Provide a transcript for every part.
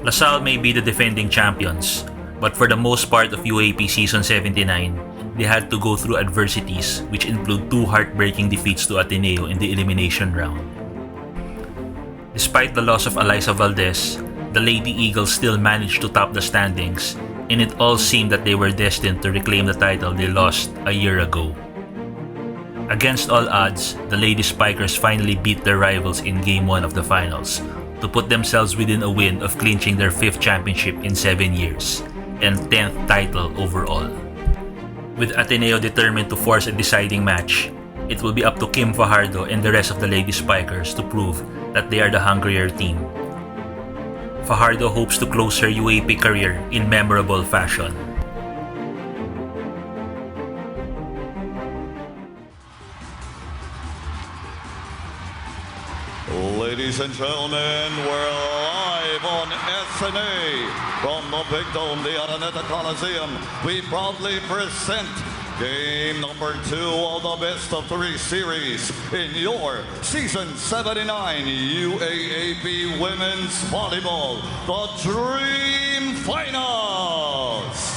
LaSalle may be the defending champions, but for the most part of UAAP Season 79, they had to go through adversities which include two heartbreaking defeats to Ateneo in the elimination round. Despite the loss of Eliza Valdez, the Lady Eagles still managed to top the standings, and it all seemed that they were destined to reclaim the title they lost a year ago. Against all odds, the Lady Spikers finally beat their rivals in Game 1 of the finals to put themselves within a win of clinching their 5th championship in 7 years and 10th title overall. With Ateneo determined to force a deciding match, it will be up to Kim Fajardo and the rest of the Lady Spikers to prove that they are the hungrier team. Fajardo hopes to close her UAAP career in memorable fashion. Ladies and gentlemen, we're live on SNA from the Big Dome, the Araneta Coliseum. We proudly present game number 2 of the best of 3 series in your Season 79 UAAP Women's Volleyball, the Dream Finals.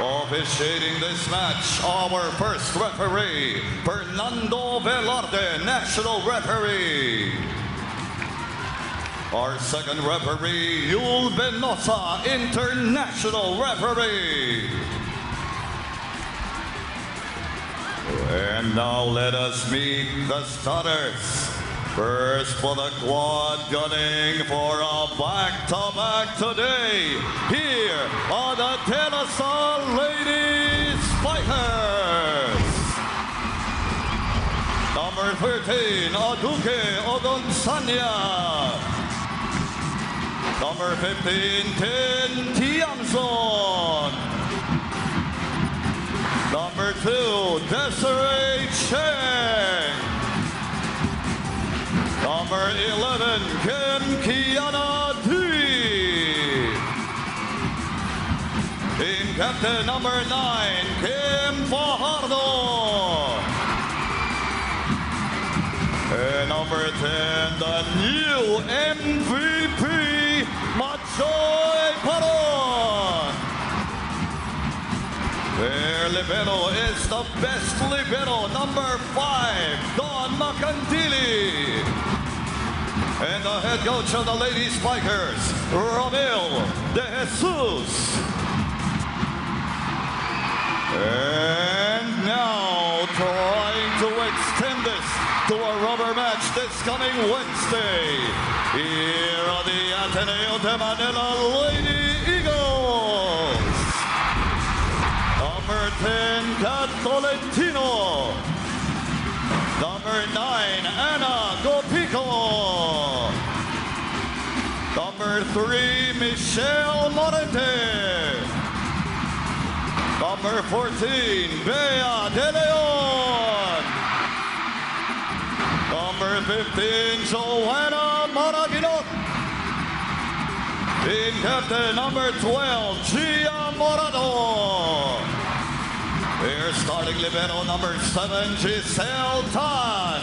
Officiating this match, our first referee, Fernando Velarde, National Referee. Our second referee, Yul Venosa, International Referee. And now let us meet the starters. First for the quad, gunning for a back-to-back today. Here are the De La Salle Lady Spikers. Number 13, Aduke Ogonzania. Number 15, Ken Tiamson. Number 2, Desiree Cheng. Number 11, Kim Kiana D. Team captain number 9, Kim Fajardo. And number 10, the new MVP, Machoy Paron. Their libero is the best libero, number 5, Don Macandili. And the head coach of the Lady Spikers, Romel De Jesus. And now trying to extend this to a rubber match this coming Wednesday. Here are the Ateneo de Manila Lady Eagles. Number 10, Kat Tolentino. Number 9, Anna Gopico. Number 3, Michelle Morente. Number 14, Bea De Leon. Number 15, Joanna Maraginot. Team captain number 12, Gia Morado. Their starting libero number 7, Giselle Tan.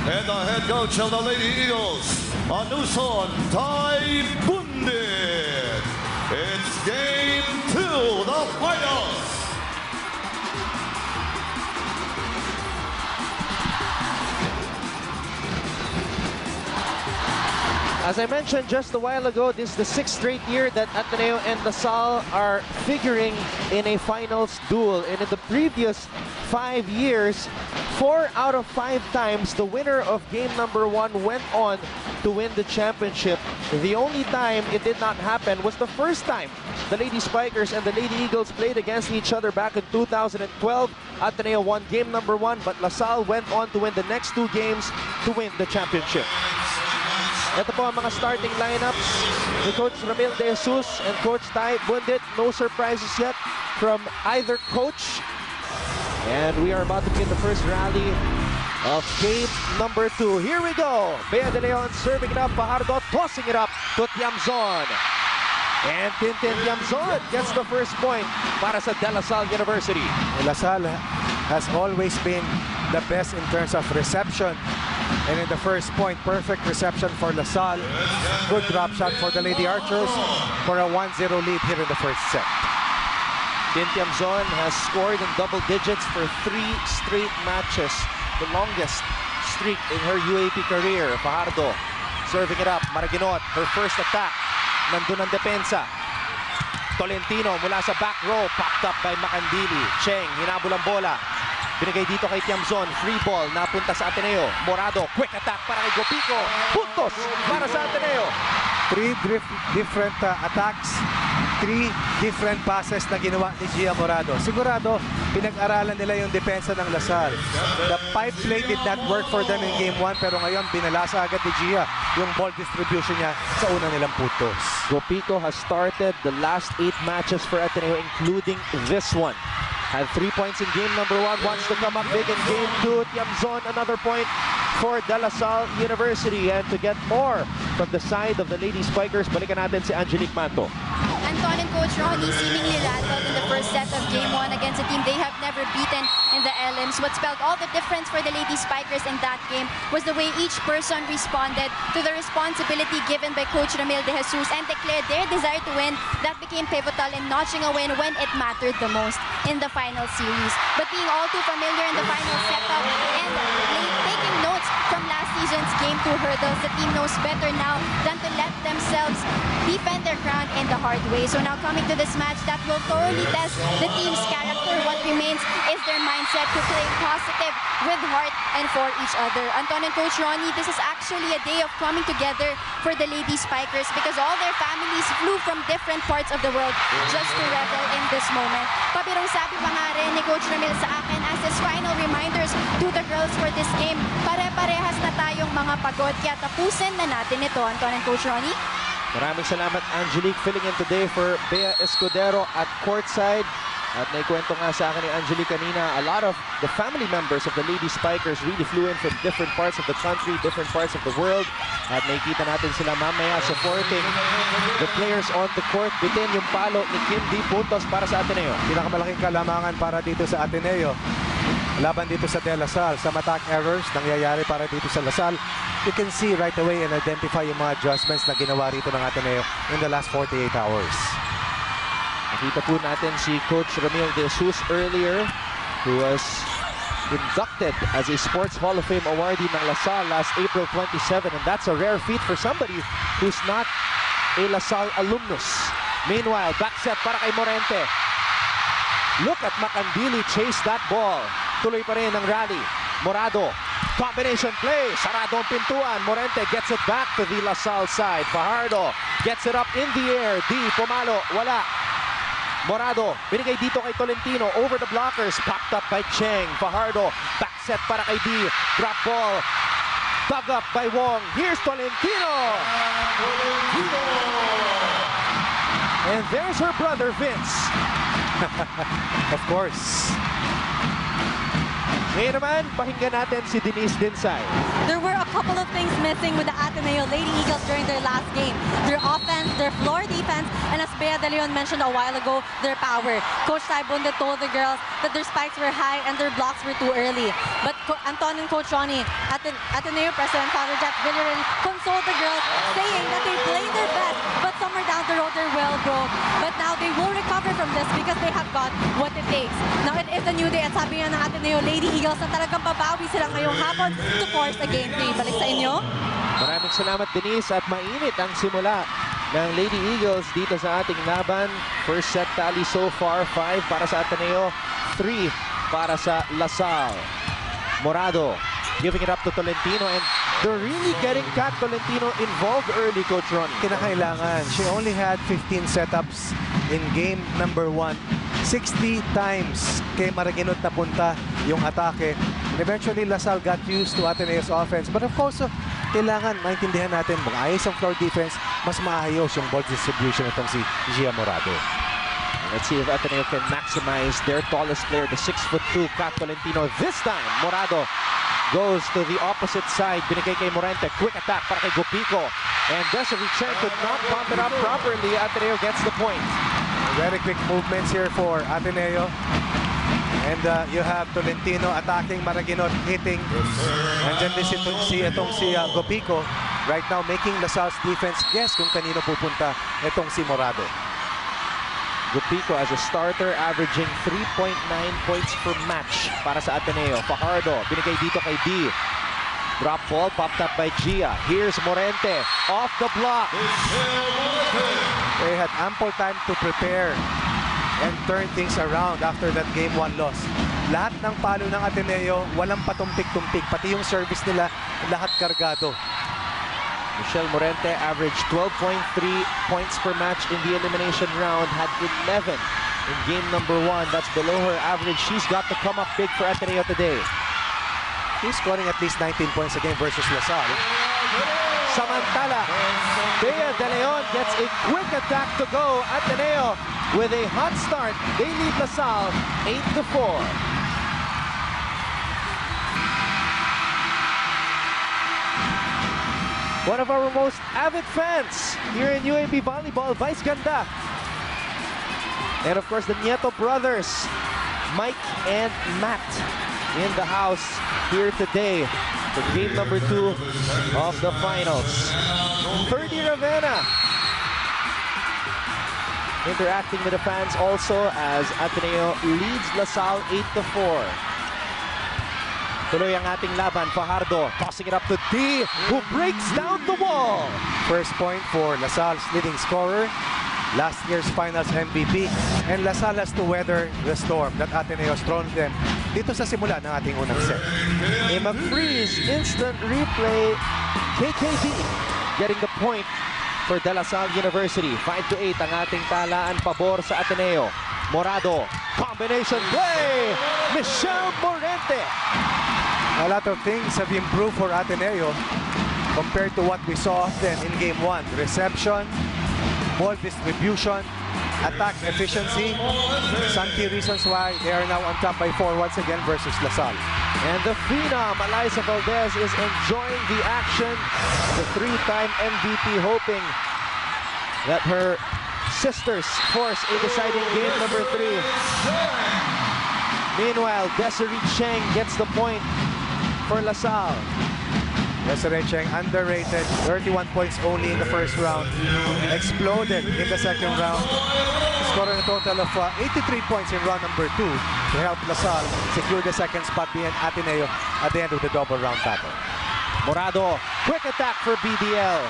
And the head coach of the Lady Eagles, Anuson Tai Bundit. It's game 2, the finals. As I mentioned just a while ago, this is the 6th straight year that Ateneo and LaSalle are figuring in a finals duel. And in the previous 5 years, 4 out of 5 times, the winner of game number 1 went on to win the championship. The only time it did not happen was the first time the Lady Spikers and the Lady Eagles played against each other back in 2012. Ateneo won game number 1, but LaSalle went on to win the next 2 games to win the championship. Ito po ang mga starting lineups ni Coach Ramil De Jesus and Coach Tai Bundit. No surprises yet from either coach. And we are about to begin the first rally of game number 2. Here we go. Bea De Leon serving it up. Fajardo tossing it up to Tiamzon. And Tintin Tiamzon gets the first point para sa De La Salle University. La Salle has always been the best in terms of reception And in the first point, perfect reception for Salle. Good drop shot for the Lady Archers for a 1-0 lead here in the first set. Team Tiamzon has scored in double digits for 3 straight matches. The longest streak in her UAAP career. Fajardo serving it up. Maraginot, her first attack. Nandun ang depensa. Tolentino mula sa back row. Popped up by Macandili. Cheng, hinabol ang bola. Binigay dito kay Tiamzon. Free ball. Napunta sa Ateneo. Morado, quick attack para kay Gopico. Puntos para sa Ateneo. 3 different attacks, 3 different passes na ginawa ni Gia Morado. Sigurado, pinag-aralan nila yung depensa ng Salle. The pipe play did not work for them in game 1, pero ngayon binalasa agad ni Gia yung ball distribution niya sa una nilang putos. Gopico has started the last 8 matches for Ateneo, including this one. Had 3 points in game number 1, wants to come up big in game 2. Tiamzon, another point for De La Salle University. And to get more from the side of the Lady Spikers, balikan natin si Angelique Manto. Anton and Coach Ronnie seemingly rattled in the first set of game 1 against a team they have never beaten in the LMs. What spelled all the difference for the Lady Spikers in that game was the way each person responded to the responsibility given by Coach Ramil De Jesus and declared their desire to win. That became pivotal in notching a win when it mattered the most in the final series. But being all too familiar in the final setup and taking notes from last season's game 2 hurdles, the team knows better now than to let themselves defend their ground in the hard way. So now coming to this match that will thoroughly test the team's character. What remains is their mindset to play positive with heart and for each other. Anton and Coach Ronnie, this is actually a day of coming together for the Lady Spikers because all their families flew from different parts of the world just to revel in this moment. Pabirong sabi pa nga rin ni Coach Ramil sa akin as his final reminders to the girls for this game, pare-parehas na tayong mga pagod kaya tapusin na natin ito. Anton and Coach Ronnie. Maraming salamat, Angelique, filling in today for Bea Escudero at courtside. At naikwento nga sa akin ni Angelique kanina, a lot of the family members of the Lady Spikers really flew in from different parts of the country, different parts of the world. At nakikita natin sila mamaya supporting the players on the court. Bitin yung palo ni Kim D. Puntos para sa Ateneo. Pinakamalaking kalamangan para dito sa Ateneo. Laban dito sa De La Salle, some attack errors nangyayari para dito sa Salle. You can see right away and identify yung mga adjustments na ginawa rito ng Ateneo in the last 48 hours. Nakita po natin si Coach Ramil De Jesus earlier, who was inducted as a Sports Hall of Fame awardee ng Salle last April 27, and that's a rare feat for somebody who's not a Salle alumnus. Meanwhile, back set para kay Morente. Look at Macandili chase that ball. Tuloy pa rin ang rally. Morado, combination play. Sarado ang pintuan. Morente gets it back to the Salle side. Fajardo gets it up in the air. D, pumalo, wala. Morado, binigay dito kay Tolentino. Over the blockers, popped up by Cheng. Fajardo, back set para kay D. Drop ball. Dug up by Wong. Here's Tolentino. And there's her brother, Vince. Of course. Ngayon naman, pakinggan natin si Denise Dinsay. There were a couple of things missing with the Ateneo Lady Eagles during their last game. Their offense, their floor defense, and as Bea De Leon mentioned a while ago, their power. Coach Taibunde told the girls that their spikes were high and their blocks were too early. But Anton and Coach Ronnie, Ateneo President Father Jack Villarreal consoled the girls, saying that they played their best, but somewhere down the road they're well broke. But now they will recover from this because they have got what it takes. Now it is a new day at sabi nga ng Ateneo Lady Eagles na talagang babawi sila ngayong hapon to force a game 3. Balik sa inyo. Maraming salamat, Denise, at mainit ang simula ng Lady Eagles dito sa ating laban. First set tally so far, 5 para sa Ateneo, 3 para sa Salle. Morado giving it up to Tolentino, and they're really getting Kat Tolentino involved early, Coach Ronnie. Kinakailangan. She only had 15 setups in game number 1. 60 times kay Maraginot na punta yung atake. And eventually, Salle got used to Ateneo's offense. But of course, kailangan maintindihan natin, mag-ayos ang floor defense, mas maayos yung ball distribution itong si Gia Morado. And let's see if Ateneo can maximize their tallest player, the 6'2", Kat Tolentino. This time, Morado goes to the opposite side. Binigay kay Morente. Quick attack para kay Gopico. And Desiree Chen could not pump it up properly. Ateneo gets the point. Very quick movements here for Ateneo. And you have Tolentino attacking, Maraguinot hitting. And then itong si Gopico right now making LaSalle's defense guess kung kanino pupunta itong si Morado. Gopico as a starter averaging 3.9 points per match para sa Ateneo. Fajardo, binigay dito kay B. Drop ball, popped up by Gia. Here's Morente, off the block. They had ample time to prepare and turn things around after that Game 1 loss. Lahat ng palo ng Ateneo, walang patumpik-tumpik. Pati yung service nila, lahat kargado. Michelle Morente averaged 12.3 points per match in the elimination round, had 11 in game number 1. That's below her average. She's got to come up big for Ateneo today. He's scoring at least 19 points a game versus LaSalle. Samantala, Bea De Leon gets a quick attack to go. Ateneo with a hot start. They lead LaSalle 8-4. One of our most avid fans here in UAAP Volleyball, Vice Ganda. And of course, the Nieto brothers, Mike and Matt, in the house here today for game number 2 of the finals. Ferdy Ravenna interacting with the fans also as Ateneo leads LaSalle 8-4. Tuloy ang ating laban. Fajardo tossing it up to D, who breaks down the wall. First point for LaSalle's leading scorer, last year's finals MVP, and LaSalle has to weather the storm that Ateneo has thrown them dito sa simula ng ating unang set. A McFreeze instant replay. KKD getting the point for De La Salle University. 5-8 ang ating talaan pabor sa Ateneo. Morado, combination play. Michelle Morente. A lot of things have improved for Ateneo compared to what we saw then in Game 1. Reception, ball distribution, attack efficiency. Some key reasons why they are now on top by 4 once again versus LaSalle. And the phenom, Eliza Valdez, is enjoying the action. The 3-time MVP hoping that her sisters force a deciding game number 3. Meanwhile, Desiree Cheng gets the point for LaSalle. Desiree Cheng, underrated, 31 points only in the first round. Exploded in the second round, scoring a total of 83 points in round number 2 to help LaSalle secure the second spot behind Ateneo at the end of the double round battle. Morado, quick attack for BDL.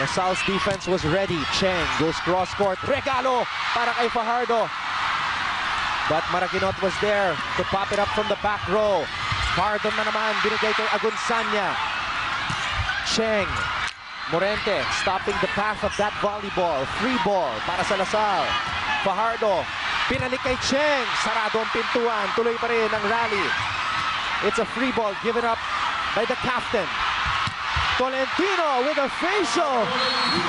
LaSalle's defense was ready. Cheng goes cross court. Regalo para kay Fajardo. But Maraguinot was there to pop it up from the back row. Fajardo na naman, binigay kay Agunsanya. Cheng, Morente stopping the path of that volleyball. Free ball para sa LaSalle. Fajardo, pinalik kay Cheng. Sarado ang pintuan. Tuloy pa rin ang rally. It's a free ball given up by the captain. Tolentino with a facial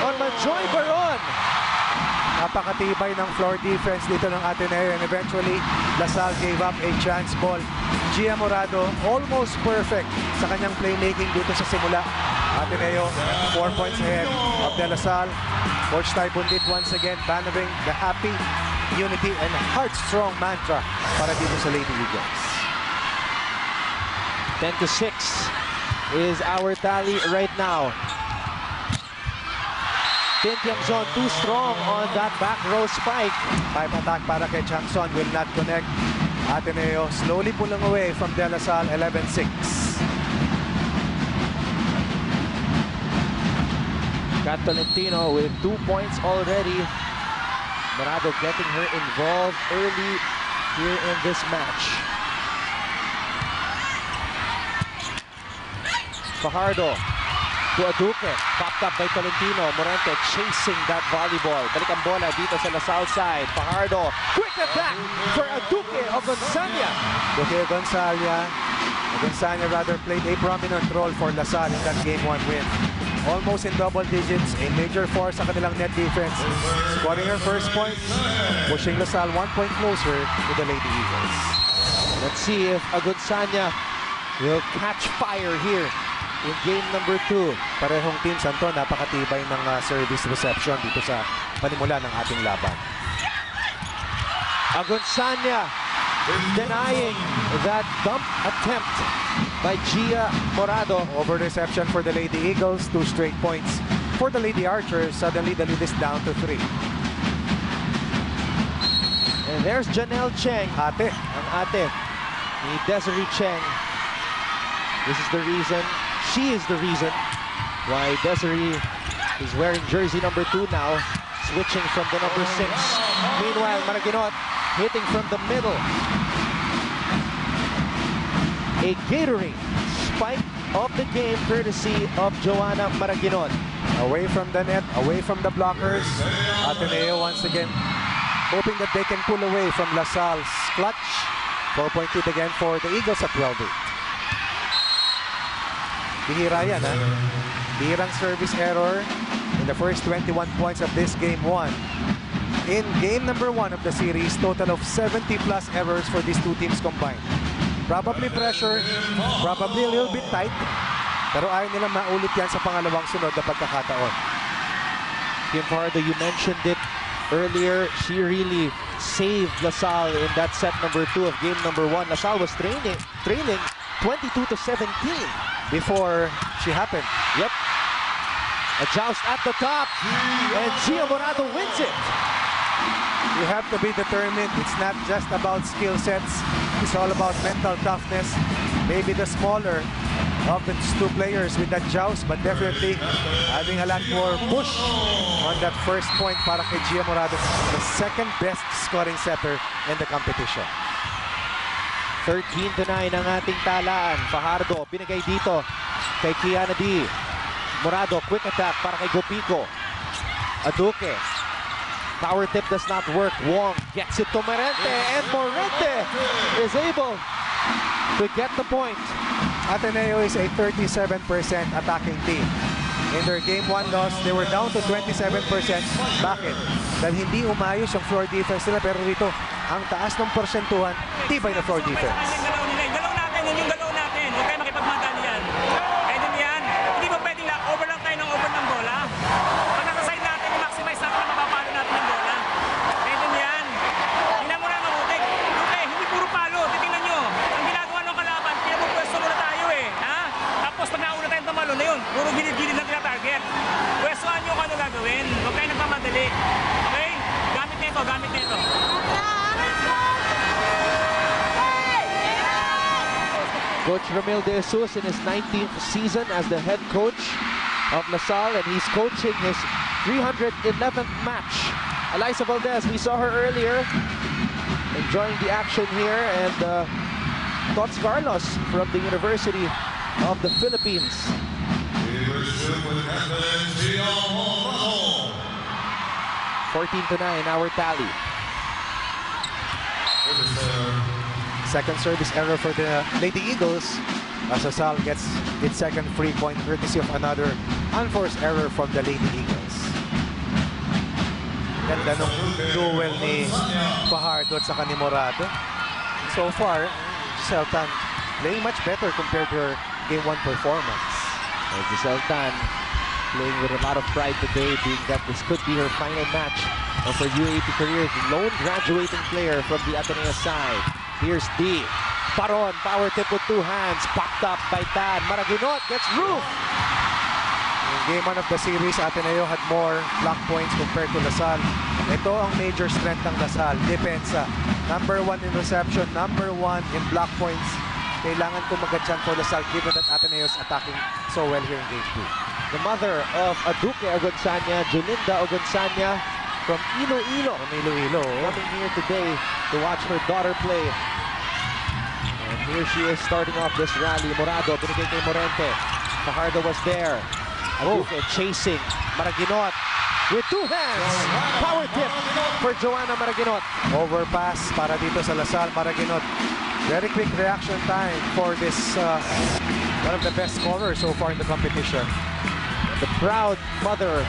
on Manjoy Baron. Napakatibay ng floor defense dito ng Ateneo, and eventually LaSalle gave up a chance ball. Gia Morado almost perfect sa kanyang playmaking dito sa simula. Ateneo 4 points ahead of De La Salle. Coach Tai Bundit once again bannering the happy, unity, and heart-strong mantra para dito sa Lady Eagles. 10-6 is our tally right now. Tin Tiangzon too strong on that back row spike. 5 attack para kay Changson will not connect. Ateneo slowly pulling away from De La Salle, 11-6. Got Tolentino with 2 points already. Morado getting her involved early here in this match. Fajardo to Aduque, popped up by Tolentino. Morente chasing that volleyball. Balik ang bola dito sa LaSalle side. Fajardo, quick attack for Aduque of Gonzaga. Aduque Gonzaga rather played a prominent role for LaSalle in that Game 1 win. Almost in double digits, a major force sa kanilang net defense. Scoring her first point, pushing LaSalle 1 point closer to the Lady Eagles. Let's see if Agunsanya will catch fire here in game number 2. Parehong teams, Anton, napakatibay ng service reception dito sa panimula ng ating laban. Agunsanya denying that dump attempt by Gia Morado. Over reception for the Lady Eagles, 2 straight points. For the Lady Archers, suddenly the lead is down to 3. And there's Janelle Cheng, Ate. ang ate ni Desiree Cheng. This is the reason, she is the reason why Desiree is wearing jersey number 2 now, switching from the number 6. Meanwhile, Maraguinot hitting from the middle. A Gatorade spike of the game courtesy of Joanna Maraguinot. Away from the net, away from the blockers. Ateneo once again hoping that they can pull away from LaSalle's clutch. 4-point lead again for the Eagles at 12-8. Bihira yan, ha? Bihirang service error in the first 21 points of this game 1. In game number 1 of the series, total of 70-plus errors for these two teams combined. Probably pressure, probably a little bit tight, pero ayaw nilang maulit yan sa pangalawang sunod na pagkakataon. Kim Fajardo, you mentioned it earlier. She really saved LaSalle in that set number 2 of game number 1. LaSalle was trailing 22-17 Before she happened. Yep. A joust at the top, and Gia Morado wins it. You have to be determined. It's not just about skill sets. It's all about mental toughness. Maybe the smaller of the two players with that joust, but definitely having a lot more push on that first point para kay Gia Morado, the second best scoring setter in the competition. 13-9 ang ating talaan. Fajardo, binigay dito kay Kiana D. Morado, quick attack para kay Gopico. Aduque. Power tip does not work. Wong gets it to Morente, and Morente is able to get the point. Ateneo is a 37% attacking team. In their game 1 loss, they were down to 27%. Bakit? Dahil hindi umayos yung floor defense nila, pero rito, ang taas ng porsentuhan, tibay na floor defense. Galaw natin, yun yung galaw natin. Huwag kayo makipagmadali yan. Kaya din yan, hindi mo pwedeng over lang tayo ng bola. Pag nasa side natin, i-maximize natin na mapapalo natin ng bola. Kaya din yan. Tingnan mo na mabuti. Okay, hindi puro palo. Titingnan nyo. Ang ginagawa ng kalaban, pinapupwesto muna tayo eh. Ha? Tapos pag nauna tayong tamalo na yun, puro gilid-gilid lang tina-target. Pwestuhan nyo kung ano gagawin. Huwag kayo nagmamadali. Okay? Gamit nito, gamit nito. Coach Ramil De Jesus in his 19th season as the head coach of LaSalle, and he's coaching his 311th match. Eliza Valdez, we saw her earlier, enjoying the action here, and Tots Carlos from the University of the Philippines. 14-9, our tally. Second service error for the Lady Eagles as Salle gets its second free point courtesy of another unforced error from the Lady Eagles. Ganda nung duel ni Fajardo at saka ni Morado. So far, Giselle Tan playing much better compared to her game 1 performance. Giselle Tan playing with a lot of pride today, being that this could be her final match of her UAAP career. The lone graduating player from the Ateneo side. Here's D. Paron, power tip with 2 hands. Popped up by Tan. Maraguinot gets roof. In game 1 of the series, Ateneo had more block points compared to LaSalle. Ito ang major strength ng LaSalle. Depensa. Number 1 in reception, number 1 in block points. Kailangan kumagat yan for LaSalle given that Ateneo is attacking so well here in game 2. The mother of Aduque Ogunsanya, Julinda Ogunsanya, from Iloilo. Coming here today to watch her daughter play. And here she is starting off this rally. Morado, binigay kay Morente. Fajardo was there. Aduque chasing. Maraguinot with 2 hands. Power tip for Joanna Maraguinot. Overpass para dito sa LaSalle. Maraguinot. Very quick reaction time for this one of the best scorers so far in the competition. The proud mother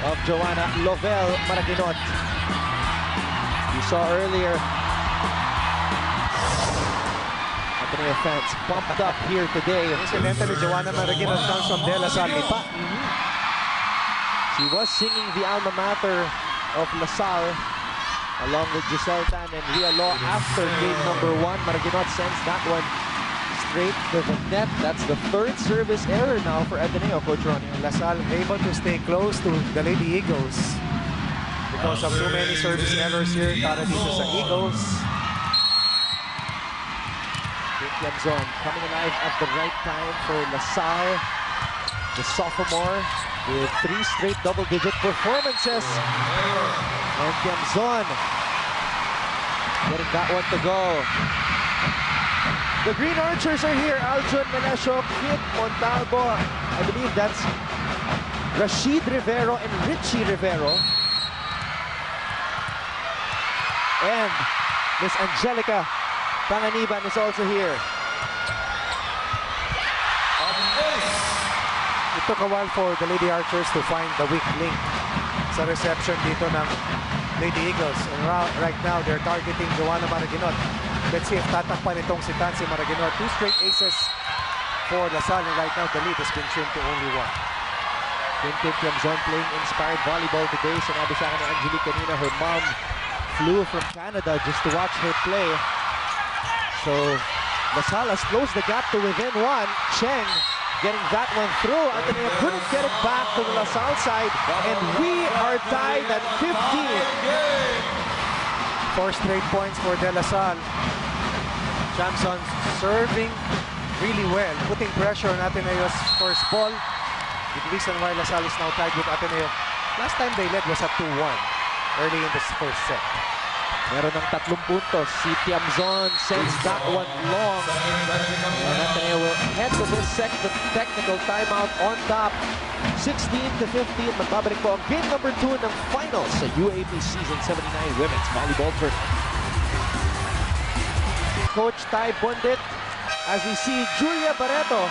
of Joanna, Lovell Maraguinot. You saw earlier, Ateneo fans pumped up here today. Incidentally, Joanna Maraguinot comes from De La Salle Lipa. She was singing the alma mater of LaSalle along with Giselle Tan and Ria Law after game number 1. Maraguinot sends that one straight to the net. That's the third service error now for Ateneo, Coach Ronnie. LaSalle able to stay close to the Lady Eagles because of too many service errors here para dito sa Eagles. Zone coming alive at the right time for LaSalle, the sophomore, with 3 straight double-digit performances. And Tiamzon getting that one to go. The Green Archers are here. Aljun Menesio, Kit Montalvo. I believe that's Rashid Rivero and Richie Rivero. And Miss Angelica Panganiban is also here. It took a while for the Lady Archers to find the weak link sa reception dito ng Lady Eagles. And right now, they're targeting Joanna Maraguinot. Let's see if tatakpan itong si Tansi Maraguinot. 2 straight aces for LaSalle. And right now, the lead has been trimmed to only 1. Quintin Tiamzon playing inspired volleyball today. Sinabi sa akin ni Angelique kanina, her mom flew from Canada just to watch her play. So, LaSalle has closed the gap to within 1. Cheng getting that one through. Ateneo couldn't get it back to the LaSalle side. And we are tied at 15. 4 straight points for De La Salle. Jamson serving really well, putting pressure on Ateneo's first ball. The reason why LaSalle is now tied with Ateneo. Last time they led was at 2-1 early in this first set. Meron ng 3 puntos. Si Tiamzon sends that one long. And Ateneo will head to this second technical timeout on top. 16-15. Magbabalik po ang game number 2 ng finals sa UAAP Season 79 Women's Volleyball Tournament. Coach Ty Bundit, as we see Julia Barreto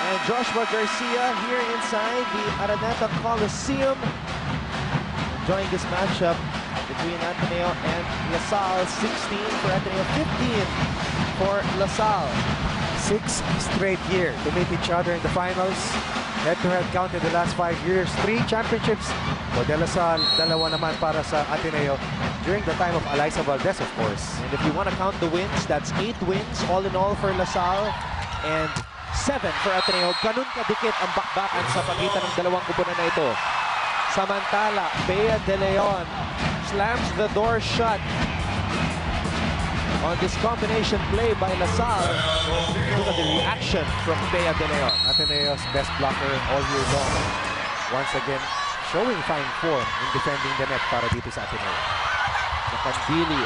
and Joshua Garcia here inside the Araneta Coliseum, enjoying this matchup between Ateneo and LaSalle. 16 for Ateneo, 15 for LaSalle. 6 straight year to meet each other in the finals. Head-to-head count in the last 5 years. 3 championships for De La Salle. 2 naman para sa Ateneo during the time of Eliza Valdez, of course. And if you want to count the wins, that's 8 wins all in all for LaSalle and 7 for Ateneo. Ganun kadikit ang bakbakan sa pagitan ng dalawang kupunan na ito. Samantala, Bea De Leon slams the door shut on this combination play by LaSalle. Look at the reaction from Bea De Leon. Ateneo's best blocker all year long. Once again, showing fine form in defending the net para dito sa Ateneo. Macandili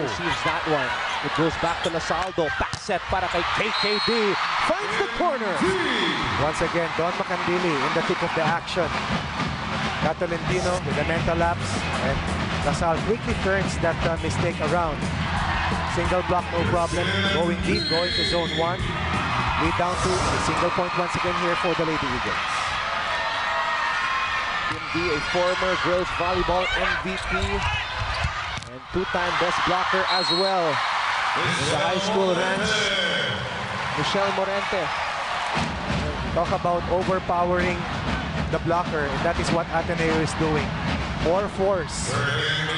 receives that one. It goes back to LaSalle. Back set para kay KKD. Finds the corner. Once again, Don Macandili in the thick of the action. Catolentino with a mental lapse, and LaSalle quickly turns that mistake around. Single block, no problem. Going deep, going to zone 1. Lead down to a single point once again here for the Lady Eagles. Kim D, a former girls volleyball MVP and 2-time best blocker as well in the high school ranks. Michelle Morente. Talk about overpowering the blocker, and that is what Ateneo is doing. More force,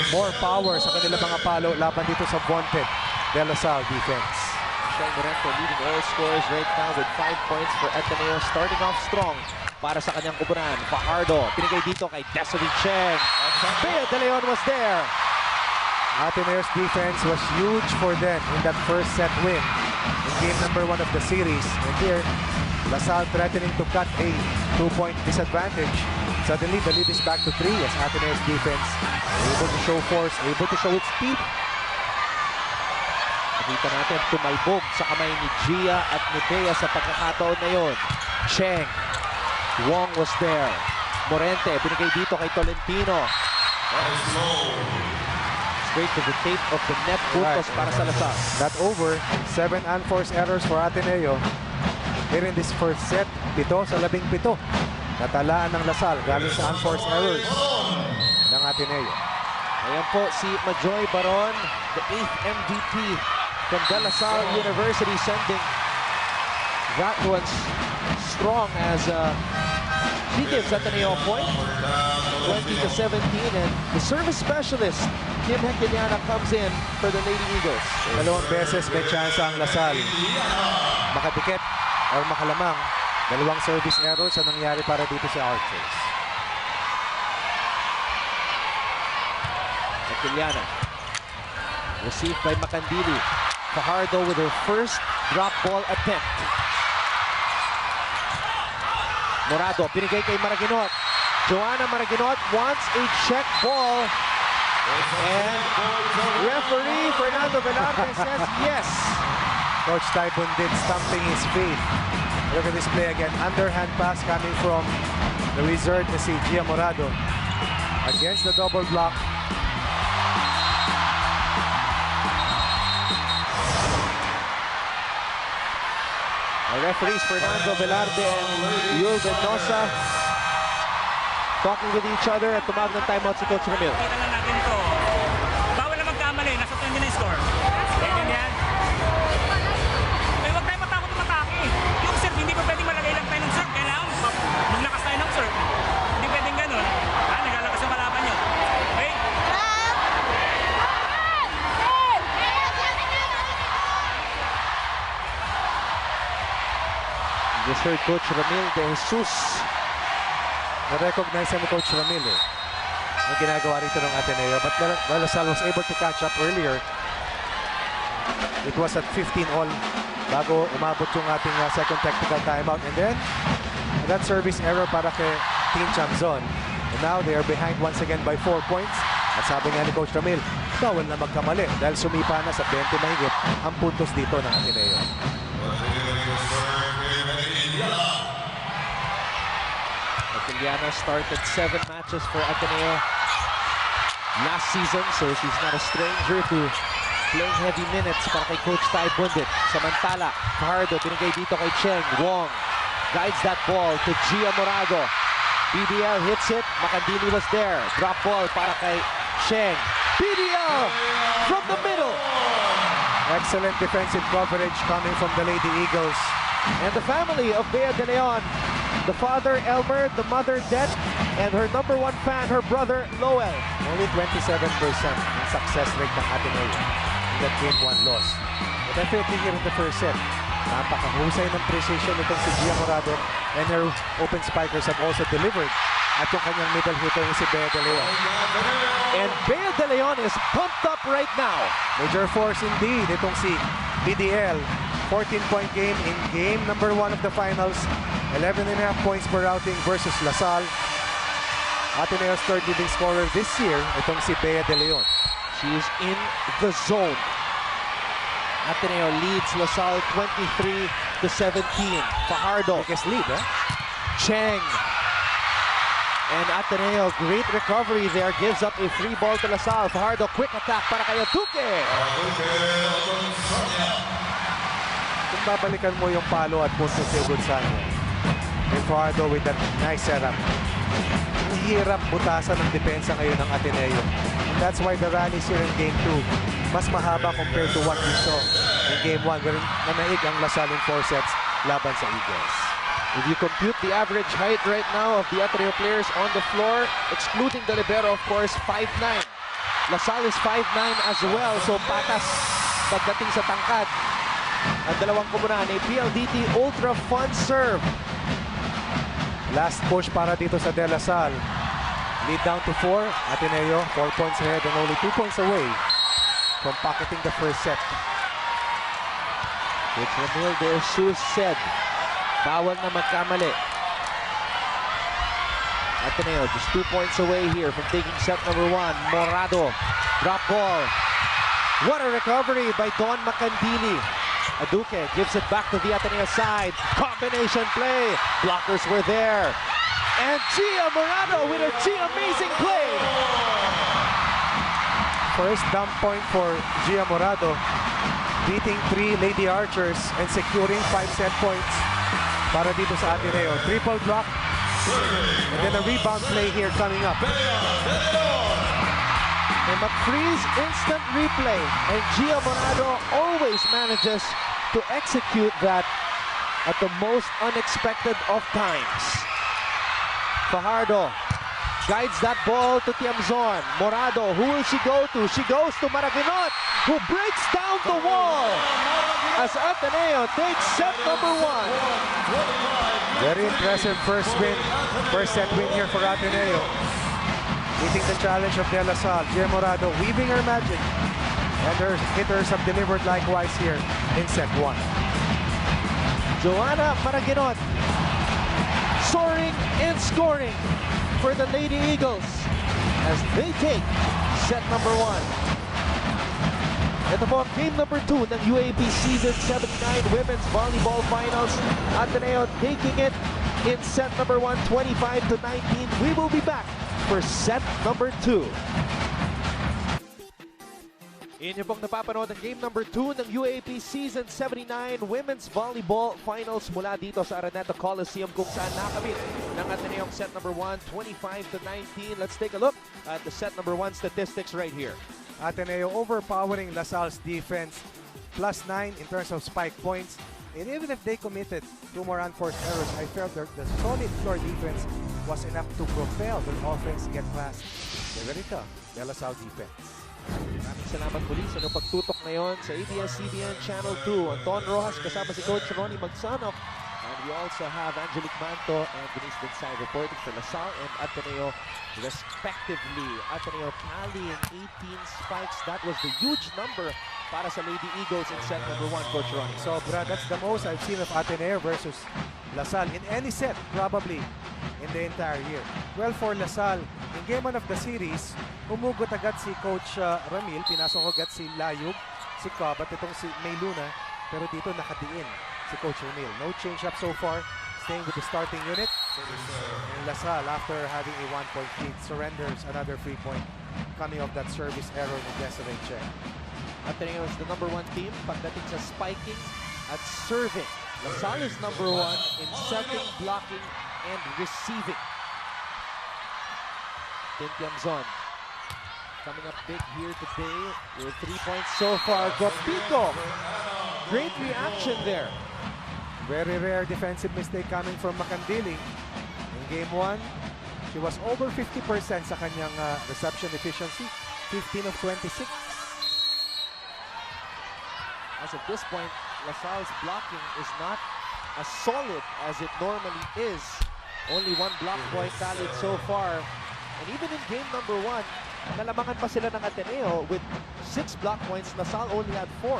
more power sa kanila mga palo laban dito sa vaunted De La Salle defense. Michelle Morente leading all scorers right now with 5 points for Ateneo, starting off strong para sa kanyang kupunan. Fajardo, pinigay dito kay Desiree Cheng. Bea De Leon was there. Ateneo's defense was huge for them in that first set win in game number 1 of the series. And here, LaSalle threatening to cut a 2-point disadvantage. Suddenly, the lead is back to 3 as Ateneo's defense able to show force, able to show its speed. Nakita natin tumalbog sa kamay ni Gia at ni Bea sa pagkakataon na yun. Cheng. Wong was there. Morente, binigay dito kay Tolentino. Straight to the tape of the net. Puntos para sa LaSalle. Not over. 7 unforced errors for Ateneo. Here in this first set, 7 sa 17. Natalaan ng LaSalle galing sa unforced errors ng Ateneo. Ayan po si Majoy Baron, the 8th MVP from De La Salle University, sending that one strong as she gives Ateneo a point. 20-17, and the service specialist, Kim Hekiliana, comes in for the Lady Eagles. Dalawang beses may chance ang Lasal makadikit or makalamang. Dalawang service errors ang nangyari para dito sa Archers. Hekiliana. Received by Makandili. Fajardo with her first drop ball attempt. Morado, binigay kay Maraginot. Joanna Maraginot wants a check ball. And referee Fernando Velarde says yes. Coach Taibon did stamping his feet. Look at this play again. Underhand pass coming from the reserve na si Gia Morado. Against the double block. The referees Fernando Velarde and Yul Mendoza talking with each other at tumawag ng timeout si Coach Ramil. Kita lang natin ito. Bawal na magkamali. Nasa 20 na yung score. Ganyan yan. Eh, huwag tayo matakot matake. Yung serve, hindi ko pwedeng malagay lang tayo ng serve. Kailangan maglakas tayo ng serve. Hindi pwedeng ganun. Nagalakas yung kalaban nyo. Okay? Just heard Coach Ramil de Jesus. Na-recognize ni Coach Ramil ang ginagawa rito ng Ateneo. But Lasal was able to catch up earlier. It was at 15 all bago umabot yung ating second technical timeout. And then, that service error para kay Team Chamzon. And now, they are behind once again by 4 points. At sabi nga ni Coach Ramil, bawal na magkamali dahil sumipa na sa 20 mahigit ang puntos dito ng Ateneo. Hekiliana started 7 matches for Ateneo last season, so she's not a stranger to playing heavy minutes para kay Coach Tai Bundit. Samantala, Fajardo binigay dito kay Cheng. Wong guides that ball to Gia Morado. BDL hits it. Makandili was there. Drop ball para kay Cheng. BDL from the middle. Excellent defensive coverage coming from the Lady Eagles. And the family of Bea de Leon. The father, Elmer, the mother, Det, and her #1 fan, her brother, Lowell. Only 27% in success rate ng Ateneo in that game 1 loss. But definitely here in the first set, napakahusay ng precision itong si Gia Morado, and her open spikers have also delivered at yung kanyang middle hitter ni si Bea de Leon. And Bea de Leon is pumped up right now. Major force indeed itong si BDL. 14-point game in game #1 of the finals. 11.5 points per outing versus Lasal. Ateneo's third leading scorer this year, itong si Bea de Leon. She is in the zone. Ateneo leads Lasal 23-17. Fajardo. Biggest lead, eh? Cheng. And Ateneo, great recovery there. Gives up a free ball to Lasal. Fajardo, quick attack para kay Duque. Kung babalikan mo yung palo at puntos ni Gonzalo, and Fajardo with that nice setup. Ang hirap butasan ng depensa ngayon ng Ateneo. And that's why the rallies here in Game 2 mas mahaba compared to what we saw in Game 1 where nanaig ang Lasal in 4 sets laban sa Eagles. If you compute the average height right now of the Ateneo players on the floor, excluding the libero, of course, 5'9". Lasal is 5'9" as well, so patas pagdating sa tangkad. Ang dalawang kumunahan ay PLDT Ultra Fun Serve. Last push para dito sa De La Salle. Lead down to 4. Ateneo, 4 points ahead and only 2 points away from pocketing the first set. Coach Ramil de Jesus said, bawal na magkamali. Ateneo just 2 points away here from taking set #1. Morado, drop ball. What a recovery by Don Makandili. Duque gives it back to the Ateneo side. Combination play. Blockers were there. And Gia Morado with a amazing play. First dump point for Gia Morado, beating 3 Lady Archers and securing 5 set points para dito sa Ateneo. Triple block and then a rebound play here coming up. A McFreeze instant replay, and Gia Morado always manages to execute that at the most unexpected of times. Fajardo Guides that ball to Tiamzon. Morado, who will she go to? She goes to Maraginot, who breaks down the wall as Ateneo takes set number 1. Very impressive first set win here for Ateneo. Meeting the challenge of De La Salle. Gia Morado weaving her magic. And her hitters have delivered likewise here in set 1. Joanna Maraginot soaring and scoring for the Lady Eagles as they take set number 1. Ito po ang game number 2 ng UAAP Season 79 Women's Volleyball Finals. Ateneo taking it in set number 1, 25-19. We will be back for set number 2. Inyo pong napapanood ang game number 2 ng UAAP Season 79 Women's Volleyball Finals mula dito sa Araneta Coliseum kung saan nakamit ng Ateneong set number 1, 25-19. Let's take a look at the set number 1 statistics right here. Ateneo overpowering La Salle's defense, +9 in terms of spike points. And even if they committed 2 more unforced errors, I felt that the solid floor defense was enough to propel their offense get past the very tough De La Salle defense. Maraming salamat muli sa inyong pagtutok ngayon sa ABS-CBN Channel 2. Anton Rojas kasama si Coach Ronnie Magsanov. And we also have Angelique Manto and Denise Densay reporting for La Salle and Ateneo respectively. Ateneo tallying 18 spikes. That was the huge number para sa Lady Eagles in set number 1, Coach Ronnie. So, Brad, that's the most I've seen of Ateneo versus La Salle in any set, probably, in the entire year. Well, for La Salle, in game 1 of the series, umugot agad si Coach Ramil, pinasok agad si Layug, si Cobb, at itong si May Luna, pero dito nakadiin si Coach Ramil. No change-up so far, staying with the starting unit. And La Salle, after having a 1-point lead, surrenders another free point coming off that service error ni Desiree Che. Ateneo is the number 1 team pagdating sa spiking at serving. La Salle is number 1 in setting, blocking, and receiving. Tiamzon coming up big here today with 3 points so far. Guapico, great reaction there. Very rare defensive mistake coming from Macandiling. In game 1, she was over 50% sa kanyang reception efficiency, 15 of 26. As of this point, La Salle's blocking is not as solid as it normally is. Only 1 block point tallied so far. And even in game number 1, nalamangan pa sila ng Ateneo with 6 block points. La Salle only had 4.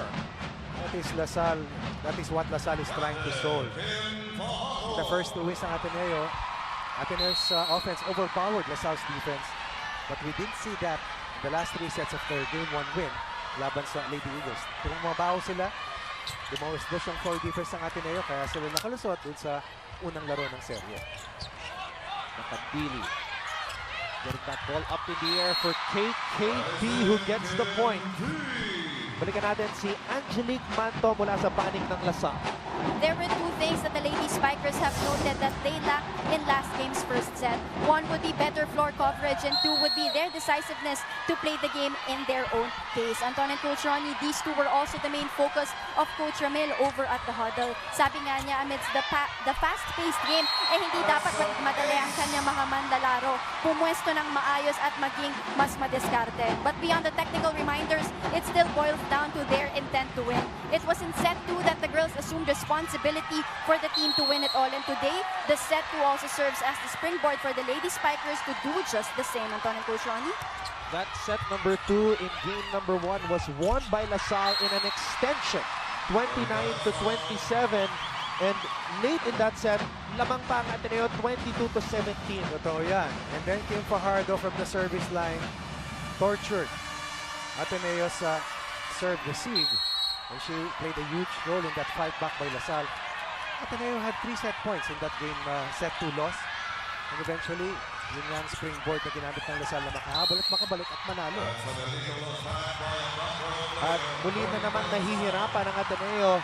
That is La Salle. That is what La Salle is trying to solve. The first 2 wins ng Ateneo, Ateneo's offense overpowered La Salle's defense. But we didn't see that in the last 3 sets of their game 1 win laban sa Lady Eagles. Tumabaho sila, demowis daw siyang floor defense ng Ateneo, kaya sila nakalusot dun sa unang laro ng serye. Makandili getting that ball up in the air for KKP who gets the point. Balikan natin si Angelique Manto mula sa panig ng La Salle. There were 2 things that the Lady Spikers have noted that they lacked in last game's first set. 1 would be better floor coverage and 2 would be their decisiveness to play the game in their own pace. Anton and Coach Ronnie, these 2 were also the main focus of Coach Ramil over at the huddle. Sabi nga niya, amidst the fast-paced game, hindi dapat madali ang kanyang mga manlalaro. Pumwesto ng maayos at maging mas madiskarte. But beyond the technical reminders, it still boils down to their intent to win. It was in set 2 that the girls assumed responsibility for the team to win it all. And today, the set 2 also serves as the springboard for the Lady Spikers to do just the same. Anton and Coach Ronnie? That set number 2 in game number 1 was won by La Salle in an extension, 29-27. And late in that set, lamang pa ang Ateneo, 22-17. Totoo yan. And then came Fajardo from the service line, tortured Ateneo's serve receive. And she played a huge role in that fight back by La Salle. Ateneo had 3 set points in that game, set 2 loss. And eventually, yun nga ang springboard na ginamit ng La Salle na makahabol at makabalik at manalo. At muli na naman nahihirapan ang Ateneo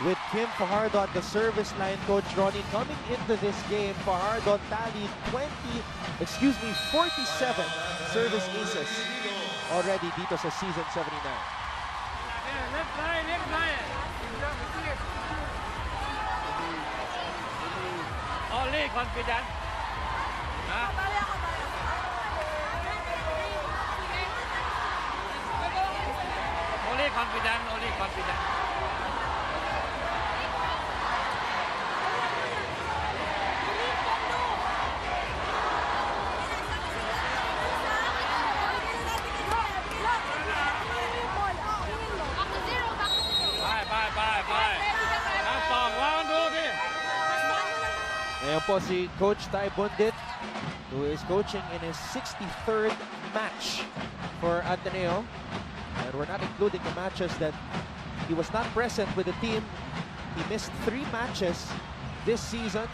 with Kim Fajardo at the service line. Coach Ronnie coming into this game, Fajardo tallied 47 service aces already dito sa season 79. Left line. Only confident. Ha? confident, only confident. Bye. One, two, three. Ayan po si Coach Ty Bundit, who is coaching in his 63rd match for Ateneo. And we're not including the matches that he was not present with the team. He missed 3 matches this season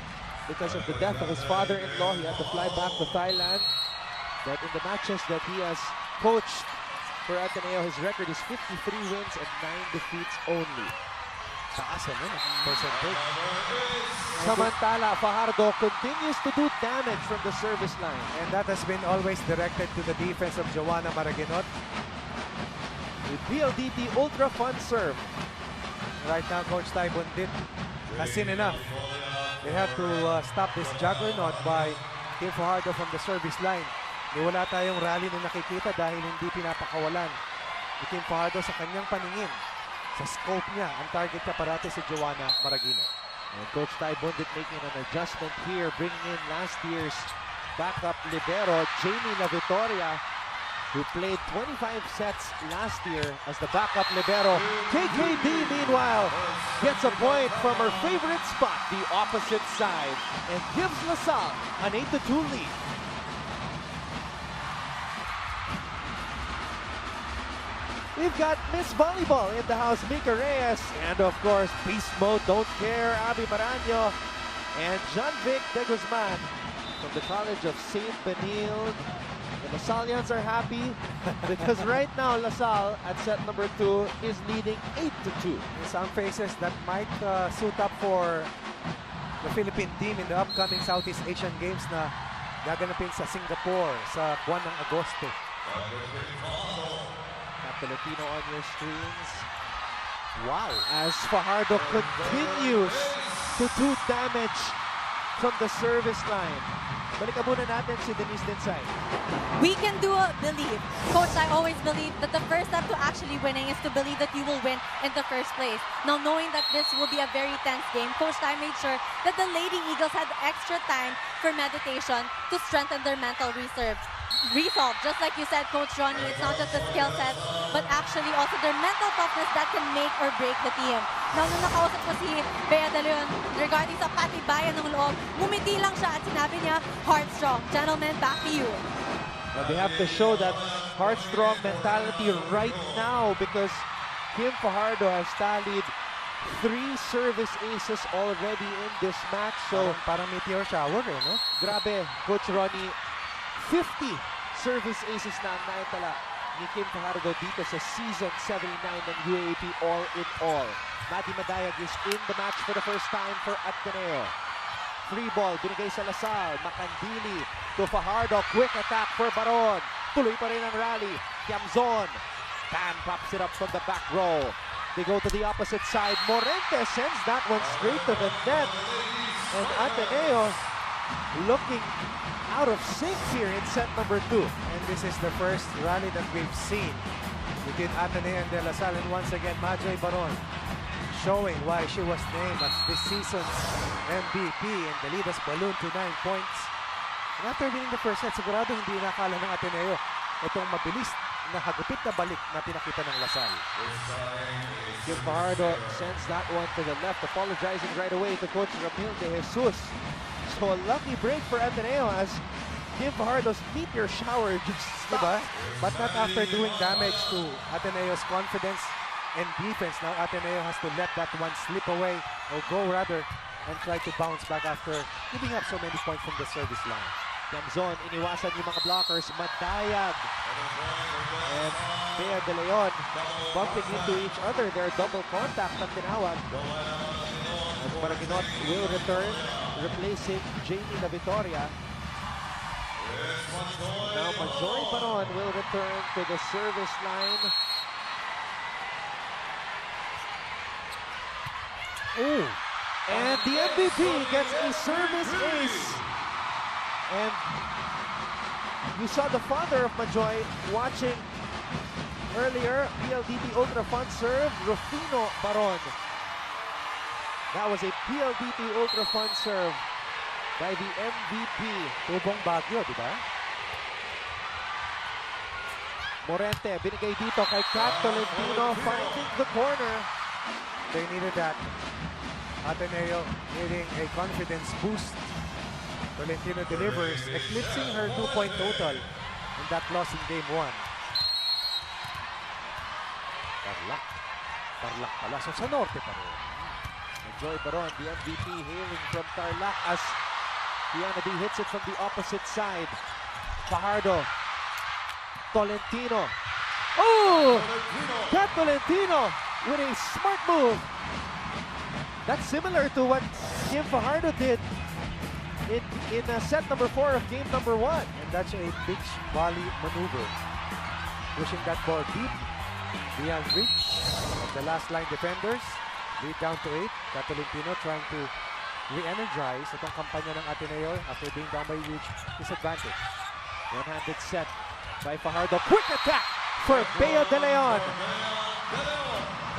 because of the death of his father-in-law. He had to fly back to Thailand. But in the matches that he has coached for Ateneo, his record is 53 wins and 9 defeats only. Taas ano, percentage. Samantala, Fajardo continues to do damage from the service line. And that has been always directed to the defense of Joanna Maraguinot. With PLDT Ultra Fun Serve. Right now, Coach Ty Bundit has seen enough. They have to stop this juggernaut by Team Fajardo from the service line. Wala tayong rally na nakikita dahil hindi pinapakawalan ni Team Fajardo sa kanyang paningin. Sa scope niya, ang target niya parati si Joanna Maraguinot. And Coach Ty Bundit making an adjustment here, bringing in last year's backup libero, Jamie La Victoria, who played 25 sets last year as the backup libero. KKD, meanwhile, gets a point from her favorite spot, the opposite side, and gives LaSalle an 8-2 lead. We've got Miss Volleyball in the house, Mika Reyes, and of course, Beast Mode, Don't Care, Abby Maraño, and John-Vic De Guzman from the College of St. Benilde. The LaSallians are happy because right now LaSalle at set number 2 is leading 8-2. In some faces that might suit up for the Philippine team in the upcoming Southeast Asian Games na gaganapin sa Singapore sa buwan ng Agosto. Filipino on your screens. Wow. As Fajardo continues to do damage from the service line. Balikan muna natin si Denise Dinsay. We can do believe. Coach, I always believe that the first step to actually winning is to believe that you will win in the first place. Now, knowing that this will be a very tense game, Coach Ty made sure that the Lady Eagles had extra time for meditation to strengthen their mental resolve. Just like you said, Coach Ronnie, it's not just the skill set, but actually also their mental toughness that can make or break the team. Now, nung nakausap ko si Bea De Leon regarding sa patibayan ng loob, ngumiti lang siya at sinabi niya, heart strong. Gentlemen, back to you. Well, they have to show that heart-strong mentality right now because Kim Fajardo has tallied 3 service aces already in this match. So, Parang meteor shower no? grabe, Coach Ronnie, 50 service aces na ang naitala ni Kim Fajardo dito sa season 79 ng UAAP all in all. Maddie Madayag is in the match for the first time for Ateneo. Free ball, binigay sa LaSalle. Macandili to Fajardo. Quick attack for Baron. Tuloy pa rin ang rally. Tiamzon. Tan pops it up from the back row. They go to the opposite side. Morente sends that one straight to the net. And Ateneo looking out of sync here in set number 2. And this is the first rally that we've seen between Ateneo and De La Salle. And once again, Majoy Baron showing why she was named as this season's MVP, and the lead has ballooned to 9 points. And after winning the first set, sigurado hindi nakala ng Ateneo itong mabilis na hagupit na balik na pinakita ng LaSalle. Kim Fajardo sends that one to the left, apologizing right away to Coach Ramil De Jesus. So a lucky break for Ateneo as Kim Fajardo's meteor shower just Diba? But not after doing damage to Ateneo's confidence and defense. Now Ateneo has to let that one slip away, or go rather, and try to bounce back after giving up so many points from the service line. Tiamzon, iniwasan yung mga blockers. Madayag and Bea De Leon bumping into each other. Their double contact ang tinawag. As Maraguinot will return, replacing Jamie La Victoria. Now Majoy Baron will return to the service line. Ooh. And the MVP gets a service ace. And you saw the father of Majoy watching earlier. PLDT Ultra Fun serve, Rufino Baron. That was a PLDT Ultra Fun serve by the MVP. Tubong Baguio, di ba? Morente, binigay dito kay Kat Tolentino, finding the corner. They needed that. Ateneo needing a confidence boost. Tolentino delivers, eclipsing her 2-point total in that loss in Game 1. Tarlac pala. So sa norte pa rin. Joy Baron, the MVP, hailing from Tarlac as Diana D hits it from the opposite side. Fajardo, Tolentino. Oh! Kat Tolentino with a smart move. That's similar to what Kim Fajardo did in set number 4 of game number 1. And that's a beach volley maneuver. Pushing that ball deep, beyond reach of the last line defenders. Lead down to 8. Kat Tolentino trying to re-energize itong kampanya ng Ateneo after being down by huge disadvantage. One-handed set by Fajardo. Quick attack for Bea De Leon.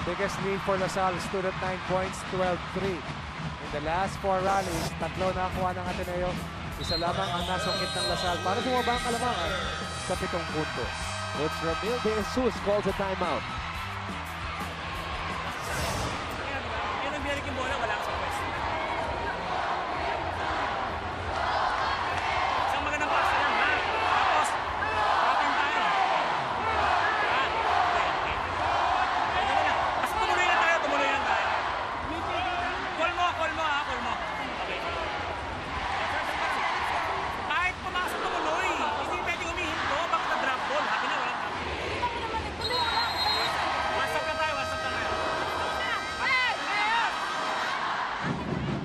Biggest lead for Salle stood at 9 points, 12-3. In the last 4 rallies, tatlo nakakuha ng Ateneo. Isa lamang ang nasungkit ng Salle para bumaba ang kalamangan sa 7 puntos. Coach Ramil De Jesus calls a timeout. Yan ang biyarik yung bola, wala ka sa pwesto. Isang magandang pass lang, ha? Tapos, pattern tayo. Ha? Okay. Ayun na. Basta tumuloy lang tayo. Call mo, ha? Call mo. Okay. Kahit pumasok tumuloy, hindi pwedeng umihinto. Bakit na-drop ball? Happy na, walang happy. WhatsApp lang tayo.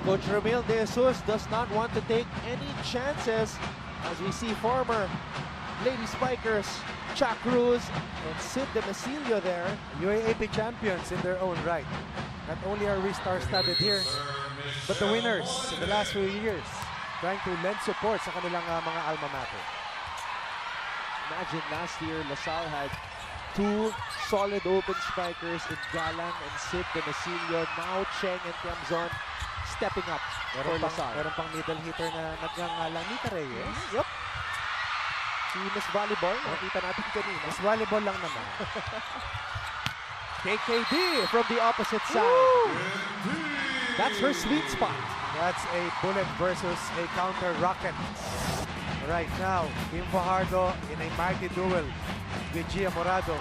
Coach Ramil De Jesus does not want to take any chances as we see former Lady Spikers Chuck Cruz and Sid Demesilio there. UAAP champions in their own right. Not only are we star-studded here, but the winners in the last few years trying to lend support sa kanilang mga alma mater. Imagine last year, LaSalle had 2 solid open spikers in Galang and Sid Demesilio. Now Cheng and Tiamzon stepping up for LaSalle. Meron pang middle hitter na nagngangalang Nita Reyes. Yup. Si Miss Volleyball, nakita natin kanina. Mas volleyball lang naman. KKD from the opposite side. That's her sweet spot. That's a bullet versus a counter rocket. Right now, Kim Fajardo in a mighty duel with Gia Morado.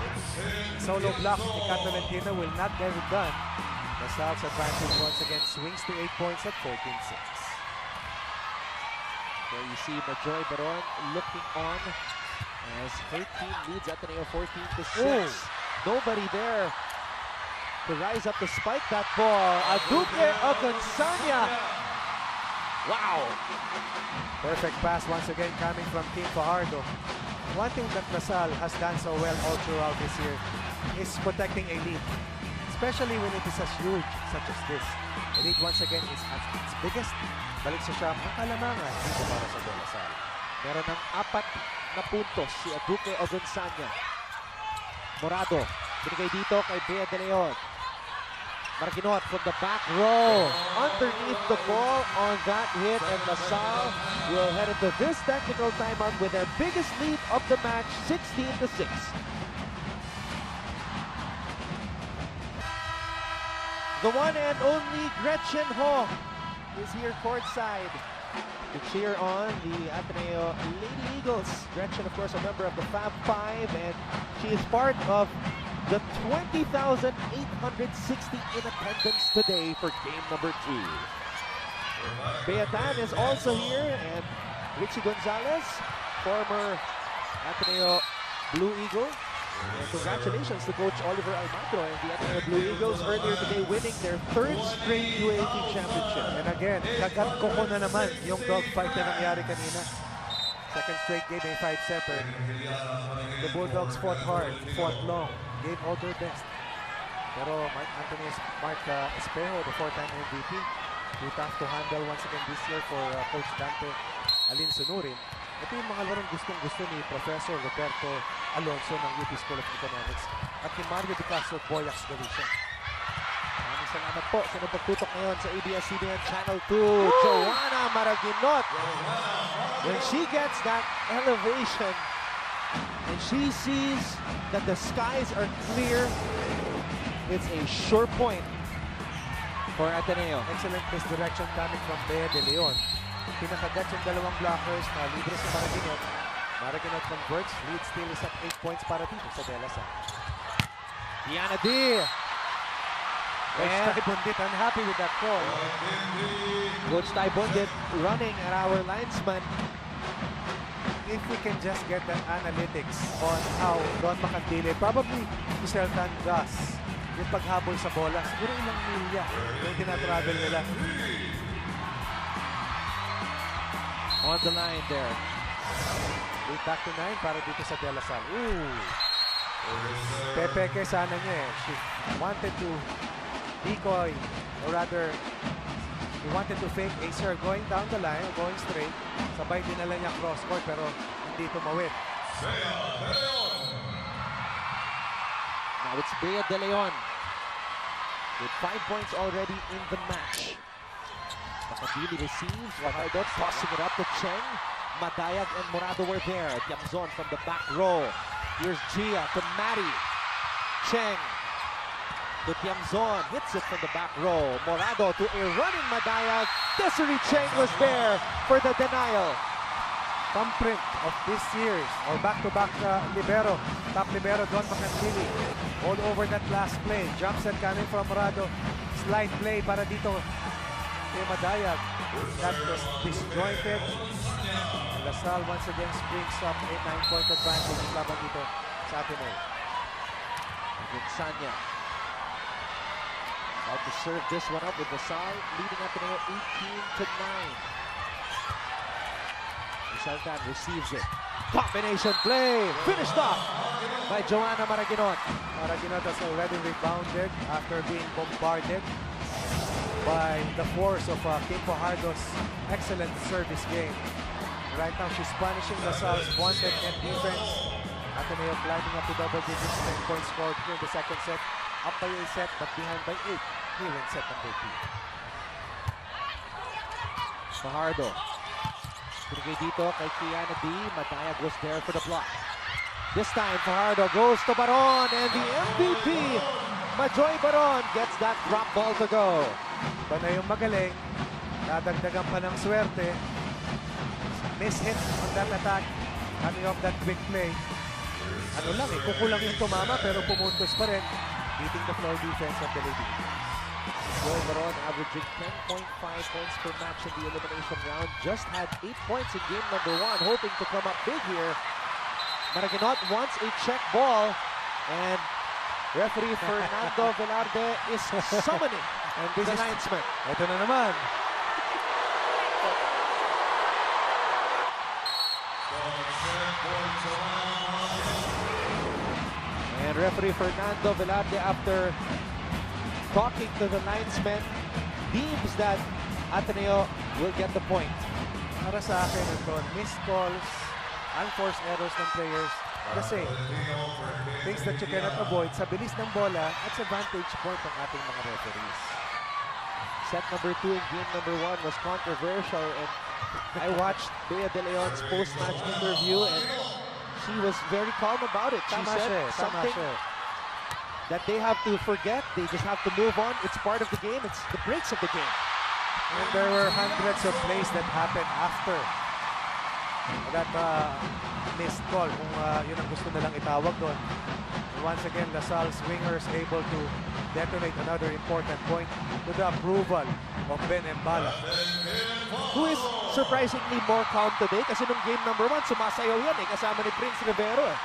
Solo block ni Kat Tolentino will not get it done. The Sal's advantage once again swings to 8 points at 14-6. There you see Majoy Baron looking on as her team leads Ateneo 14-6. Oh. Nobody there to rise up to spike that ball. Aduque Ogunsanya. Wow. Perfect pass once again coming from Kim Fajardo. One thing that LaSalle has done so well all throughout this year is protecting a lead. Especially when it is as huge such as this. The lead once again is at its biggest. Balik sa shop ang kalamangan dito para sa LaSalle. Meron ng 4 na puntos si Aduque Ogunsanya. Morado, binigay dito kay Bea De Leon. Marquinot from the back row. Underneath the ball on that hit, and LaSalle will head into this technical timeout with their biggest lead of the match, 16-6. The one and only Gretchen Ho is here courtside to cheer on the Ateneo Lady Eagles. Gretchen, of course, a member of the Fab Five, and she is part of the 20,860 in attendance today for game number 2. Beatan is also here, and Richie Gonzalez, former Ateneo Blue Eagle. And congratulations to Coach Oliver Almagro and the Ateneo Blue Eagles earlier today winning their 3rd straight UAAP championship. And again, kagat ko na naman yung dogfight na nangyari kanina. Second straight game ay 5-7. The Bulldogs fought hard, fought long, gave all their best. Pero Mark Espejo, the 4-time MVP, too tough to handle once again this year for Coach Dante Alin Sunurin. Ito yung mga larong gustong-gusto ni Professor Roberto Alonso ng UP School of Economics at kay Mario De Castro Boyax Division. Maraming salamat po sa napagtutok ngayon sa ABS-CBN Channel 2. Joanna Maraginot. When she gets that elevation and she sees that the skies are clear, it's a sure point for Ateneo. Excellent misdirection coming from Bea De Leon. Pinakagat yung dalawang blockers na libre sa Maraginot. Maraginot converts, lead still is at 8 points para dito sa De La Salle. Diana D. Coach Taibundit unhappy with that call. Coach Taibundit running at our linesman. If we can just get the analytics on how Don Macandile, probably Giselle Tangas, yung paghabol sa bola, siguro ilang milya yung tinatravel nila. On the line there. Lead back to 9 para dito sa De La Salle. Ooh! Pepeke sana niya eh. She wanted to decoy, or rather, he wanted to fake a serve going down the line, going straight. Sabay dinala niya cross court pero hindi tumawid. Now it's Bea De Leon with 5 points already in the match. Macandile receives. Fajardo tossing it up to Cheng. Madayag and Morado were there. Tiamzon from the back row. Here's Gia to Maddie. Cheng to Tiamzon. Hits it from the back row. Morado to a running Madayag. Desiree Cheng was there for the denial. Thumbprint of this year's or back-to-back libero. Top libero, Don Macandile. All over that last play. Jump set coming from Morado. Slide play para dito kay Madayag. That was disjointed. La Salle once again springs up a 9-point advantage laban dito sa Ateneo. Sanya about to serve this one up with La Salle leading Ateneo 18-9. Sultan receives it. Combination play. Finished off by Joanna Maraginot. Maraginot has already rebounded after being bombarded by the force of Kim Fajardo's excellent service game. Right now, she's punishing La Salle's wanted net defense. Ateneo climbing up to double digits, 10 points scored here in the second set. Up by a set, but behind by 8 here in set number 2. Fajardo. Pinigay dito kay Kiana D. Madayag was there for the block. This time, Fajardo goes to Baron, and the MVP, Majoy Baron, gets that drop ball to go. Iba na yung magaling. Dadagdagan pa ng swerte. Miss-hit on that attack. Coming off that quick play. Ano lang eh, kukulang yung tumama pero pumuntos pa rin. Beating the floor defense of the Lady Eagles. Majoy Baron averaging 10.5 points per match in the elimination round. Just had 8 points in game number 1, hoping to come up big here. Maraginot wants a check ball, and referee Fernando Velarde is summoning And this the is, linesman. ito na naman. And referee Fernando Velarde, after talking to the linesman, deems that Ateneo will get the point. Para sa akin ito, missed calls, unforced errors ng players. Kasi things that you cannot avoid sa bilis ng bola at sa vantage point ng ating mga referees. Set number 2 and game number 1 was controversial, and I watched Bea De Leon's post-match interview, and she was very calm about it. She Tama said siya, something that they have to forget. They just have to move on. It's part of the game. It's the breaks of the game. And there were hundreds of plays that happened after that missed call, kung yun ang gusto nilang itawag doon. And once again, La Salle's wingers able to detonate another important point to the approval of Ben Embala. Who is surprisingly more calm today, kasi nung game number 1, sumasayaw yan eh, kasama ni Prince Rivero eh.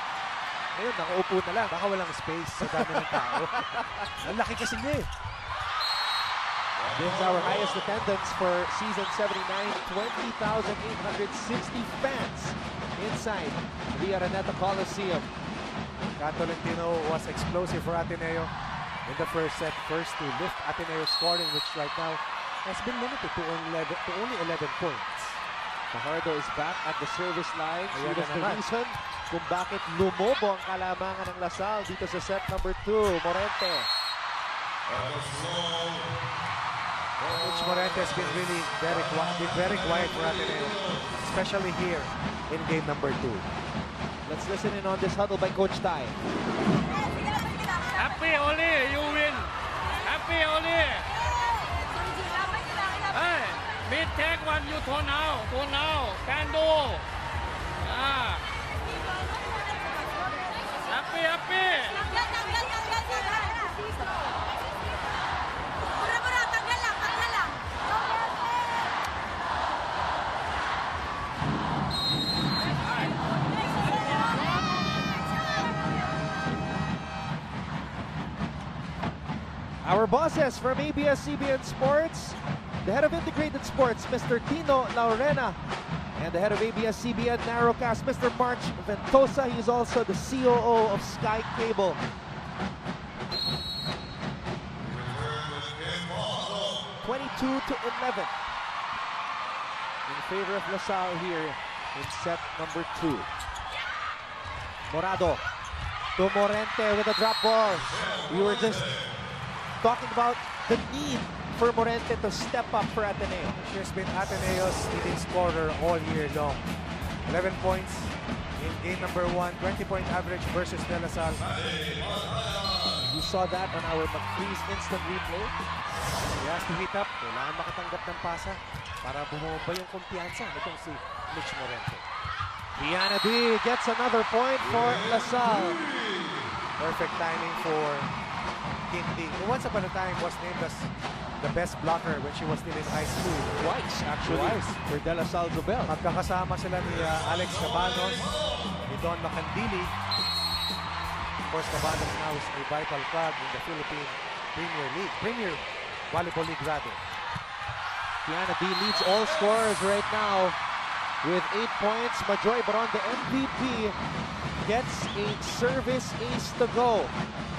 Ngayon, nakaupo na lang. Baka walang space sa dami ng tao. Ang laki kasi niya eh. This is our highest attendance for season 79, 20,860 fans inside the Araneta Coliseum. Tolentino was explosive for Ateneo in the first set. First to lift Ateneo's scoring, which right now has been limited to only 11 points. Fajardo is back at the service line. She Ayan was na the naman. reason kung bakit lumobo ang kalamangan ng Lasal dito sa set number 2. Morente. Coach Morente has been really very quiet for Ateneo, especially here in game number 2. Let's listen in on this huddle by Coach Tai. Happy only, you win. Happy only. Hey, me take one, you turn now, can do. Ah. Happy. Our bosses from ABS-CBN Sports, the head of Integrated Sports, Mr. Tino Laurena, and the head of ABS-CBN Narrowcast, Mr. March Ventosa. He is also the COO of Sky Cable. (22-11) in favor of Lasal here in set number 2. Morado to Morente with a drop ball. We were just talking about the need for Morente to step up for Ateneo. She has been Ateneo's leading scorer all year long. 11 points in game number 1, 20-point average versus De La Salle. You saw that on our McFreeze instant replay. He has to hit up. Kailangan makatanggap ng pasa para bumaba yung kumpiyansa nitong si Mitch Morente. Kiana D gets another point for Lasal. Perfect timing for Hindi, who once upon a time was named as the best blocker when she was still in high school. Twice, actually, for De La Salle Zobel. Magkakasama sila ni Alex Cabanos, ni Don Macandili. Of course, Cabanos now is a vital cog in the Philippine Premier Volleyball League rather. Kiana D leads all scorers right now with 8 points. Majoy Baron, the MVP, gets a service ace to go.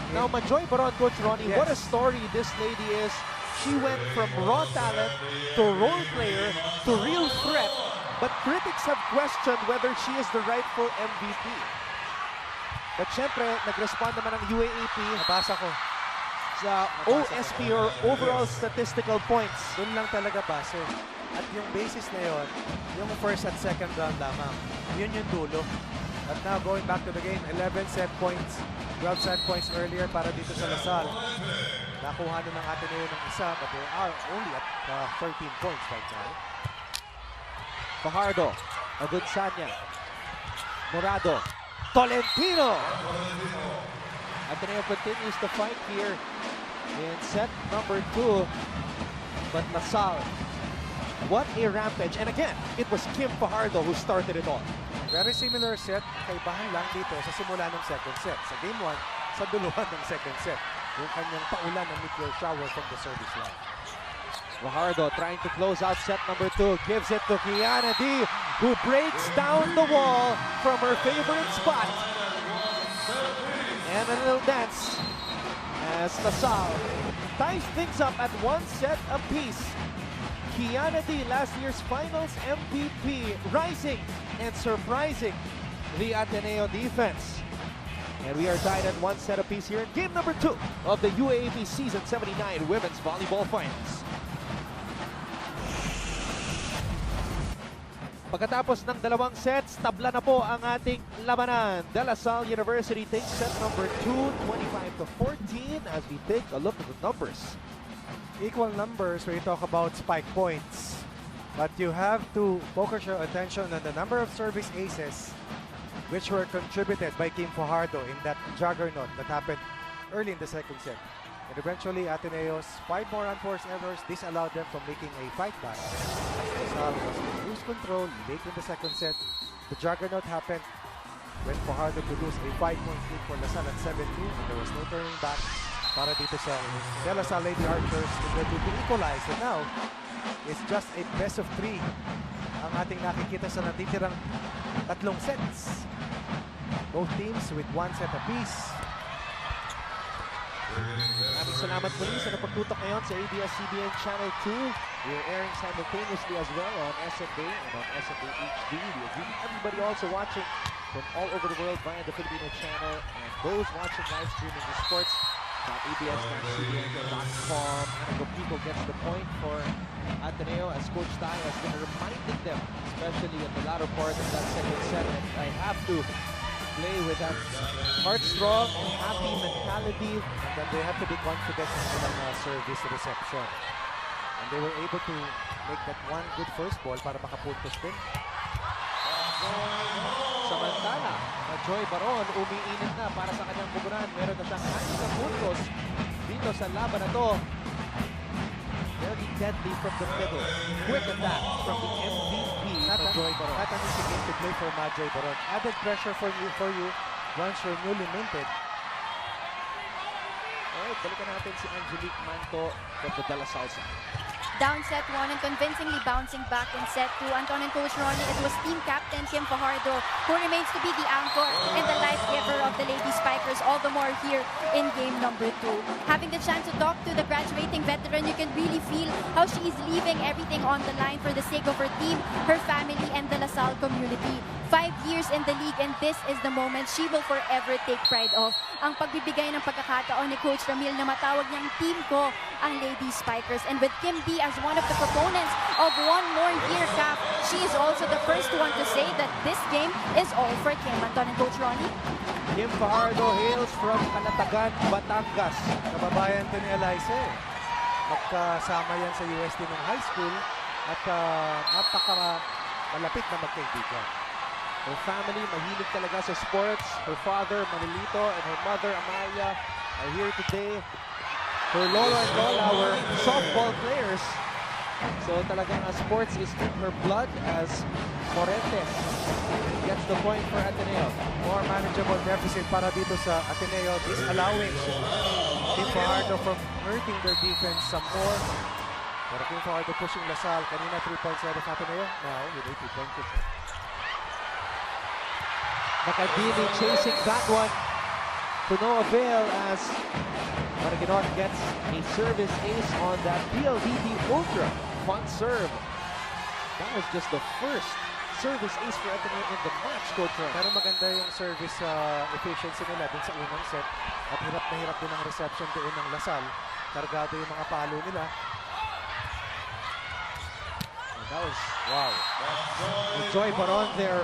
Now, Majoy Baron, Coach Ronnie, yes. What a story this lady is. She went from raw talent to role player to real threat, but critics have questioned whether she is the rightful MVP. But syempre, nag-respond naman ang UAAP. Nabasa ko. Sa OSP or overall statistical points. Doon lang talaga base. At yung basis na yon, yung first at second round lamang, yun yung dulo. But now going back to the game, 11 set points, 12 set points earlier para dito sa Lasal. Nakuha na ng Ateneo ng isa, but they are only at 13 points right now. Fajardo, a good Sanya. Morado, Tolentino. Ateneo continues to fight here in set number 2. But Lasal, what a rampage. And again, it was Kim Fajardo who started it all. Very similar set, kaibahan lang dito sa simula ng second set. Sa game 1, sa duluhan ng second set. Yung kanyang paulan ng meteor shower from the service line. Fajardo trying to close out set number 2. Gives it to Kiana D, who breaks down the wall from her favorite spot. And a little dance as Lasal ties things up at 1 set apiece. Kiana D, last year's finals MVP, rising and surprising the Ateneo defense. And we are tied at 1 set apiece here in game number 2 of the UAAP Season 79 Women's Volleyball Finals. Pagkatapos ng 2 sets, tabla na po ang ating labanan. De La Salle University takes set number 2, 25-14, as we take a look at the numbers. Equal numbers when you talk about spike points. But you have to focus your attention on the number of service aces which were contributed by Kim Fajardo in that juggernaut that happened early in the second set. And eventually, Ateneo's 5 more unforced errors disallowed them from making a fight back. Salle was in lose control late in the second set. The juggernaut happened when Fajardo produced a 5-point lead for Lasal at 7-2, and there was no turning back para dito sa De La Salle Lady Archers to equalize. And now, it's just a best of 3 ang ating nakikita sa natitirang 3 sets. Both teams with 1 set apiece. Maraming salamat muli sa napagtutok ngayon sa ABS-CBN Channel 2. We are airing simultaneously as well on SMB and on SMB HD. We agree everybody also watching from all over the world via the Filipino channel, and those watching live streaming the sports.abs-cbn.com. Anago Pico gets the point for Ateneo as Coach Tai has been reminding them, especially at the latter part of that second set. And I have to play with that heart-strong and happy mentality, And then they have to be confident in the service reception. And they were able to make that one good first ball para makapuntos din. Samantala, na Joy Baron umiinit na para sa kanyang pugunan. Meron na siyang 6 na puntos dito sa laban na to. Very deadly from the middle. Quick attack from the MVP na Joy Baron. Not an easy game to play for Joy Baron. Added pressure for you once you're newly minted. Alright, balikan natin si Angelique Manto from the Dala Salsa. Down set 1 and convincingly bouncing back in set 2. Anton and Coach Ronnie, it was team captain Kim Fajardo who remains to be the anchor and the life giver of the Lady Spikers, all the more here in game number 2. Having the chance to talk to the graduating veteran, you can really feel how she is leaving everything on the line for the sake of her team, her family, and the La Salle community. 5 years in the league, and this is the moment she will forever take pride of. Ang pagbibigay ng pagkakataon ni Coach Ramil na matawag niyang team ko ang Lady Spikers. And with Kim B as one of the proponents of one more year cap, she is also the first one to say that this game is all for Kim. Anton and Coach Ronnie. Kim Fajardo hails from Calatagan, Batangas. Kababayan to ni Eliza eh. Magkasama yan sa UST ng high school at napaka-malapit na magkaibigan. Her family, mahilig talaga sa sports. Her father, Manilito, and her mother, Amaya, are here today. Her Lola and Lola were softball players. So talagang sports is in her blood as Morente gets the point for Ateneo. More manageable deficit para dito sa Ateneo, disallowing Team Fajardo from hurting their defense some more. Pero Team Fajardo pushing La Salle. Kanina 3 points ahead of Ateneo. Now with a 2-point kick. Macadini chasing that one to no avail as Maraginoan gets a service ace on that PLDT Ultra fun serve. That was just the first service ace for Ateneo in the match, Coach Ron. Pero maganda yung service efficiency nila dun sa unang set. At hirap na hirap din ang reception doon ng La Salle. Kargado yung mga palo nila. And that was, wow. Joy Baron there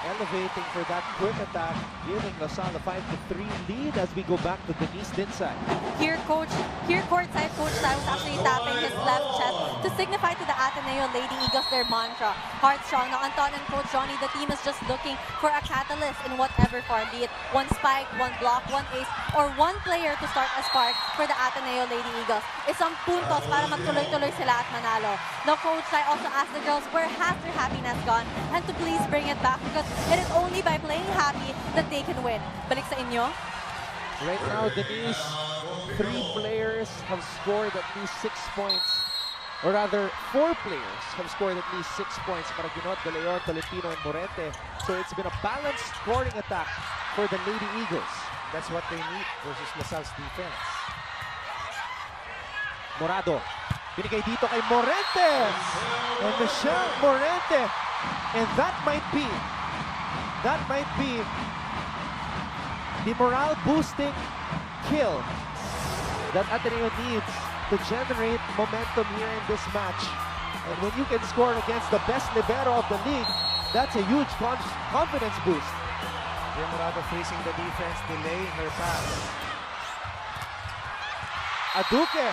elevating for that quick attack, giving La Salle a 5-3 lead as we go back to Denise Dinsay. Here courtside, Coach Tai was actually tapping his left chest to signify to the Ateneo Lady Eagles their mantra. Heart strong. Now, Anton and Coach Johnny, the team is just looking for a catalyst in whatever form, be it one spike, one block, one ace, or one player to start a spark for the Ateneo Lady Eagles. Isang puntos para magtuloy-tuloy sila at manalo. Now, Coach Tai also asked the girls where has their happiness gone and to please bring it back because it is only by playing happy that they can win. Balik sa inyo. Right now, Denise, 3 players have scored at least 6 points. Or rather, 4 players have scored at least 6 points. Maraginot, De Leon, Tolentino, and Morente. So it's been a balanced scoring attack for the Lady Eagles. That's what they need versus La Salle's defense. Morado, binigay dito kay Morente! And Michelle Morente. And that might be the morale-boosting kill that Ateneo needs to generate momentum here in this match. And when you can score against the best libero of the league, that's a huge confidence boost. Morado freezing the defense, delaying her pass. Aduque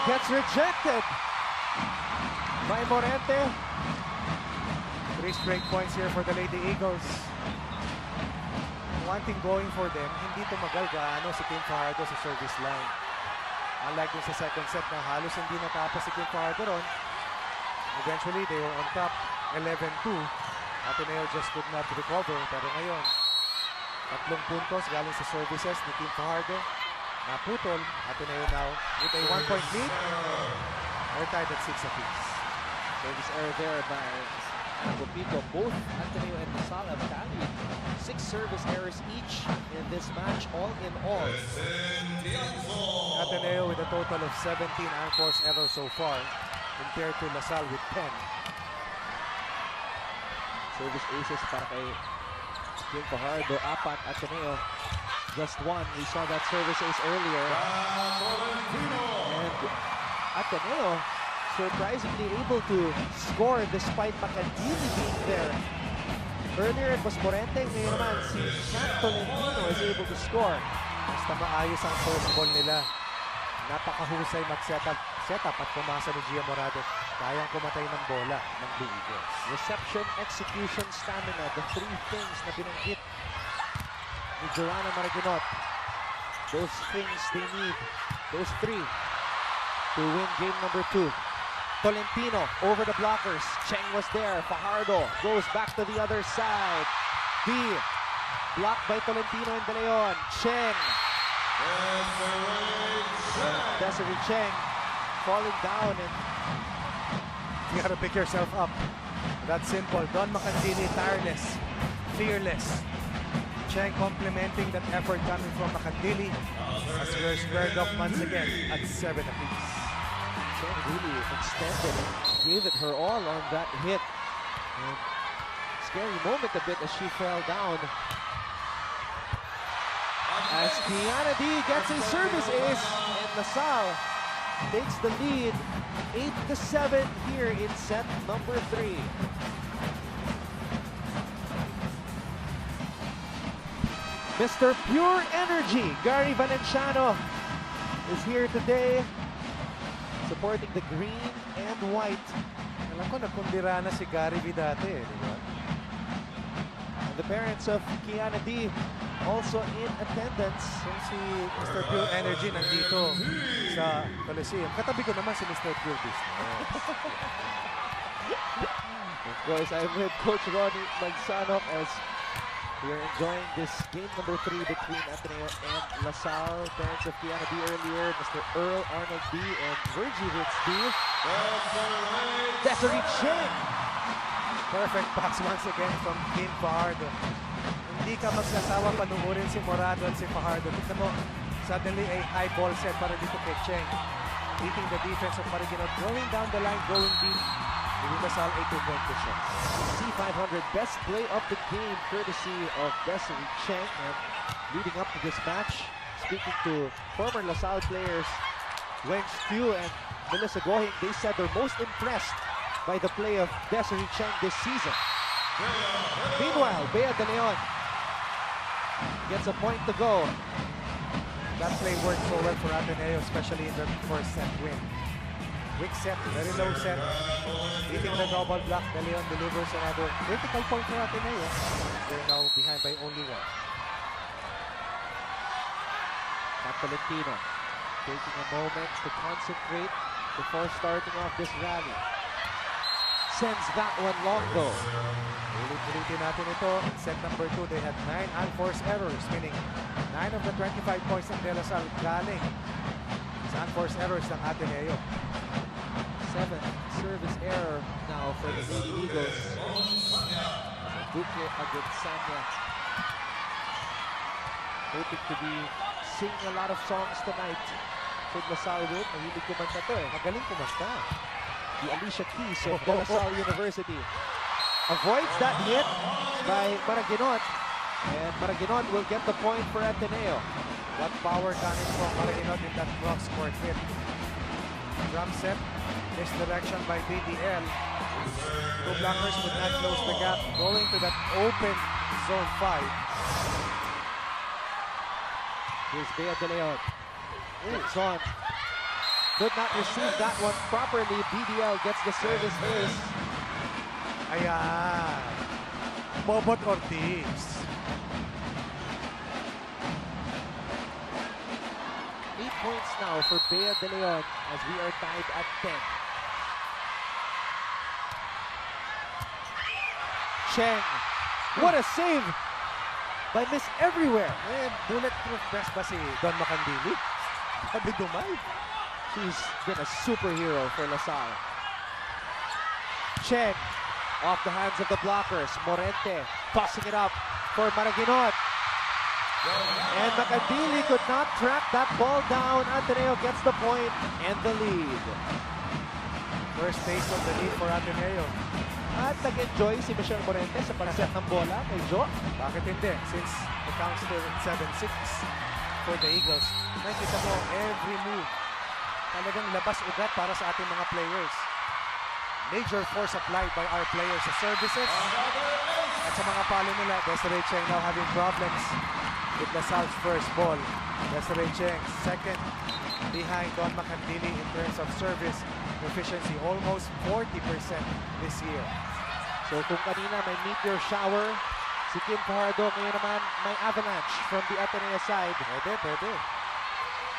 gets rejected by Morente. 3 straight points here for the Lady Eagles. One thing going for them, hindi tumagal gaano si Kim Fajardo sa service line. Unlike dun sa second set na halos hindi natapos si Kim Fajardo ron. Eventually, they were on top 11-2. Ateneo just could not recover. Pero ngayon, 3 puntos galing sa services ni Kim Fajardo. Naputol. Ateneo now with a 1-point lead. They're tied at 6 apiece. Service error there by Pico. Both Ateneo and La Salle have tallied 6 service errors each in this match, all in all. Ateneo with a total of 17 anchors ever so far, compared to La Salle with 10. Service aces para kay King Fajardo, apat, Ateneo, just one. We saw that service ace earlier. And Ateneo surprisingly able to score despite Macandini being there. Earlier it was Morente, ngayon naman si Tolentino is able to score. Basta maayos ang first ball nila. Napakahusay mag-setup at pumasa ni Gia Morado. Kayang kumatay ng bola ng Blue Eagles. Reception, execution, stamina, the three things na binanggit ni Joanna Maraginot. Those things they need, those three, to win game number 2. Tolentino over the blockers. Cheng was there. Fajardo goes back to the other side. B blocked by Tolentino and De Leon. Cheng. Desiree Cheng falling down, and You gotta pick yourself up. That's simple. Don Macandini, tireless, fearless. Cheng complimenting that effort coming from Macandini as we're squared up once again at 7 apiece. Cheng really extended and gave it her all on that hit. And scary moment a bit as she fell down. As Kiana D gets a service ace, and LaSalle takes the lead 8-7 here in set number 3. Mr. Pure Energy, Gary Valenciano, is here today supporting the green and white. Alam ko, nagkumbira na si Gary V dati, di ba? And the parents of Kiana D also in attendance. Yung si Mr. Pure Energy nandito sa Coliseum. Katabi ko naman si Mr. Pure Business. Of course, I'm with Coach Ronnie Magsanok as we are enjoying this game number 3 between Ateneo and LaSalle. Parents of Kiana D earlier, Mr. Earl Arnold D and Virgie Ritz D. Desiree Cheng. Perfect pass once again from King Fajardo. Hindi ka magsasawa panuorin si Morado at si Fajardo. Tignan mo, suddenly a high ball set para dito kay Cheng. Beating the defense of Maraginot, going down the line, going deep. Giving LaSalle a 2-point position. C500 best play of the game courtesy of Desiree Cheng. And leading up to this match, speaking to former LaSalle players Wen Stew and Melissa Gohing, they said they're most impressed by the play of Desiree Cheng this season. Meanwhile, Bea De Leon gets a point to go. That play worked so well for Ateneo, especially in the first set win. Weak set, very low set. Beating the double block, De Leon delivers another critical point for Ateneo. They're now behind by only 1. Tolentino taking a moment to concentrate before starting off this rally. Sends that one long though. Ulit-ulitin natin ito. In set number 2, they had 9 unforced errors, meaning 9 of the 25 points ng De La Salle galing sa unforced errors ng Ateneo. 7 service error now for the Lady Eagles. Duque Agunsanya hoping to be singing a lot of songs tonight. Should LaSalle win, mahilig kumanta to eh. Magaling kumanta. The Alicia Keys of De La Salle University avoids that hit by Maraginot, and Maraginot will get the point for Ateneo. What power coming from Maraginot in that cross court hit. Drum set, misdirection by BDL. 2 blockers would not close the gap, going to that open zone 5. Here's Bea De Leon. It's on. Could not receive that one properly. BDL gets the service ace. Ayan. Bobot Ortiz. 8 points now for Bea De Leon as we are tied at 10. Cheng. What a save by Miss Everywhere. Bulletproof vest ba si Don Macandili? Sabi dumay. She's been a superhero for LaSalle. Cheng off the hands of the blockers. Morente tossing it up for Maraginot. And Macandili could not track that ball down. Ateneo gets the point and the lead. First taste of the lead for Ateneo. At nag-enjoy si Michelle Morente sa pag-set ng bola kay Jo. Bakit hindi? Since the count still 7-6 for the Eagles. Nakikita mo, every move talagang labas ugat para sa ating mga players. Major force applied by our players sa services. At sa mga palo nila, Desiree Cheng now having problems with LaSalle's first ball. Desiree Cheng, second behind Don Macandili in terms of service efficiency, almost 40% this year. So kung kanina may meteor shower, si Kim Fajardo, ngayon naman may avalanche from the Ateneo side. Pwede.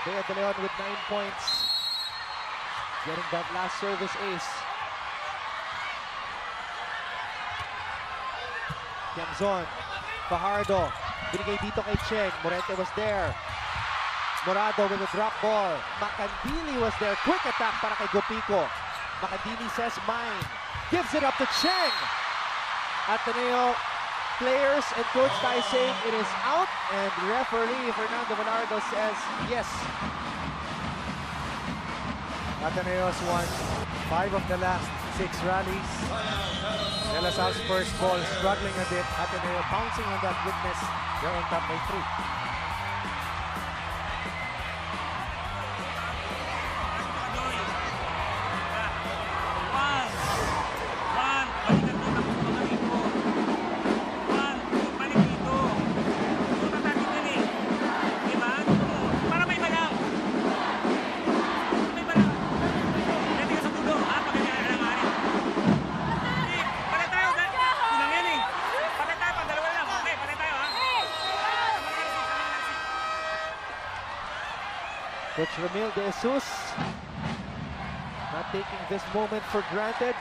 Bea De Leon with 9 points. Getting that last service ace. Tiamzon, Fajardo, binigay dito kay Cheng. Morente was there. Morado with a drop ball. Macandili was there. Quick attack para kay Gopico. Macandili says mine. Gives it up to Cheng. Ateneo players and Coach Tai saying it is out. And referee Fernando Velardo says yes. Ateneo's won 5 of the last 6 rallies. De La Salle's first ball struggling a bit. Ateneo pouncing on that weakness. They're on top by 3. Coach Ramil De Jesus not taking this moment for granted.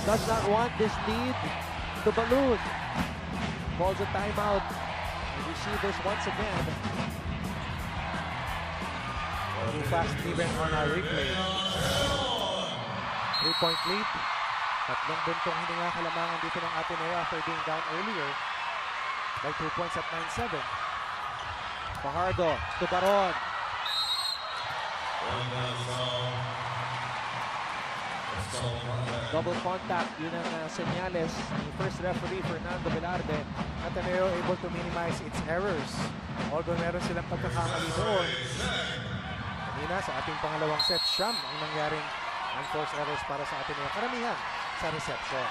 Does not want this lead to balloon. Calls a timeout. And we see this once again. Too fast even on our replay. 3-point lead. Tatlong buntong hininga kalamangan dito ng Ateneo after being down earlier by 2 points at 9-7. Fajardo to Baron. Double contact, yun ang senyales ni first referee Fernando Velarde. Ateneo able to minimize its errors. Although meron silang pagkakamali doon. Kanina sa ating pangalawang set, siyam ang nangyaring unforced errors para sa Ateneo. Karamihan sa reception.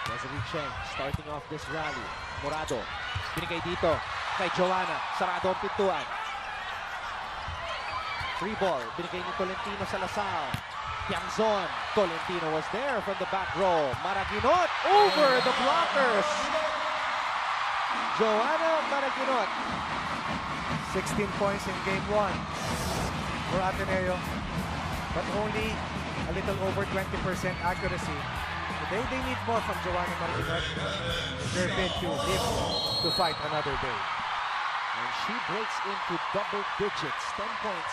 Desiree Cheng starting off this rally. Morado, binigay dito kay Joanna. Sarado ang pintuan. Free ball, binigay ni Tolentino sa Lasal. Tiamzon, Tolentino was there from the back row. Maraginot over the blockers. Joanna Maraginot. 16 points in game 1 for Ateneo, but only a little over 20% accuracy. Today they need more from Joanna Maraginot. They're bid to live to fight another day. And she breaks into double digits. 10 points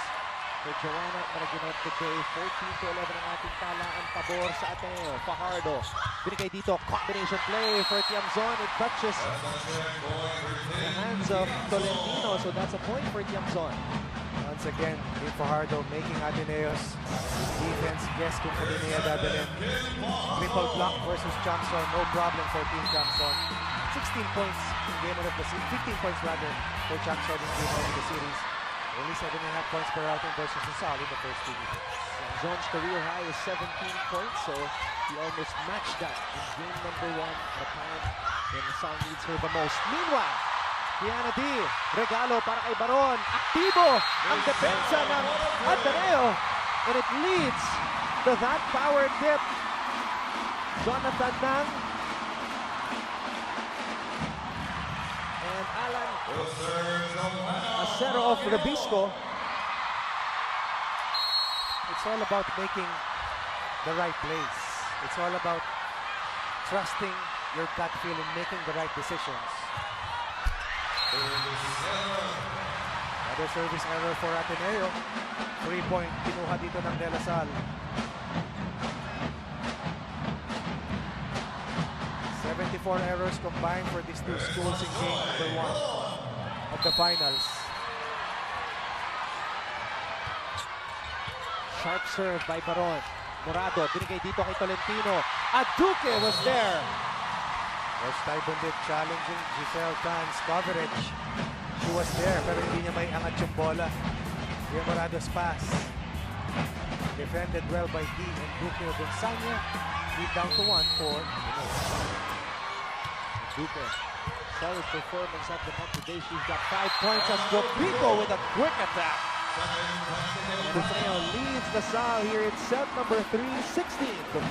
for Joanna Maraginot today. 14-11 ang ating talaan pabor sa Ateneo. Fajardo, binigay dito, combination play for Tiamzon. It touches the hands of Tolentino, so that's a point for Tiamzon. Once again, Team Fajardo making Ateneo's defense guess kung kung niya dadalhin. Triple block versus Chamson, no problem for Team Chamson. 16 points in game of the series, 15 points rather for Chamson in game of the series. Only 7.5 points per outing versus Salle in the first 2 minutes. Tiamzon's career high is 17 points, so he almost matched that in game number 1 at a time when Salle needs her the most. Meanwhile, Diana D, regalo para kay Baron. Aktibo ang depensa ng Ateneo. And it leads to that power dip. Jonathan Nang. And Alan Acero of Rabisco. It's all about making the right plays. It's all about trusting your gut feel and making the right decisions. Another service error for Ateneo. 3-point kinuha dito ng De La Salle. 74 errors combined for these two schools in game number 1 of the finals. Sharp serve by Baron. Morado, binigay dito kay Tolentino. Aduque was there. Coach Taibundit challenging Giselle Tan's coverage. She was there pero hindi niya may angat yung bola. Yung Morado's pass. Defended well by D and Duque Gonzania. Lead down to 1 for Duque. Solid performance at the net today. She's got 5 points as Rodrigo with a quick attack. Ateneo leads the Salle here in set number 3, 16-14.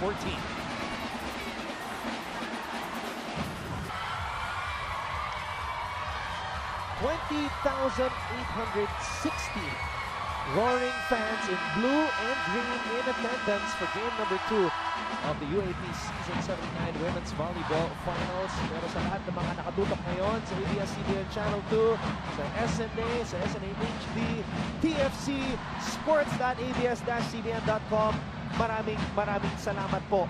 $20,860 roaring fans in blue and green in attendance for game number 2 of the UAAP Season 79 Women's Volleyball Finals. Pero sa lahat ng mga nakatutok ngayon sa ABS-CBN Channel 2, sa SNA, sa SNA HD, TFC, sports.abs-cbn.com, maraming salamat po.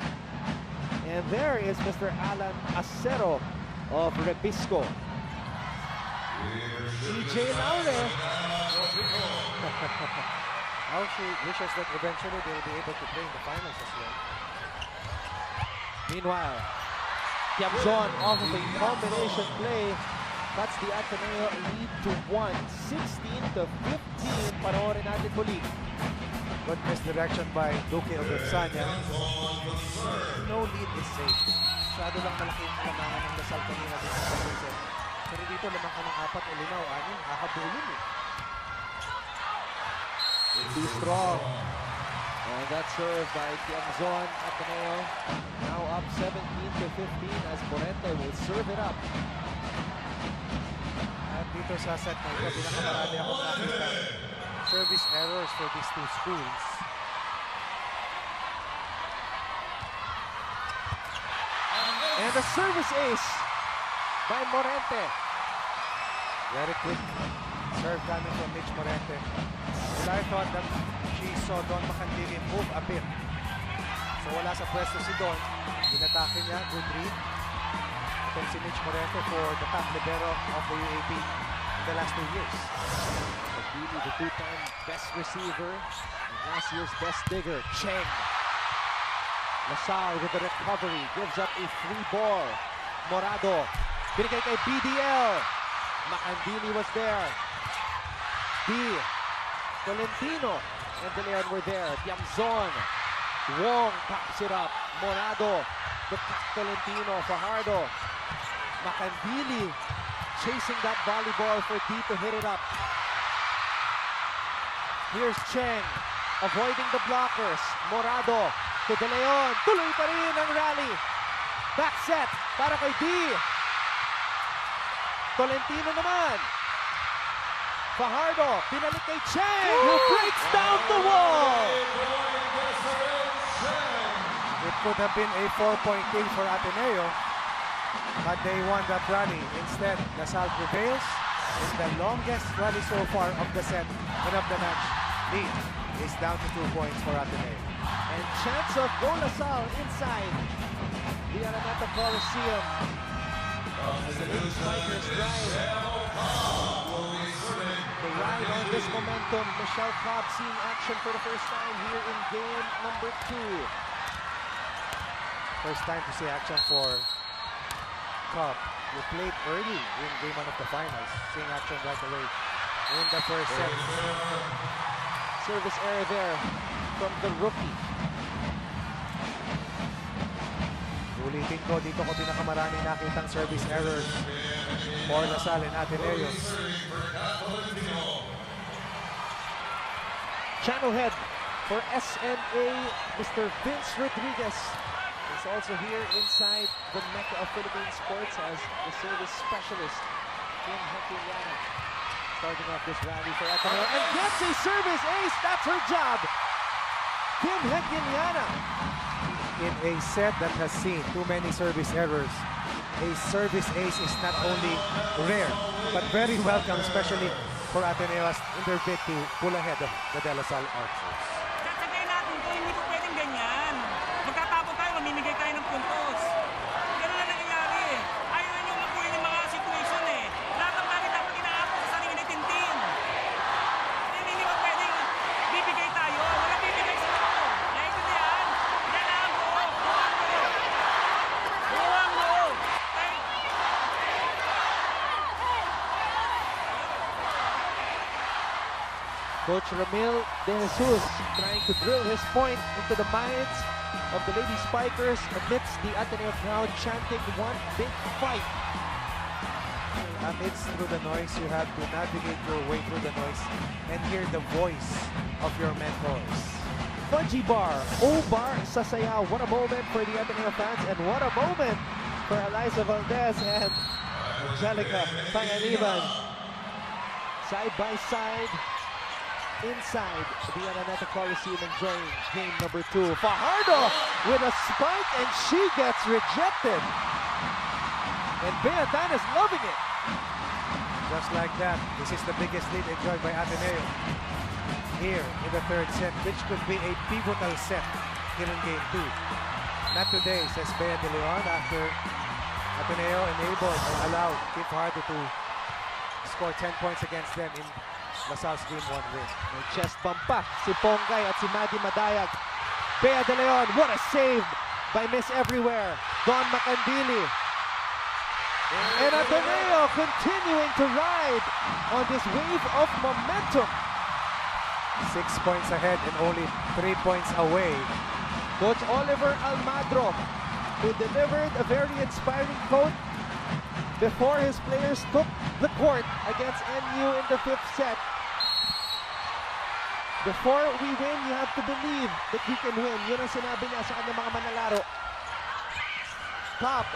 And there is Mr. Alan Acero of Rebisco. CJ Laure. Now she wishes that eventually they will be able to play in the finals as well. Meanwhile, Tiamzon off of a combination play. That's the Ateneo lead to 1, 16-15. Panoorin natin muli. Good misdirection by Duque Gonzania. No lead is safe. Masyado lang malaki yung kalamangan ng Lasal kanina din sa pag-reset. Pero dito lamang ka ng 4 o 5, 6, kakabulin eh. Too strong. And that's served by Tiamzon. Ateneo now up 17-15 as Morente will serve it up. At dito sa set na ito, pinakamarami akong nakita service errors for these two schools. And a service ace by Morente. Very quick serve coming from Mitch Morente. Well, I thought that she saw Don Macandili move a bit. So wala sa pwesto si Don. Inatake niya, good read. Itong si Mitch Morente for the top libero of the UAAP in the last 2 years. Really the 2-time best receiver and last year's best digger, Cheng. Lasal with the recovery, gives up a free ball. Morado, binigay kay BDL. Macandili was there. B. Tolentino and De Leon were there. Tiamzon. Wong pops it up. Morado. To Tolentino. Fajardo. Macandili chasing that volleyball for D to hit it up. Here's Cheng. Avoiding the blockers. Morado to De Leon. Tuloy pa rin ang rally. Back set para kay D. Tolentino naman. Fajardo, pinalik kay Cheng, who breaks down the wall. It could have been a 4-point kill for Ateneo had they won that rally. Instead, Lasal prevails in the longest rally so far of the set and of the match. Lead is down to 2 points for Ateneo. And chance of Go Lasal inside the Araneta Coliseum. As the Lady Spikers drive. The ride on this momentum. Michelle Cobb seeing action for the first time here in game number 2. First time to see action for Cobb. Who played early in game 1 of the finals. Seeing action right away in the first set. Service error there from the rookie. Ulitin ko, dito ko pinakamaraming nakitang service errors for Lasal and Ateneo. Channel head for SNA, Mr. Vince Rodriguez is also here inside the Mecca of Philippine sports as the service specialist, Kim Hekiliana, starting off this rally for Ateneo and gets a service ace. That's her job. Kim Hekiliana. In a set that has seen too many service errors, a service ace is not only rare, but very welcome, especially for Ateneo in their bid to pull ahead of the De La Salle Archers. Sasabihin natin kung hindi po pwedeng ganyan. Magkatapos tayo, mamimigay tayo ng puntos. Ganun na nangyayari. Ayaw na nyo mapuhin yung mga situation eh. Lahat ng bagay dapat inaabot sa sarili natin team. Hindi mo pwedeng bibigay tayo. Wala bibigay sa ako. Naintindihan? Coach Ramil De Jesus trying to drill his point into the minds of the Lady Spikers amidst the Ateneo crowd chanting one big fight. Amidst through the noise, you have to navigate your way through the noise and hear the voice of your mentors. Fudgy Bar, O-Bar sa sayaw. What a moment for the Ateneo fans and what a moment for Eliza Valdez and Angelica Panganiban. Side by side, inside the Araneta Coliseum enjoying game number 2. Fajardo with a spike and she gets rejected. And Beatan is loving it. Just like that, this is the biggest lead enjoyed by Ateneo here in the third set, which could be a pivotal set here in game 2. Not today, says Bea De Leon, after Ateneo enabled or allowed Kim Fajardo to score 10 points against them in LaSalle's game 1 win. May chest bump pa si Pongay at si Maddie Madayag. Bea De Leon, what a save by Miss Everywhere, Don Macandili. And Ateneo continuing to ride on this wave of momentum. 6 points ahead and only 3 points away. Coach Oliver Almadro, who delivered a very inspiring quote before his players took the court against NU in the 5th set. Before we win, you have to believe that you can win. Yun ang sinabi niya sa kanyang mga manlalaro. Top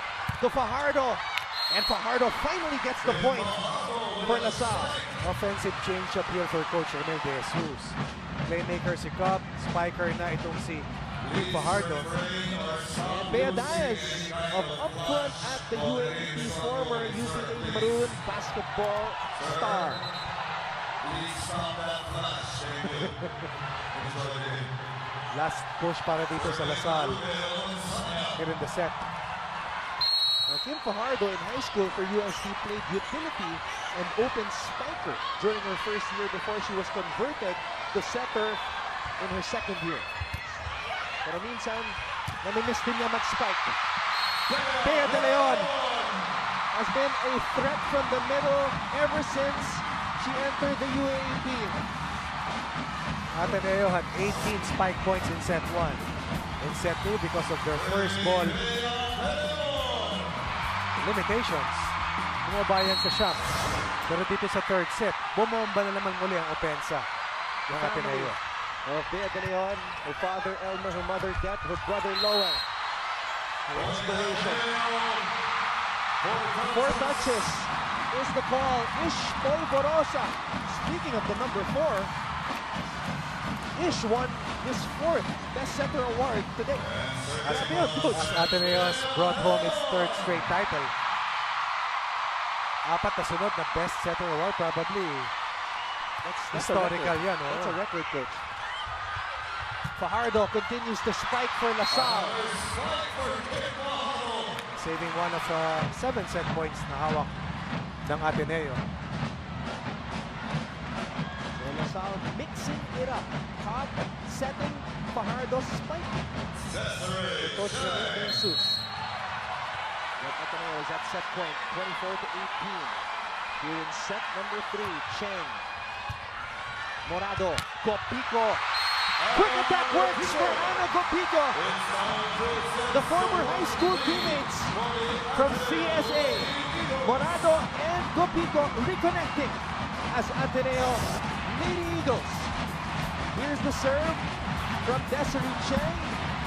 to Fajardo. And Fajardo finally gets the point for LaSalle. Offensive change-up here for Coach Ramil De Jesus. Playmaker si Cobb, spiker na itong si Fajardo. And Bea Diaz of upfront at the UAAP, former UPA Maroon basketball star. Last push para dito sa LaSalle here in the set. Kim Fajardo in high school for UST played utility and open spiker during her first year before she was converted to setter in her second year. Pero minsan, namimiss din niya mag-spike. Bea De Leon has been a threat from the middle ever since she entered the UAAP. Ateneo had 18 spike points in set 1. In set 2, because of their first ball limitations, bumabayan sa shot. Pero dito sa third set, bumomba na naman muli ang opensa ng Ateneo. Of Bea De Leon, her father Elmer, her mother Deb, her brother Lowell. Her inspiration. 4 touches is the call. Ish Polvorosa. Speaking of the number 4, Ish won his 4th Best Setter Award today. As a field coach. Ateneo has brought home its 3rd straight title. 4 na sunod na Best Setter Award, probably. That's Historical yan, oh. That's a record, coach. Fajardo continues to spike for LaSalle. Saving one of 7 set points na hawak ng Ateneo. So LaSalle mixing it up. Top setting Fajardo spike. Coach Ramil De Jesus. But Ateneo is at set point, 24-18. Here in set number 3, Cheng. Morado, Gopico. Quick attack works for Ana Gopico. The former high school teammates from CSA. Morado and Gopico reconnecting as Ateneo Lady Eagles. Here's the serve from Desiree Cheng.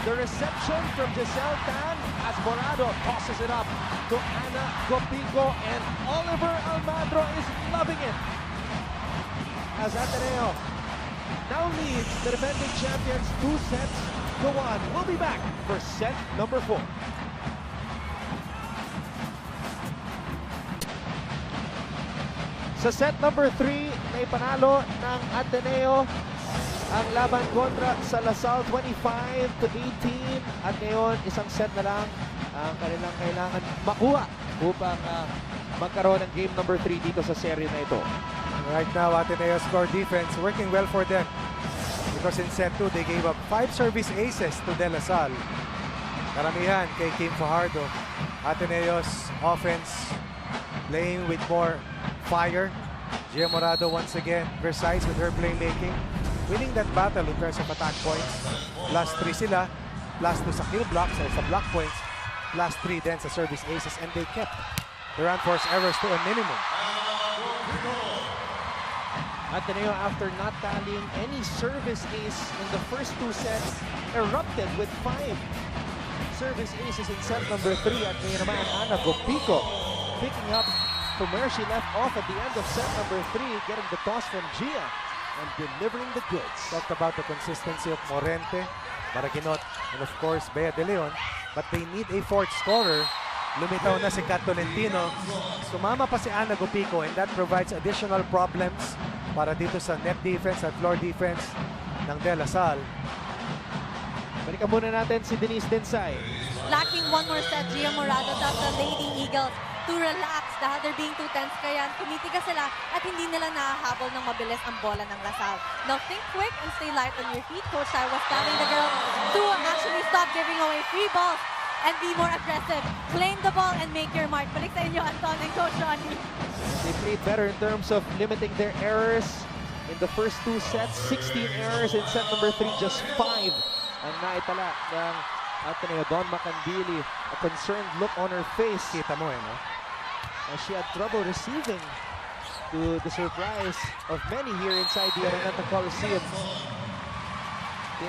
The reception from Giselle Tan as Morado tosses it up to Ana Gopico, and Oliver Almadro is loving it as Ateneo now leads the defending champions 2-1. We'll be back for set number 4. Sa set number 3, may panalo ng Ateneo ang laban kontra sa LaSalle 25-18. At ngayon, isang set na lang ang kanilang kailangan makuha upang magkaroon ng game number 3 dito sa serye na ito. Right now, Ateneo score defense working well for them. Because in set 2, they gave up 5 service aces to De La Salle. Karamihan kay Kim Fajardo. Ateneo's offense playing with more fire Gia Morado once again precise with her playmaking. Winning that battle in terms of attack points. +3 sila. +2 sa kill blocks or sa block points. +3 then sa service aces. And they kept the run force errors to a minimum. Ateneo, after not tallying any service ace in the first 2 sets, erupted with 5 service aces in set number 3. At ngayon naman, Ana Gopico picking up from where she left off at the end of set number 3, getting the toss from Gia and delivering the goods. Talked about the consistency of Morente, Maraguinot, and of course, Bea De Leon. But they need a fourth scorer. Lumitaw na si Kat Tolentino. Sumama pa si Ana Gopico, and that provides additional problems para dito sa net defense at floor defense ng De La Salle. Balikan muna natin si Denise Densay. Lacking one more set, Gia Morado tells the Lady Eagles to relax dahil they're being too tense. Kaya tumitigas sila at hindi nila nahahabol ng mabilis ang bola ng La Salle. Now think quick and stay light on your feet. Coach Sai was telling the girls to actually stop giving away free balls and be more aggressive. Claim the ball and make your mark. Balik sa inyo, Anton and Coach Ronnie. They played better in terms of limiting their errors. In the first 2 sets, 16 errors. In set number 3, just 5 ang naitala ng Ateneo. Don Macandili, a concerned look on her face. Kita mo no? As she had trouble receiving, to the surprise of many here inside the Araneta Coliseum.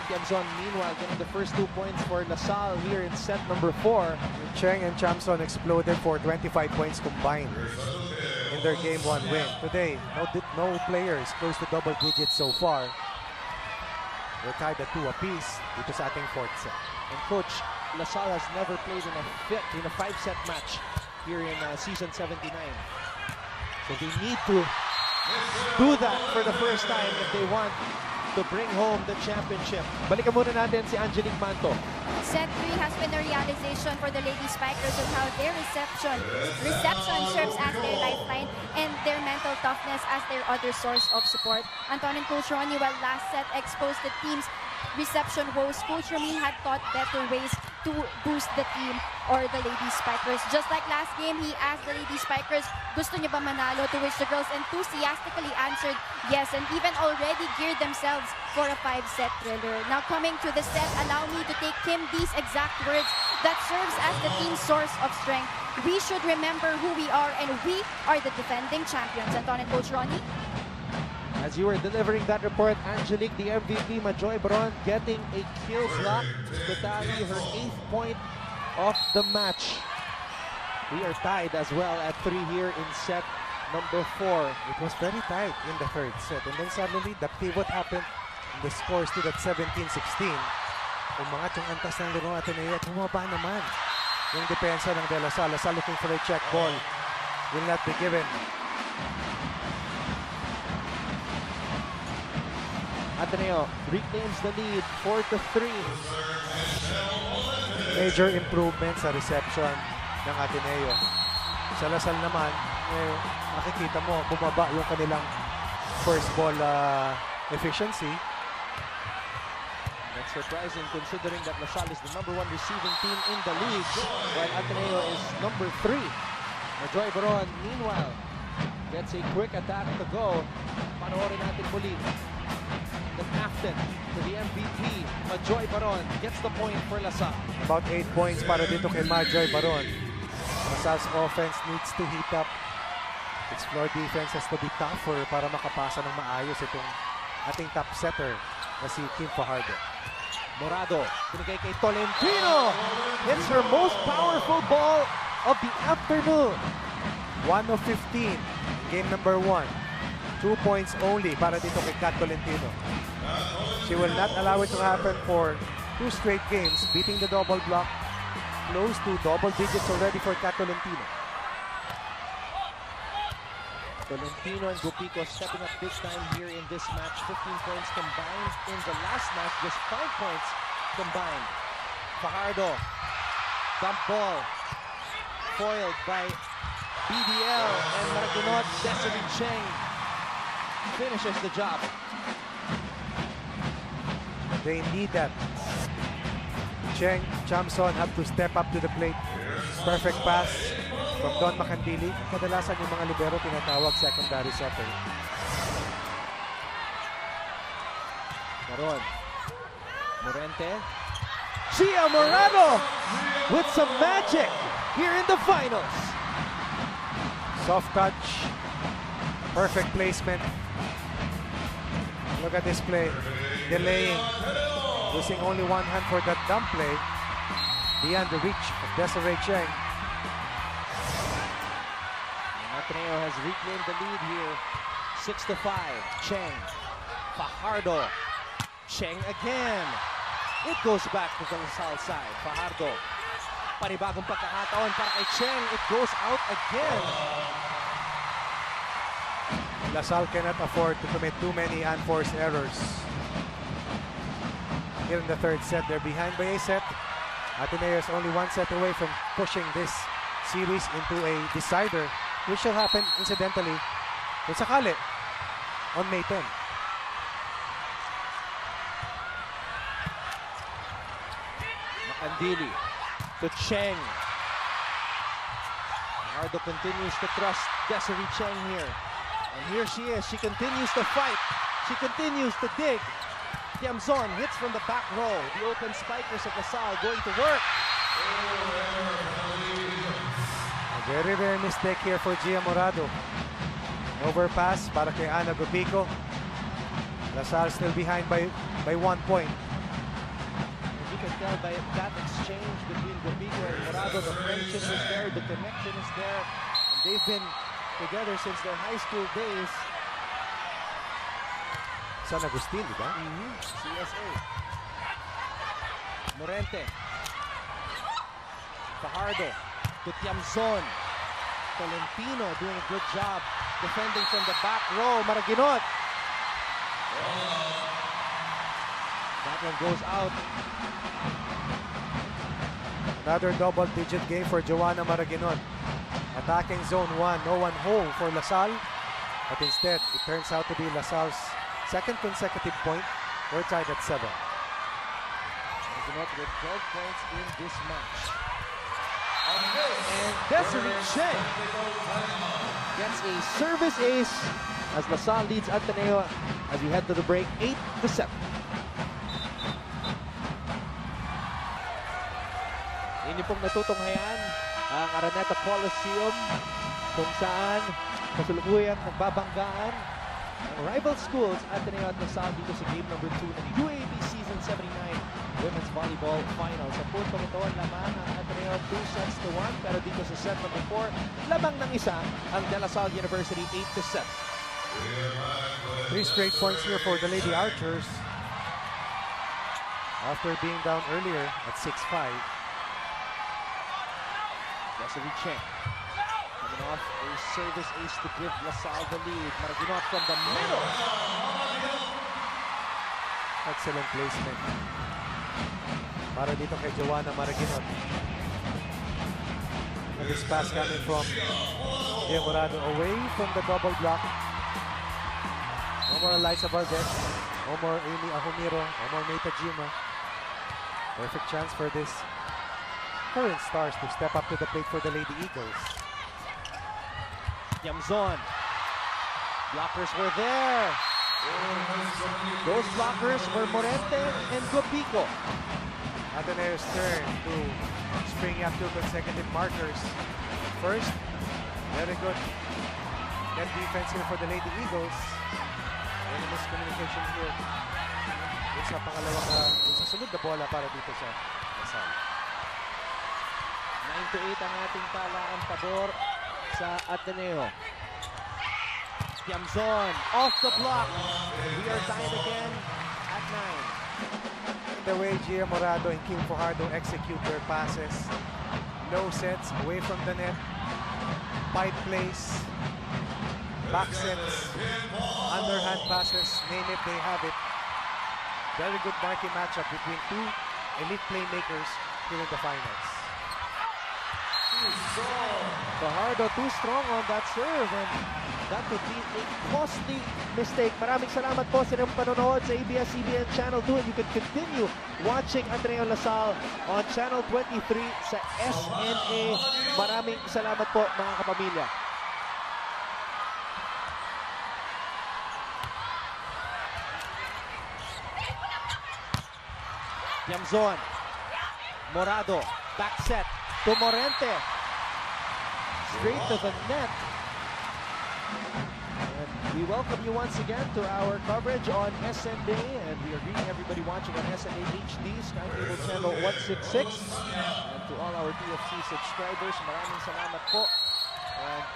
Tiamson, meanwhile, getting the first 2 points for La Salle here in set number 4. Cheng and Chamson exploded for 25 points combined in their Game 1 win. Today, no players close to double digits so far. We're tied at 2 apiece dito sa ating 4th set. And Coach, La Salle has never played in a 5-set match here in season 79. So they need to do that for the first time if they want to bring home the championship. Balikan muna natin si Angelique Manto. Set 3 has been a realization for the Lady Spikers of how their reception serves as their lifeline and their mental toughness as their other source of support. Anton and Coach Ronnie, while last set exposed the team's reception woes, Coach Ramin had thought better ways to boost the team or the Lady Spikers. Just like last game, he asked the Lady Spikers, gusto niyo ba manalo? To which the girls enthusiastically answered yes and even already geared themselves for a 5-set thriller. Now coming to the set, allow me to take Kim D's exact words that serves as the team's source of strength. We should remember who we are and we are the defending champions. Anton and Coach Ronnie? As you were delivering that report, Angelique, the MVP, Majoy Baron, getting a kill block to tally her 8th point of the match. We are tied as well at 3 here in set number 4. It was very tight in the 3rd set. And then suddenly, the pivot happened. And the score stood at 17-16. Umangat yung antas ng laro natin at bumaba naman yung depensa ng De La Salle. La Salle looking for a check ball. Will not be given. Ateneo reclaims the lead, 4-3. Major improvement sa reception ng Ateneo. Sa La Salle naman, makikita mo, bumaba yung kanilang first ball efficiency. That's surprising considering that La Salle is the #1 receiving team in the league, while Ateneo is number 3. Majoy Baron, meanwhile, gets a quick attack to go. Panoorin natin muli. The captain to the MVP, Majoy Baron, gets the point for La Salle. About 8 points para dito kay Majoy Baron. La Salle's offense needs to heat up. Its floor defense has to be tougher para makapasa ng maayos itong ating top setter na si Kim Fajardo. Morado, pinigay kay Tolentino. Hits her most powerful ball of the afternoon. 1 of 15, game number 1. 2 points only para dito kay Kat Tolentino. She will not allow it to happen for 2 straight games, beating the double block. Close to double digits already for Kat Tolentino. Tolentino and Gopico stepping up big time here in this match. 15 points combined in the last match, just 5 points combined. Fajardo, dump ball, foiled by BDL and Maraguinot. Desiree Cheng finishes the job. They need that. Cheng, Chamson have to step up to the plate. Perfect pass. from Don Macandili. Kadalasan yung mga libero tinatawag secondary setter. Maron. Morente. Gia Morado with some magic here in the finals. Soft touch. Perfect placement. Look at this play. Delaying. Using only one hand for that dump play. Beyond the reach of Desiree Cheng. Ateneo has reclaimed the lead here. 6-5. Cheng. Fajardo. Cheng again. It goes back to the Salle side. Fajardo. Panibagong pagkakataon para kay Cheng. It goes out again. LaSalle cannot afford to commit too many unforced errors. Here in the third set, they're behind by a set. Ateneo is only one set away from pushing this series into a decider, which shall happen incidentally in Salle on May 10. Macandili to Cheng. Fajardo continues to trust Desiree Cheng here. And here she is. She continues to fight. She continues to dig. Tiamzon hits from the back row. The open spikers of LaSalle going to work. A very rare mistake here for Gia Morado. Overpass para kay Ana Gopico. LaSalle still behind by 1 point. As you can tell by that exchange between Gopico and Morado, the friendship is there, the connection is there. And they've been together since their high school days. San Agustin, di ba? CSA. Morente. Fajardo to Tiamzon. Tolentino doing a good job defending from the back row. Maraginot. That one goes out. Another double-digit game for Joanna Maraginot. Attacking zone 1, no one home for LaSalle. But instead, it turns out to be LaSalle's second consecutive point. We're tied at 7. Maraginot with 12 points in this match. And Desiree Cheng gets a service ace as LaSalle leads Ateneo as we head to the break, 8-7. Inyo pong natutunghayan ang Araneta Coliseum kung saan kasulukuyang nagbabanggaan ang rival schools Ateneo at LaSalle dito sa game number 2 ng UAAP Season 79 Women's Volleyball Finals. Sa puntong ito, lamang ang Ateneo 2-1, pero dito sa set number 4, lamang ng isa ang De La Salle University 8-7. 3 straight points here for the Lady Archers after being down earlier at 6-5. Desiree Cheng coming off a service ace to give LaSalle the lead. Maraginot from the middle. Excellent placement para dito kay Joanna Maraginot. And this pass coming from Gia Morado away from the double block. No more Eliza Valdez, no more Amy Ahumiro, no more May Tajima. Perfect chance for this current stars to step up to the plate for the Lady Eagles. Tiamzon. Blockers were there. Those blockers were Morente and Gopico. Ateneo's turn to spring up 2 consecutive markers. First, very good net defense here for the Lady Eagles. And miscommunication here. Dun sa pangalawang dun sa sunod na bola para dito sa LaSalle. 9-8 ang ating talaan pabor sa Ateneo. Tiamzon off the block. We are tied again at 9. The way Gia Morado and Kim Fajardo execute their passes. Low sets away from the net. Pipe plays. Back sets. Underhand passes. Name it, they have it. Very good marking matchup between two elite playmakers here in the finals. Fajardo too strong on that serve, and that would be a costly mistake. Maraming salamat po sa inyong panonood sa ABS-CBN Channel 2, and you can continue watching Ateneo Lasal on Channel 23 sa SNA. Maraming salamat po mga kapamilya. Yamzon, Morado, back set to Morente. Straight to the net. And we welcome you once again to our coverage on SNA, and we are greeting everybody watching on SNA HD, Sky Cable Channel 166. And to all our TFC subscribers, maraming salamat po. And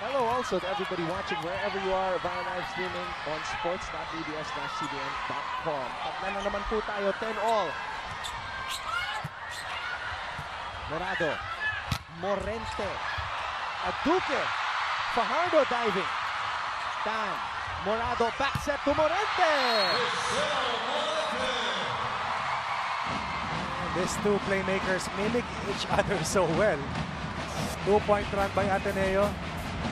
hello also to everybody watching wherever you are via live streaming on sports.abs-cbn.com. Tatlan na naman po tayo, 10-all. Morado, Morente, Aduque, Fajardo diving. Tan, Morado, back set to Morente. And these two playmakers mimic each other so well. 2-point run by Ateneo,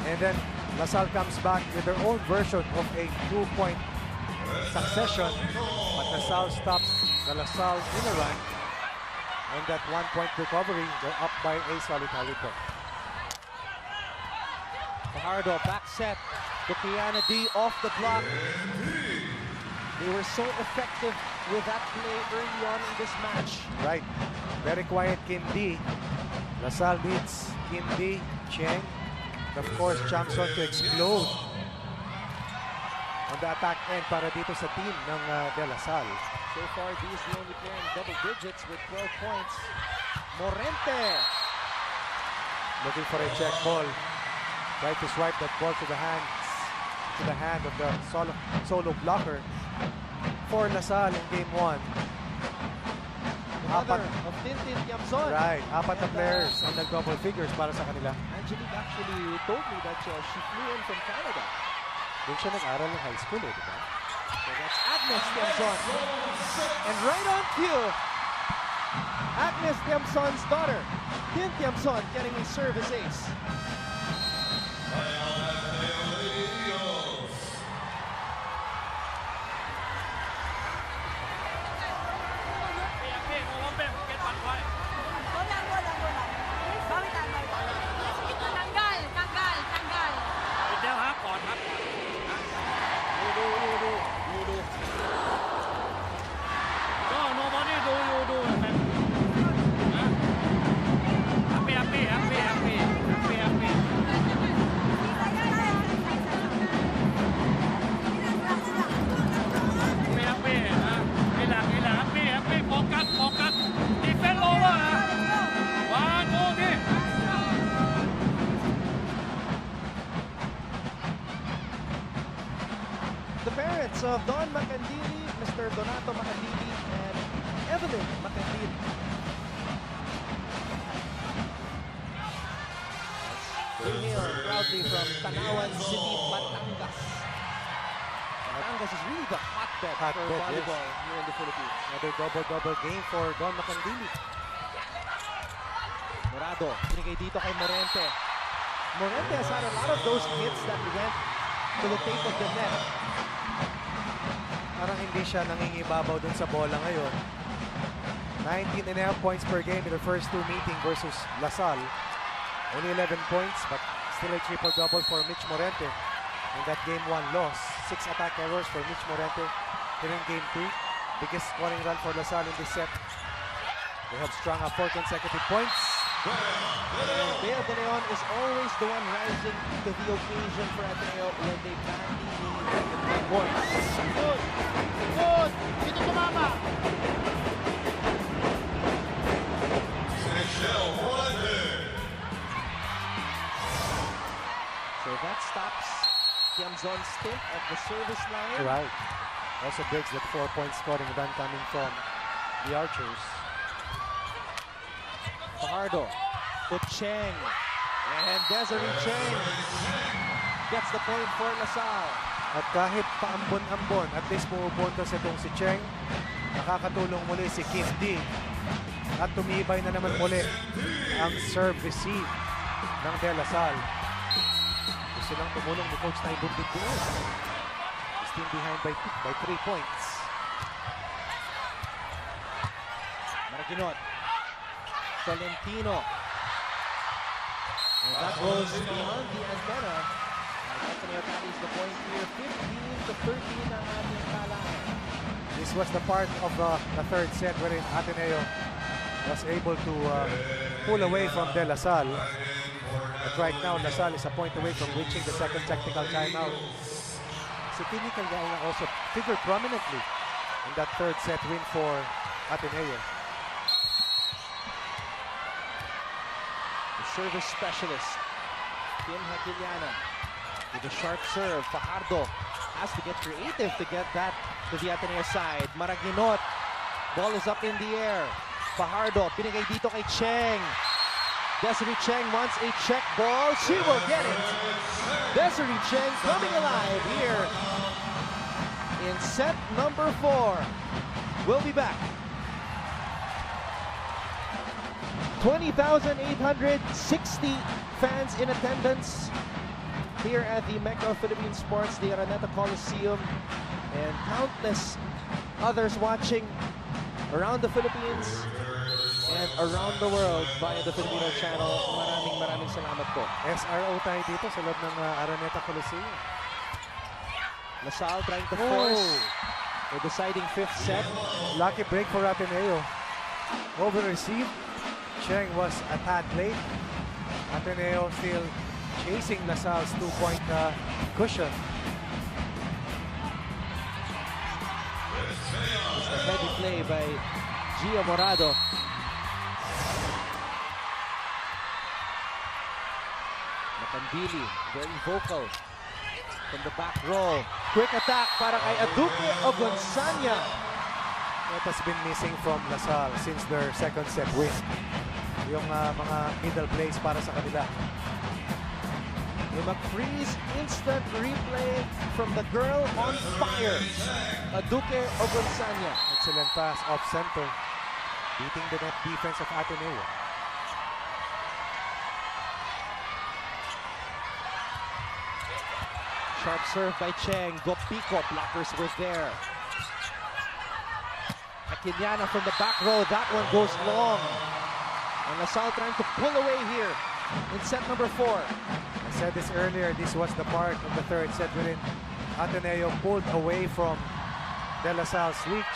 and then LaSalle comes back with their own version of a 2-point succession, but LaSalle stops the LaSalle in a run. And that 1-point recovery, they're up by a solitary point. Fajardo, back set to Kiana D off the block. They were so effective with that play early on in this match. Right. Very quiet Kim D. LaSalle needs Kim D, Cheng, and of course Chamson to explode on the attack end para dito sa team ng De La Salle. So far, D is the only player in double digits with 12 points. Morente. Looking for a check ball. Try to swipe that ball to the hand of the solo blocker for LaSalle in game 1. Mother of Tintin Yamzon. Right, apat na players on nag-double figures para sa kanila. Angelique actually told me that she flew in from Canada. Doon siya nag-aral ng high school, di ba? So that's Agnes Yamzon. And right on cue, Agnes Yamzon's daughter, Tint Yamzon, getting a service ace. The parents of Don Macandili, Mr. Donato Macandili, and Evelyn Macandili. They hail proudly from Tanawan City, Batangas. Batangas is really the hotbed for volleyball here in the Philippines. Another double-double game for Don Macandili. Morado, binigay dito kay Morente. Morente has had a lot of those hits that went to the tape of the net. Parang hindi siya nangingibabaw dun sa bola ngayon. 19.5 points per game in the first two meeting versus LaSalle. Only 11 points, but still a triple-double for Mitch Morente in that game 1 loss. 6 attack errors for Mitch Morente here in game 2. Biggest scoring run for LaSalle in this set. They have strung up 4 consecutive points. Bea De Leon is always the one rising to the occasion for Ateneo when they badly need points. Good! Good! Dito tumama! So that stops Tiamzon's stint at the service line. Right. Also breaks that 4-point scoring run coming from the Archers. Fajardo to Cheng. And Desiree Cheng gets the point for LaSalle. At kahit paambon-ambon, at least pumupunta sa itong si Cheng, nakakatulong muli si Kim D At tumibay na naman muli ang serve receive ng De La Salle. Gusto lang tumulong ni Coach Taibong doon. Still behind by 3 points. Maraginot. Tolentino. And that goes beyond the antenna. Ateneo carries the point here. 15-13 ang ating talaan. This was the part of the third set wherein Ateneo was able to pull away from De La Salle. But right now, La Salle is a point away from reaching the second technical timeout. Si Kimi Calgana also figured prominently in that third set win for Ateneo. The service specialist, Kim Hakiliana, with a sharp serve. Fajardo has to get creative to get that to the Ateneo side. Maraginot, ball is up in the air. Fajardo, pinigay dito kay Cheng. Desiree Cheng wants a check ball. She will get it. Desiree Cheng coming alive here in set number 4. We'll be back. 20,860 fans in attendance here at the Mecca of Philippine Sports, the Araneta Coliseum, and countless others watching around the Philippines and around the world via the Filipino channel. Maraming salamat po. SRO tayo dito sa loob ng Araneta Coliseum. La Salle trying to force the deciding 5th set. Lucky break for Ateneo. Over-received. Cheng was a tad late. Ateneo still chasing La Salle's 2-point cushion. It's a heavy play by Gio Morado. Macandili, very vocal from the back row. Quick attack para kay Aduque Ogonzania. That has been missing from La Salle since their second set win. Yung mga middle plays para sa kanila. A McFreeze instant replay from the girl on fire, Aduque Ogonzania. Excellent pass off center, beating the net defense of Ateneo. Sharp serve by Cheng. Gopico, blockers were there. Aquiliana from the back row. That one goes long. And La Salle trying to pull away here in set number 4. I said this earlier, this was the part of the third set wherein Ateneo pulled away from De La Salle's reach.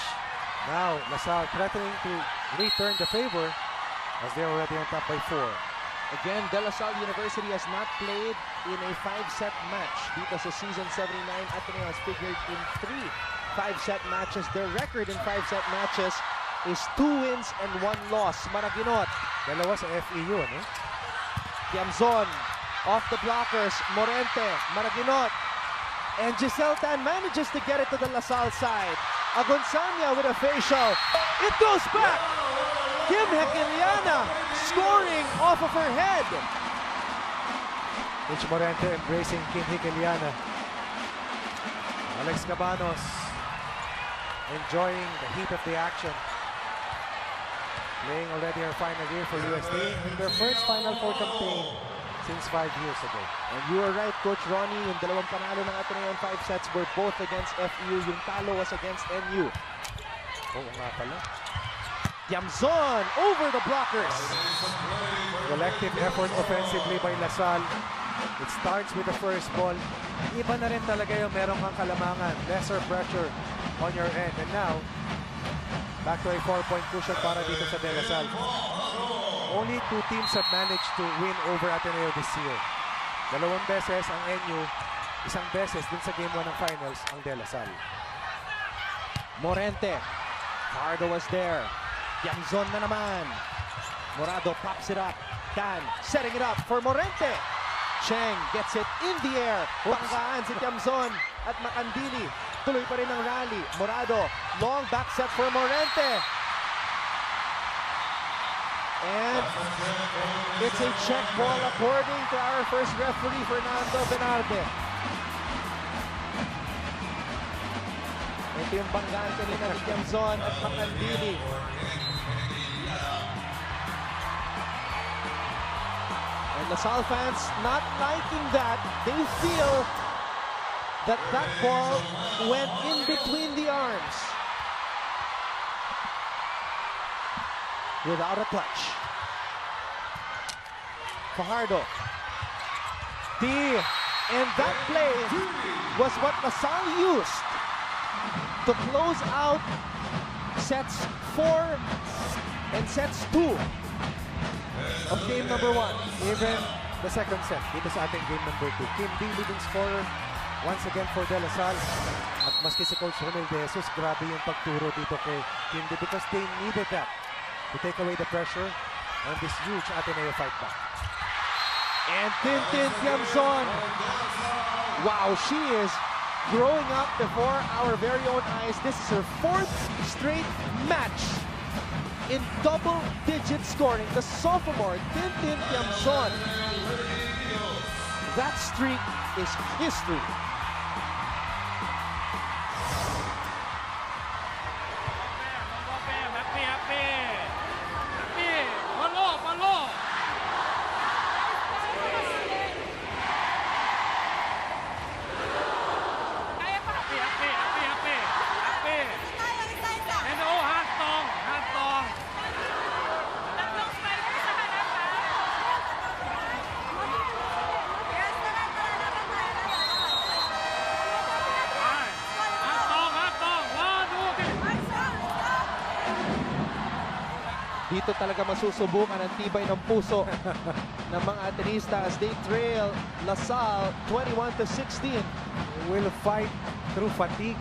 Now, La Salle threatening to return the favor as they're already on top by 4. Again, De La Salle University has not played in a 5-set match. Dito sa season 79, Ateneo has figured in 3 5-set matches. Their record in 5-set matches is 2 wins and 1 loss. Maraginot. Dalawa sa FEU, ano? Tiamzon off the blockers. Morente, Maraginot. And Giselle Tan manages to get it to the La Salle side. Agonzania with a facial. It goes back. Kim Hekiliana scoring off of her head. Mitch Morente embracing Kim Hekiliana. Alex Cabanos enjoying the heat of the action. Playing already her final year for USD in their first Final Four campaign since 5 years ago. And you are right, Coach Ronnie. Yung dalawang panalo ng Ateneo in 5 sets were both against FEU. Yung talo was against NU. Oo nga pala. Tiamzon over the blockers. Collective effort offensively by La Salle. It starts with the first ball. Iba na rin talaga yung merong kang kalamangan. Lesser pressure on your end. And now, back to a 4-point cushion para dito sa De La Salle. Only 2 teams have managed to win over Ateneo this year. 2 beses ang NU, 1 beses din sa Game 1 ng Finals ang De La Salle. Morente. Fajardo was there. Tiamzon na naman. Morado pops it up. Tan setting it up for Morente. Cheng gets it in the air. Panggaan si Tiamzon at Macandili. Tuloy pa rin ang rally. Morado, long back set for Morente. And it's a check ball according to our first referee, Fernando Benarde. Ito yung banggaan kanina ni Tiamzon at Macandili. LaSalle fans not liking that. They feel that that ball went in between the arms. Without a touch. Fajardo. And that play was what LaSalle used to close out sets 4 and sets 2 of game number 1. Even the second set, dito sa ating game number 2. Kim D leading scorer once again for De La Salle. At maski si Coach Romel De Jesus, grabe yung pagturo dito kay Kim D because they needed that to take away the pressure on this huge Ateneo fight back. And Tintin Tiamzon. Wow, she is growing up before our very own eyes. This is her 4th straight match in double-digit scoring. The sophomore, Tintin Tiamzon. That streak is history. Dito talaga masusubukan ang tibay ng puso ng mga Atenista as they trail LaSalle 21-16. Will fight through fatigue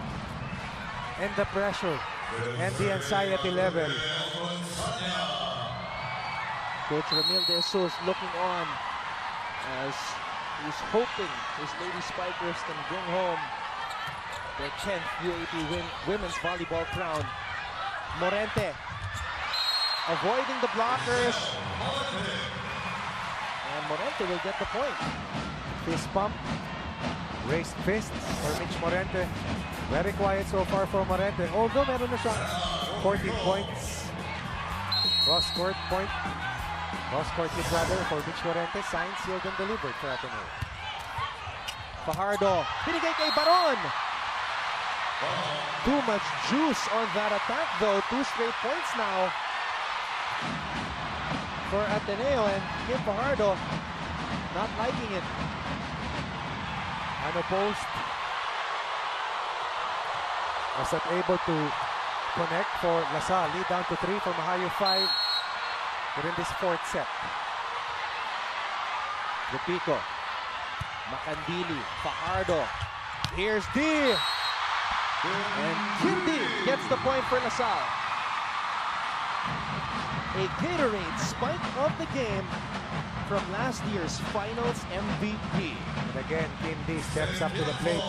and the pressure and the anxiety level. Coach Romel De Jesus looking on as he's hoping his Lady Spikers can bring home their 10th UAAP women's volleyball crown. Morente avoiding the blockers. And Morente will get the point. Fist pump. Raised fists for Mitch Morente. Very quiet so far for Morente. Although meron na siyang 14 points. Cross-court point. Cross-court hit rather for Mitch Morente. Signed, sealed, and delivered for Ateneo. Fajardo. Binigay kay Baron. Too much juice on that attack though. 2 straight points now for Ateneo, and Kim Fajardo not liking it. Ano post. Was not able to connect for LaSalle. Lead down to 3 for Mahayo 5 within this 4th set. Lupico. Macandili. Fajardo. Here's D. And Kindi gets the point for LaSalle. A Gatorade spike of the game from last year's finals MVP. And again, Kim D steps up to the plate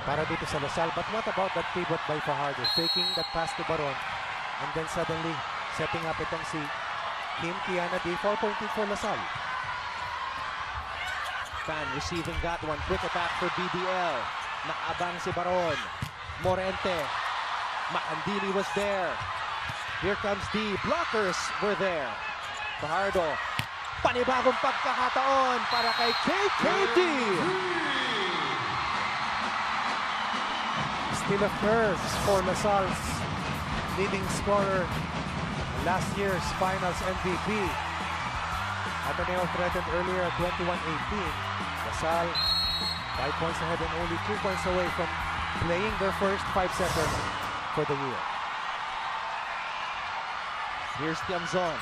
para dito sa LaSalle. But what about that pivot by Fajardo? Faking that pass to Baron and then suddenly setting up itong si Kim Tiana D. 4-point lead for LaSalle. Fan receiving that one. Quick attack for BDL. Naabang si Baron. Morente. Macandili was there. Here comes D. Blockers were there. Fajardo. Panibagong pagkakataon para kay KKD. Still of nerves for LaSalle's leading scorer, last year's finals MVP. Ateneo threatened earlier at 21-18. LaSalle 5 points ahead and only 2 points away from playing their first 5-setter for the year. Here's Tiamzon.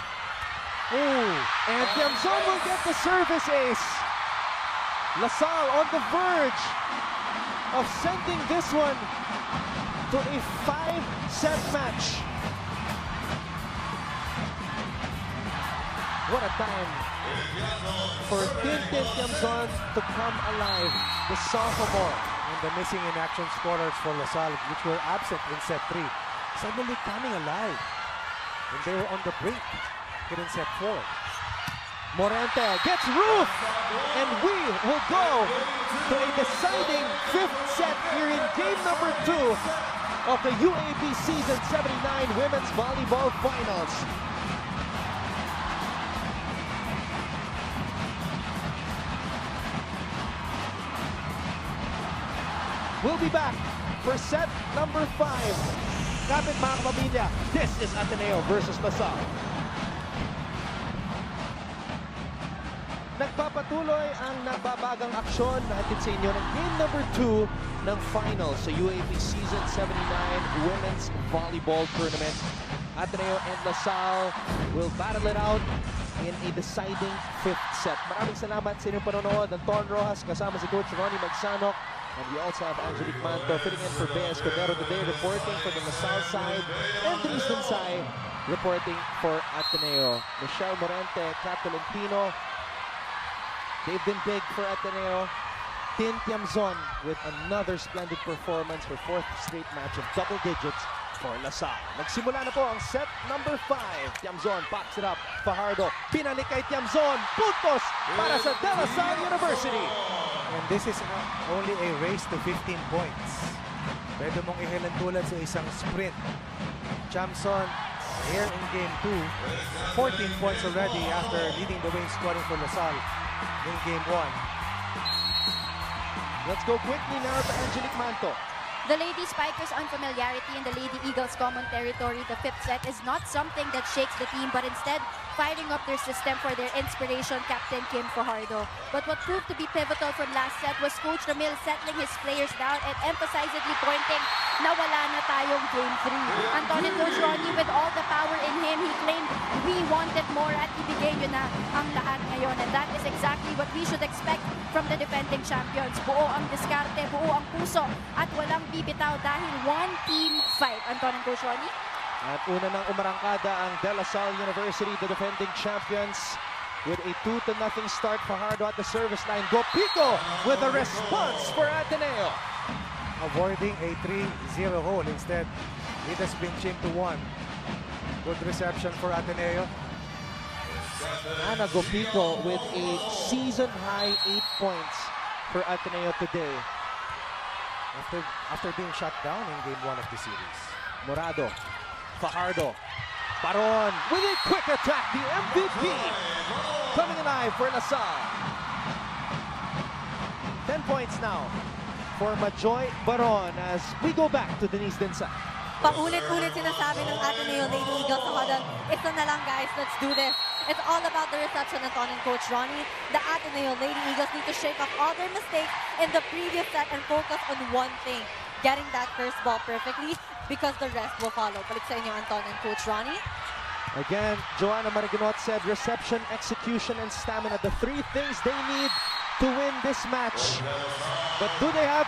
And Tiamzon will get the service ace. LaSalle on the verge of sending this one to a 5-set match. What a time for Tintin Tiamzon to come alive, the sophomore. And the missing in action scorers for LaSalle, which were absent in set 3, suddenly coming alive. And they were on the brink here in set 4. Morente gets roof, and we will go to a deciding 5th set here in game number 2 of the UAAP Season 79 Women's Volleyball Finals. We'll be back for set number 5. Kapit mga kapamilya, this is Ateneo versus LaSalle. Nagpapatuloy ang nababagang aksyon natin sa inyo ng game number 2 ng finals sa UAAP Season 79 Women's Volleyball Tournament. Ateneo and LaSalle will battle it out in a deciding 5th set. Maraming salamat sa inyong panonood. Anton Rojas kasama si Coach Ronnie Magsanok. And we also have Angelique Manto filling in for Bea Escudero today, reporting for the LaSalle side, and Denise Dunsay reporting for Ateneo. Michelle Morente, Kat Tolentino, they've been big for Ateneo. Tin Tiamzon with another splendid performance for 4th straight match of double digits for LaSalle. Nagsimula na po ang set number 5. Tiamzon pops it up. Fajardo, pinalik kay Tiamzon. Puntos para sa De La Salle University. And this is only a race to 15 points. Pwede mong ihilan tulad sa isang sprint. Tiamzon here in game 2. 14 points already after leading the way scoring for LaSalle in game 1. Let's go quickly now to Angelique Manto. The Lady Spikers' unfamiliarity in the Lady Eagles' common territory, the 5th set, is not something that shakes the team, but instead firing up their system for their inspiration, Captain Kim Fajardo. But what proved to be pivotal from last set was Coach Ramil settling his players down and emphasizedly pointing na wala na tayong game 3. Anton and Coach Ronnie, with all the power in him, he claimed, "We wanted more at ibigay nyo na ang lahat ngayon." And that is exactly what we should expect from the defending champions. Buo ang diskarte, buo ang puso, at walang bibitaw dahil one team fight. Anton and Coach Ronnie? At una nang umarangkada ang De La Salle University, the defending champions, with a 2-0 start. Fajardo at the service line. Gopico with a response for Ateneo. Avoiding a 3-0 hole. Instead, it has been chipped to 1. Good reception for Ateneo. Ana Gopico with a season-high 8 points for Ateneo today. After being shut down in game 1 of the series. Morado, Fajardo, Baron with a quick attack. The MVP coming alive for LaSalle. 10 points now for Majoy Baron as we go back to Denise Dunsay. Paulit-ulit sinasabi ng Ateneo Lady Eagles sa huddle, ito na lang guys, let's do this. It's all about the reception, Anton and Coach Ronnie. The Ateneo Lady Eagles need to shake off all their mistakes in the previous set and focus on one thing, getting that first ball perfectly, because the rest will follow. Balik sa inyo, Anton and Coach Ronnie. Again, Joanna Mariganot said reception, execution, and stamina, the 3 things they need to win this match. But do they have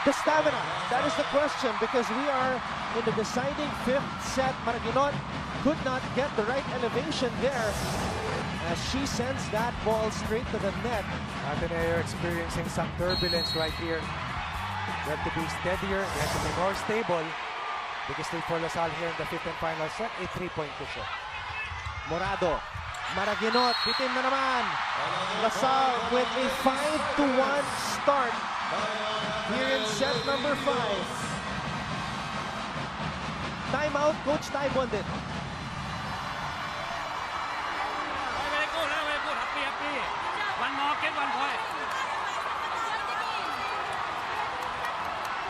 the stamina? That is the question, because we are in the deciding 5th set. Mariganot could not get the right elevation there as she sends that ball straight to the net. Ateneo experiencing some turbulence right here. They have to be steadier, they have to be more stable. Biggest lead for LaSalle here in the 5th and final set, a 3-point cushion. Morado, Maraginot, bitin na naman. LaSalle with a 5-1 start here in set number 5. Timeout, Coach Ty Bondit. Very good, very good. Happy. One more, get 1 point.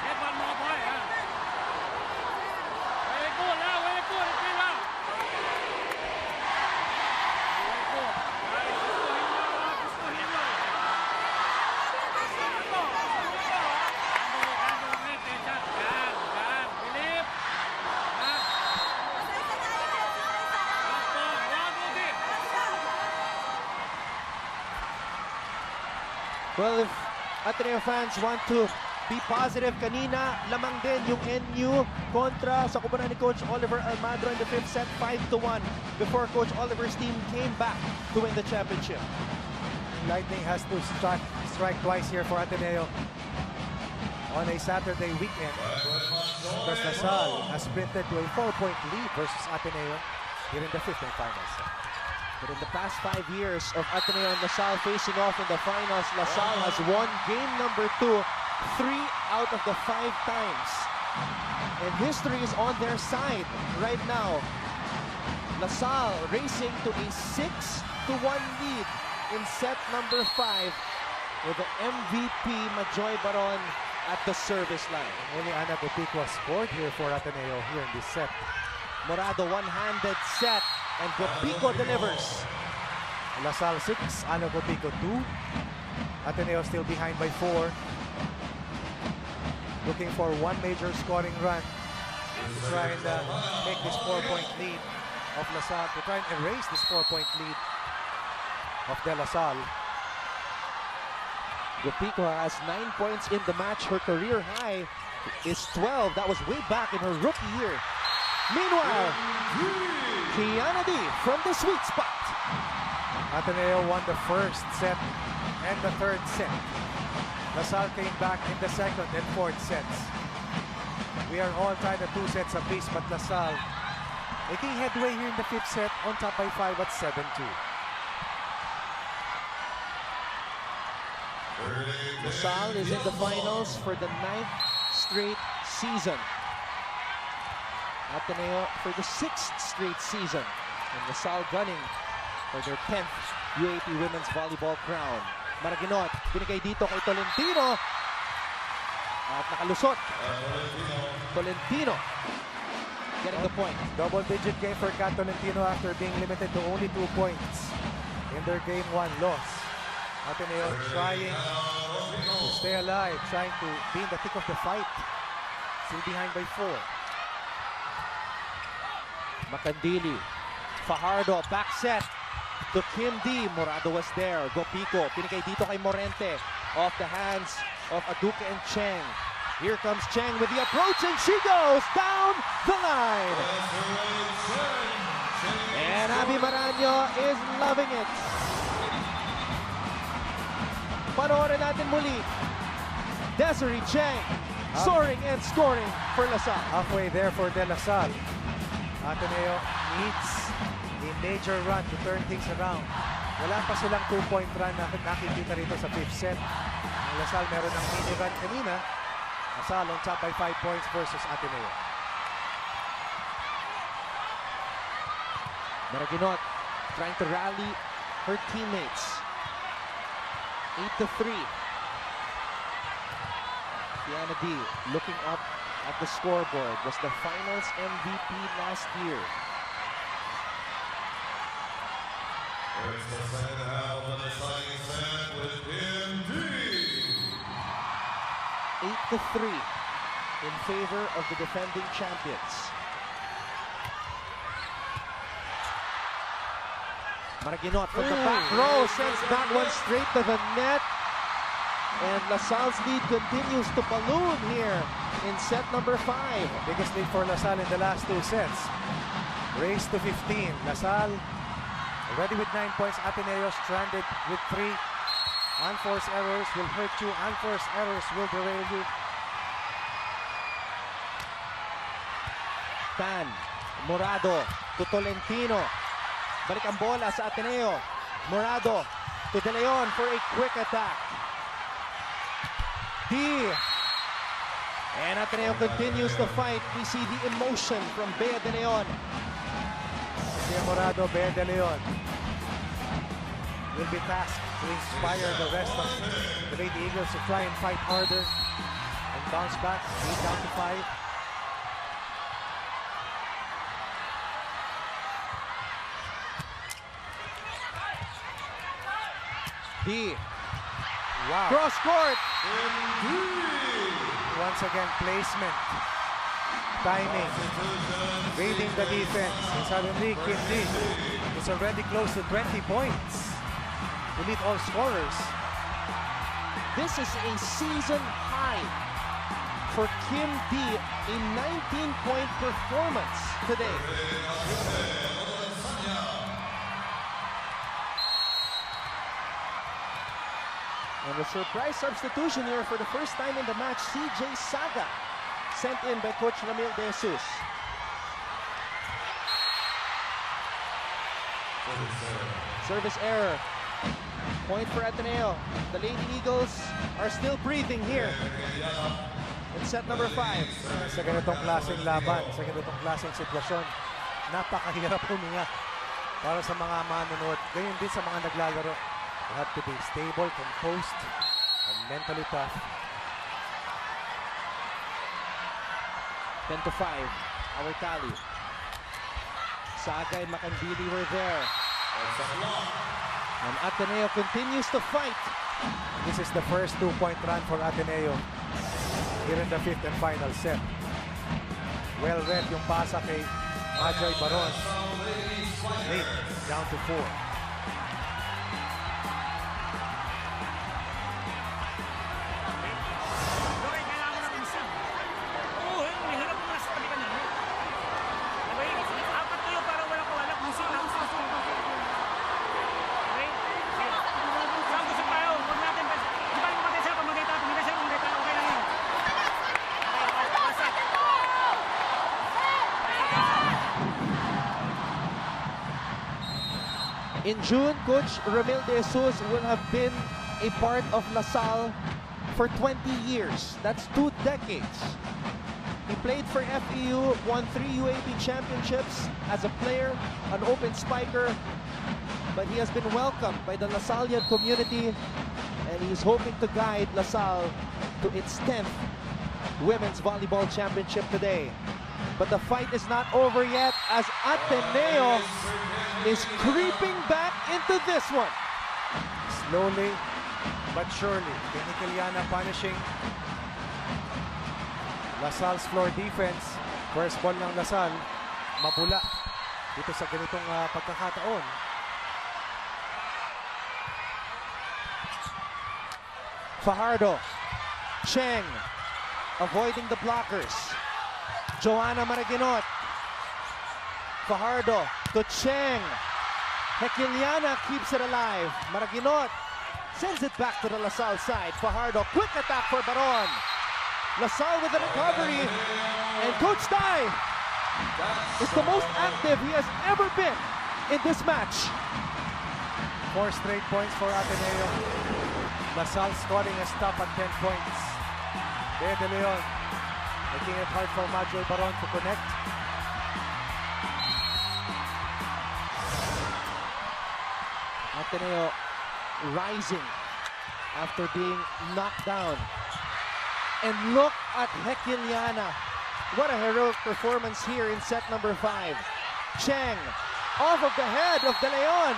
Get 1 more point. Very good, very good. Very good. Well, if Ateneo fans want to be positive, kanina lamang din yung NU kontra sa kubanan ni Coach Oliver Almadro in the 5th set, 5-1 before Coach Oliver's team came back to win the championship. Lightning has to strike twice here for Ateneo on a Saturday weekend. Because LaSalle has sprinted to a 4-point lead versus Ateneo here in the 5th and final set. But in the past 5 years of Ateneo and LaSalle facing off in the finals, LaSalle has won game number 2 3 out of the 5 times. And history is on their side right now. LaSalle racing to a 6-1 lead in set number 5 with the MVP Majoy Baron at the service line. Only Ana Gopico scored here for Ateneo here in this set. Morado one-handed set, and Gopico delivers. LaSalle 6, Ana Gopico 2. Ateneo still behind by 4. Looking for one major scoring run to try and make this 4-point lead of LaSalle, to try and erase this 4-point lead of De La Salle. Gopico has 9 points in the match. Her career high is 12. That was way back in her rookie year. Meanwhile, Kiana D from the sweet spot. Ateneo won the first set and the third set. LaSalle came back in the second and fourth sets. We are all tied at 2 sets apiece, but LaSalle making headway here in the fifth set, on top by 5 at 7-2. LaSalle is in the finals for the 9th straight season. Ateneo for the 6th straight season. And LaSalle gunning for their 10th UAAP Women's Volleyball crown. Maraginot, binigay dito kay Tolentino. At nakalusot. Tolentino getting the point. Double-digit game for Kat Tolentino after being limited to only 2 points in their Game 1 loss. Ateneo trying to stay alive, trying to be in the thick of the fight. Still behind by 4. Macandili, Fajardo, back set to Kim D. Morado was there. Gopico, pinigay dito kay Morente. Off the hands of Aduke and Cheng. Here comes Cheng with the approach, and she goes down the line. And Abby Maraño is loving it. Panoorin natin muli. Desiree Cheng soaring and scoring for LaSalle. Halfway there for De La Salle. Ateneo needs a major run to turn things around. Wala pa silang 2-point run na nakikita rito sa fifth set. Ang LaSalle meron ng mini run kanina. LaSalle on top by 5 points versus Ateneo. Maraginot trying to rally her teammates. 8-3. Kiana D looking up at the scoreboard. Was the finals MVP last year. It's the second half of the deciding set with MD. 8-3 in favor of the defending champions. Maraginot from the back row sends that one straight to the net. And LaSalle's lead continues to balloon here in set number 5. Biggest lead for LaSalle in the last 2 sets. Race to 15. LaSalle already with 9 points. Ateneo stranded with 3. Unforced errors will hurt you. Unforced errors will derail you. Tan, Morado to Tolentino. Balik ang bola sa Ateneo. Morado to De Leon for a quick attack. D. And Ateneo continues to fight. We see the emotion from Bea De Leon. Morado, Bea De Leon will be tasked to inspire the rest of the Lady Eagles to try and fight harder and bounce back. 8 down to 5. D. Wow. Cross court. Once again, placement, timing, reading the defense. And suddenly, Kim D is already close to 20 points to lead all scorers. This is a season high for Kim D. A 19-point performance today. And a surprise substitution here for the first time in the match. CJ Saga, sent in by Coach Ramil De Jesus. Service error. Point for Ateneo. The Lady Eagles are still breathing here in set number 5. Sa ganitong klaseng laban, sa ganitong klaseng sitwasyon, napakahirap huminga para sa mga manonood. Ganyan din sa mga naglalaro. You have to be stable, composed, and mentally tough. 10-5, our tally. Saga and Macandili were there. And Ateneo continues to fight. This is the first 2-point run for Ateneo here in the 5th and final set. Well read yung pasa kay Majoy Baron. 8 down to 4. Lori, kailangan mo na minsan. Oo, may hirap mo na sa tabi ka na. Okay, apat kayo para walang kawalak. Minsan lang. Okay? Saan gusto tayo? Huwag natin. Di ba yung matay siya? Pamagay tayo. Pamagay siya. Pamagay tayo. Okay lang yun. Okay, pasa. In June, Coach Ramil De Jesus will have been a part of La Salle for 20 years. That's 2 decades. He played for FEU, won 3 UAAP championships as a player, an open spiker, but he has been welcomed by the LaSallian community, and he's hoping to guide La Salle to its 10th Women's Volleyball Championship today. But the fight is not over yet as Ateneo is creeping back into this one. Slowly but surely, Kenikiliana punishing LaSalle's floor defense. First ball ng LaSalle, mabula dito sa ganitong pagkakataon. Fajardo, Cheng, avoiding the blockers. Joanna Maraginot. Fajardo to Cheng. Hekiliana keeps it alive. Maraginot sends it back to the LaSalle side. Fajardo, quick attack for Baron. LaSalle with the recovery. And Coach Tai is the most active he has ever been in this match. 4 straight points for Ateneo. LaSalle scoring a stop at 10 points. Bea De Leon making it hard for Majoy Baron to connect. Ateneo rising after being knocked down. And look at Hekiliana. What a heroic performance here in set number 5. Cheng off of the head of De Leon.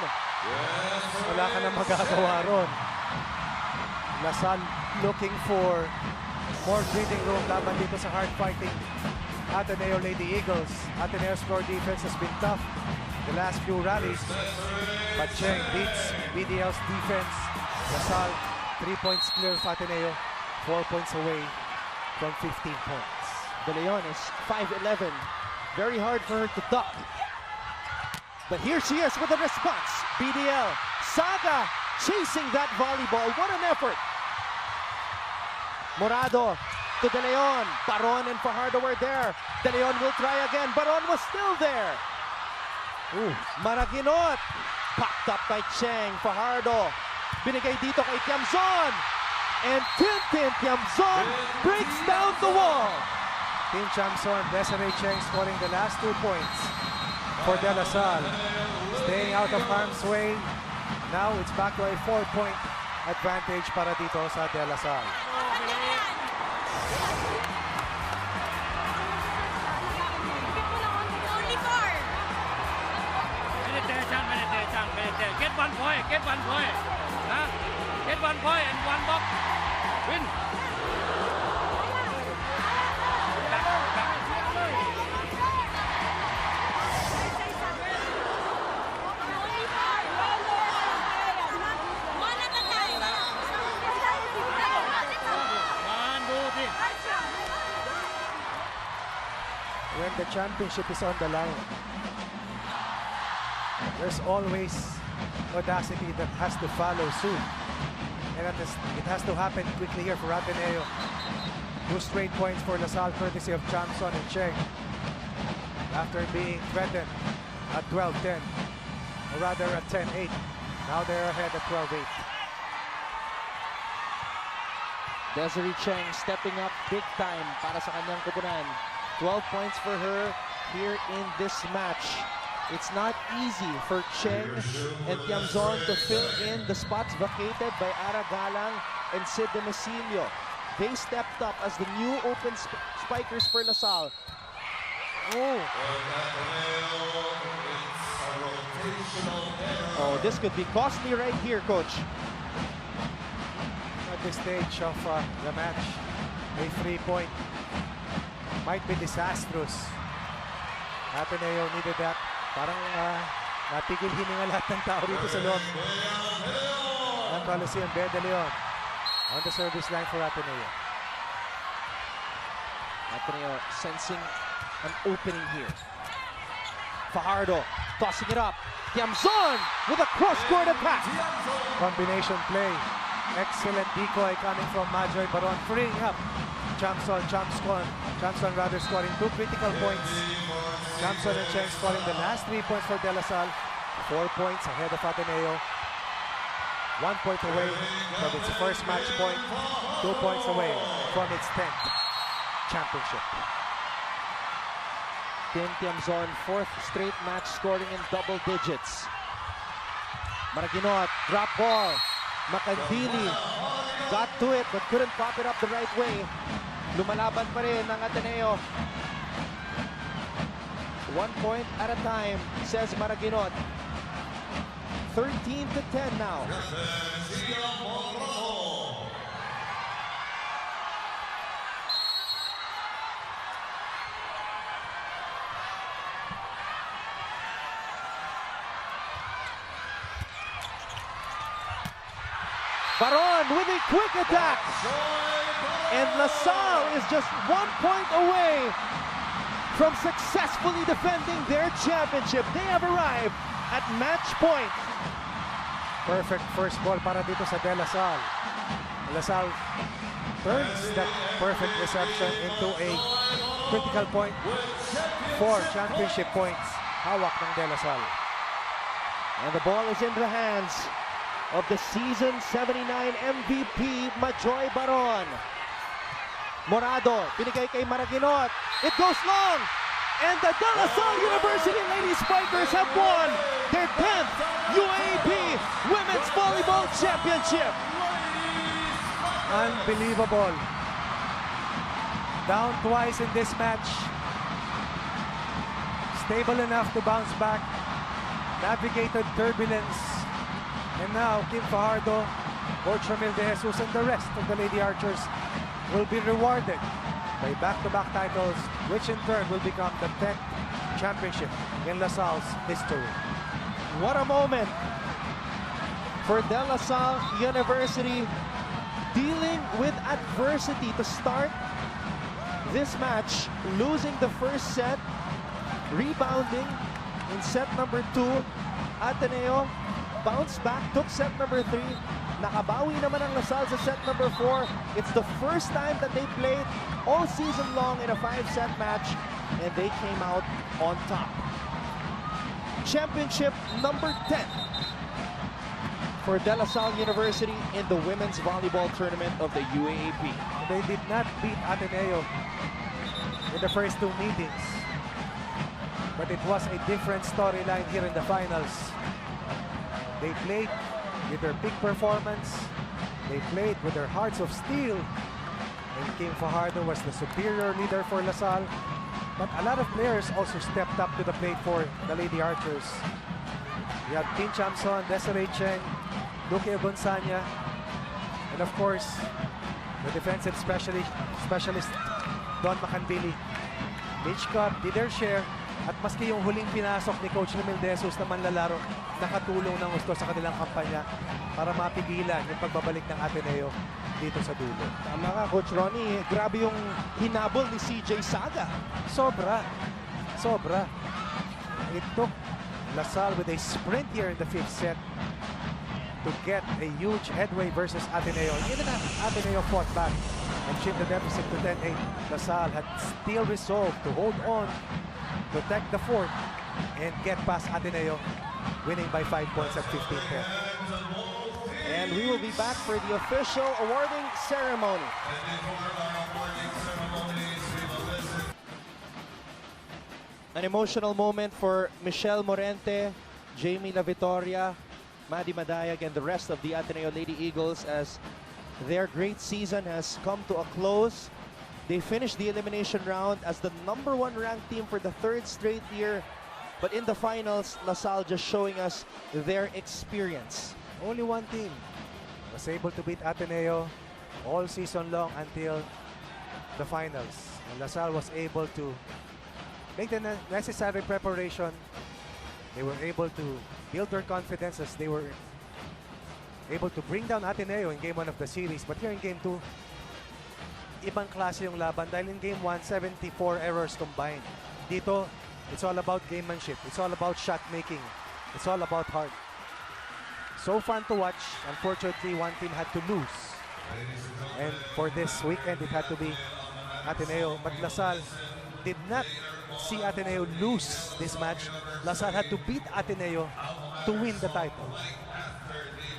Wala ka na magagawa ron. LaSalle looking for more breathing room laban dito sa hard-fighting Ateneo Lady Eagles. Ateneo's floor defense has been tough the last few rallies, but Cheng beats BDL's defense. LaSalle 3 points clear of Ateneo, 4 points away from 15 points. De Leon is 5'11". Very hard for her to duck. But here she is with a response. BDL, Saga chasing that volleyball. What an effort. Morado to De Leon. Baron and Fajardo were there. De Leon will try again. Baron was still there. Maraginot. Packed up by Cheng. Fajardo. Binigay dito kay Tiamzon. And Tintin Tiamzon breaks down the wall. Team Chamson, Desiree Cheng scoring the last 2 points for De La Salle. Staying out of harm's way. Now it's back to a 4-point advantage para dito sa De La Salle. Get 1 point, get 1 point. Huh? Get 1 point and 1 box. Win. When the championship is on the line, there's always audacity that has to follow suit. And it has to happen quickly here for Ateneo. 2 straight points for LaSalle courtesy of Chamson and Cheng. After being threatened at 12-10, or rather at 10-8. Now they're ahead at 12-8. Desiree Cheng stepping up big time para sa kanyang kupunan. 12 points for her here in this match. It's not easy for Cheng and Tiamzon to fill in the spots vacated by Ara Galang and Sid Demesilio. They stepped up as the new open spikers for LaSalle. Oh, Oh, this could be costly right here, Coach. at this stage of the match, a 3-point might be disastrous. Ateneo needed that. Parang natigil hininga lahat ng tao rito sa loob ng Coliseum. Bea De Leon on the service line for Ateneo. Ateneo sensing an opening here. Fajardo tossing it up. Tiamzon with a cross-court attack. Combination play. Excellent decoy coming from Majoy Baron, freeing up Chamson rather scoring 2 critical points. Chamson and Cheng scoring the last 3 points for De La Salle. 4 points ahead of Ateneo. 1 point away from its first match point. 2 points away from its 10th championship. Tim Tiamzon, 4th straight match scoring in double digits. Maraginot, drop ball. Macandili got to it but couldn't pop it up the right way. Lumalaban pa rin ng Ateneo. 1 point at a time, says Maraginot. 13-10 now. Baron with a quick attack. And La Salle is just 1 point away from successfully defending their championship. They have arrived at match point. Perfect first ball para dito sa De La Salle. La Salle turns that perfect reception into a critical point. 4 championship points. Hawak ng De La Salle. And the ball is in the hands of the season 79 MVP, Majoy Baron. Morado, pinigay kay Maraginot. It goes long. And the De La Salle University Lady Spikers have won their 10th UAAP Women's Volleyball Championship. Unbelievable. Down twice in this match. Stable enough to bounce back. Navigated turbulence. And now, Kim Fajardo, Coach Ramil De Jesus, and the rest of the Lady Archers will be rewarded by back-to-back titles, which in turn will become the 10th championship in La Salle's history. What a moment for De La Salle University, dealing with adversity to start this match, losing the first set, rebounding in set number 2. Ateneo bounced back, took set number 3. Nakabawi naman ang La Salle sa set number 4. It's the first time that they played all season long in a 5-set match, and they came out on top. Championship number 10 for De La Salle University in the women's volleyball tournament of the UAAP. They did not beat Ateneo in the first 2 meetings, but it was a different storyline here in the finals. They played with their peak performance. They played with their hearts of steel. And Kim Fajardo was the superior leader for La Salle. But a lot of players also stepped up to the plate for the Lady Archers. We have Tin Chamson, Desiree Cheng, Duque Gonzania, and of course, the defensive specialist Don Macandili. Mitch Cup did their share. At maski yung huling pinasok ni Coach Ramil De Jesus na manlalaro, nakatulong ng gusto sa kanilang kampanya para mapigilan yung pagbabalik ng Ateneo dito sa dulo. Tama nga, Coach Ronnie. Grabe yung hinabol ni CJ Saga. Sobra. It took La Salle with a sprint here in the 5th set to get a huge headway versus Ateneo. Even Ateneo fought back and chipped the deficit to 10-8. La Salle had still resolved to hold on, protect the 4th, and get past Ateneo, winning by 5 points at 15-10. And we will be back for the official awarding ceremony. An emotional moment for Michelle Morente, Jamie La Victoria, Maddie Madayag, and the rest of the Ateneo Lady Eagles as their great season has come to a close. They finished the elimination round as the #1 ranked team for the 3rd straight year. But in the finals, LaSalle just showing us their experience. Only one team was able to beat Ateneo all season long until the finals. And LaSalle was able to make the necessary preparation. They were able to build their confidence as they were able to bring down Ateneo in Game 1 of the series. But here in Game 2, ibang klase yung laban dahil in Game 1, 74 errors combined. Dito, it's all about gamemanship. It's all about shot making. It's all about heart. So fun to watch. Unfortunately, one team had to lose. And for this weekend, it had to be Ateneo. But LaSalle did not see Ateneo lose this match. LaSalle had to beat Ateneo to win the title.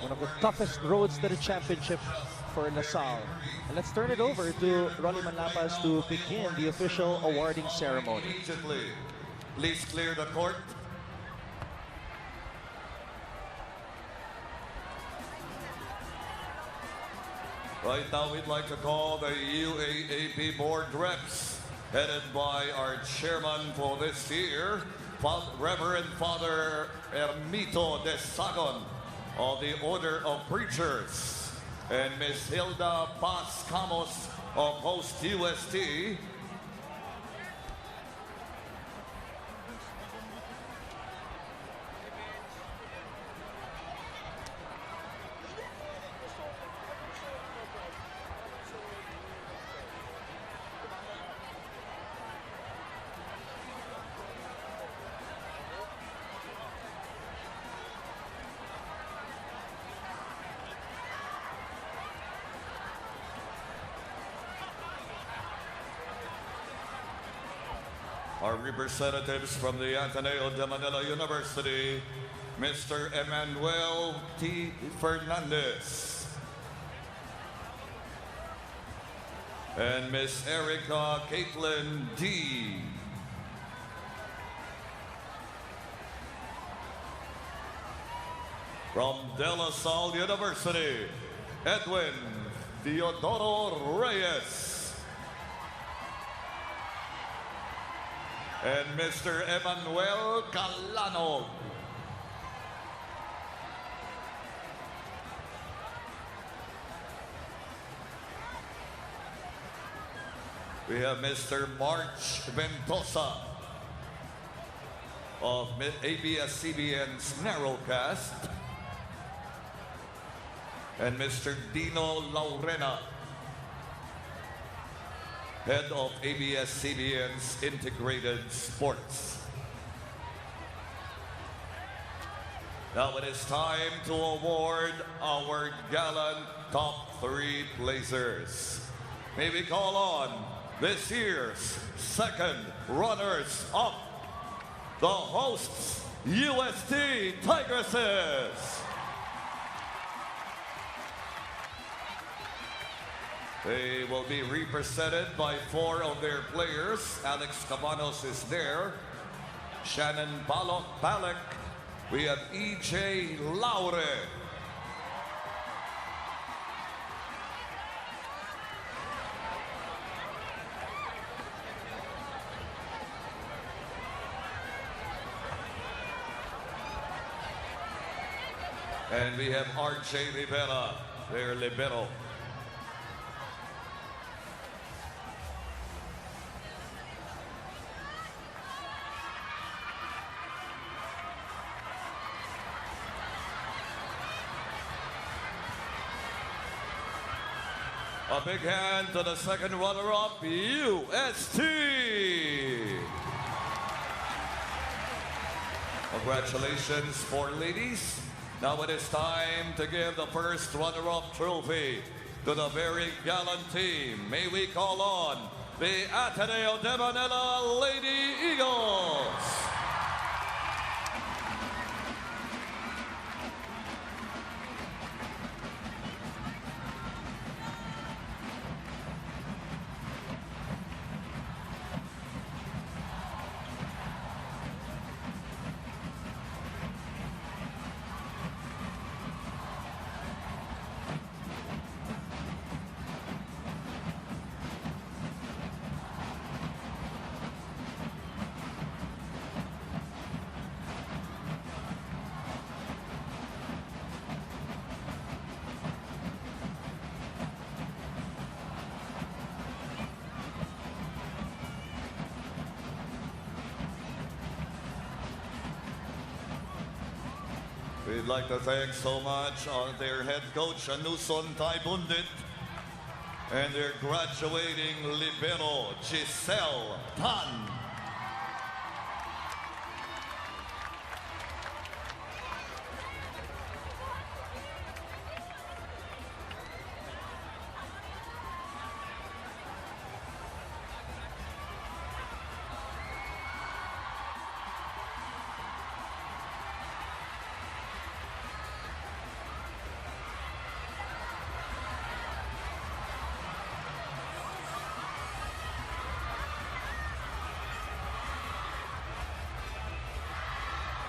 One of the toughest roads to the championship for LaSalle. And let's turn it over to Rolly Manlapas to begin the official awarding ceremony. Immediately, please clear the court. Right now, we'd like to call the UAAP Board Reps, headed by our chairman for this year, Reverend Father Ermito de Sagon of the Order of Preachers, and Miss Hilda Paz Camos of Host UST. Our representatives from the Ateneo de Manila University, Mr. Emmanuel T. Fernandez and Miss Erica Caitlin D. From De La Salle University, Edwin Teodoro Reyes and Mr. Emmanuel Calanog. We have Mr. March Ventosa of ABS-CBN's Narrowcast and Mr. Dino Laurena, head of ABS-CBN's Integrated Sports. Now it is time to award our gallant top 3 placers. May we call on this year's second runners-up, the hosts, UST Tigresses. They will be represented by 4 of their players. Alex Cabanos is there. Shannon Balak. We have EJ Laure. And we have RJ Rivera, their libero. A big hand to the second runner-up, UST. Congratulations, 4 ladies. Now it is time to give the first runner-up trophy to the very gallant team. May we call on the Ateneo de Manila Lady Eagles. We'd like to thank so much their head coach, Anuson Taibundit, and their graduating libero, Giselle Tan.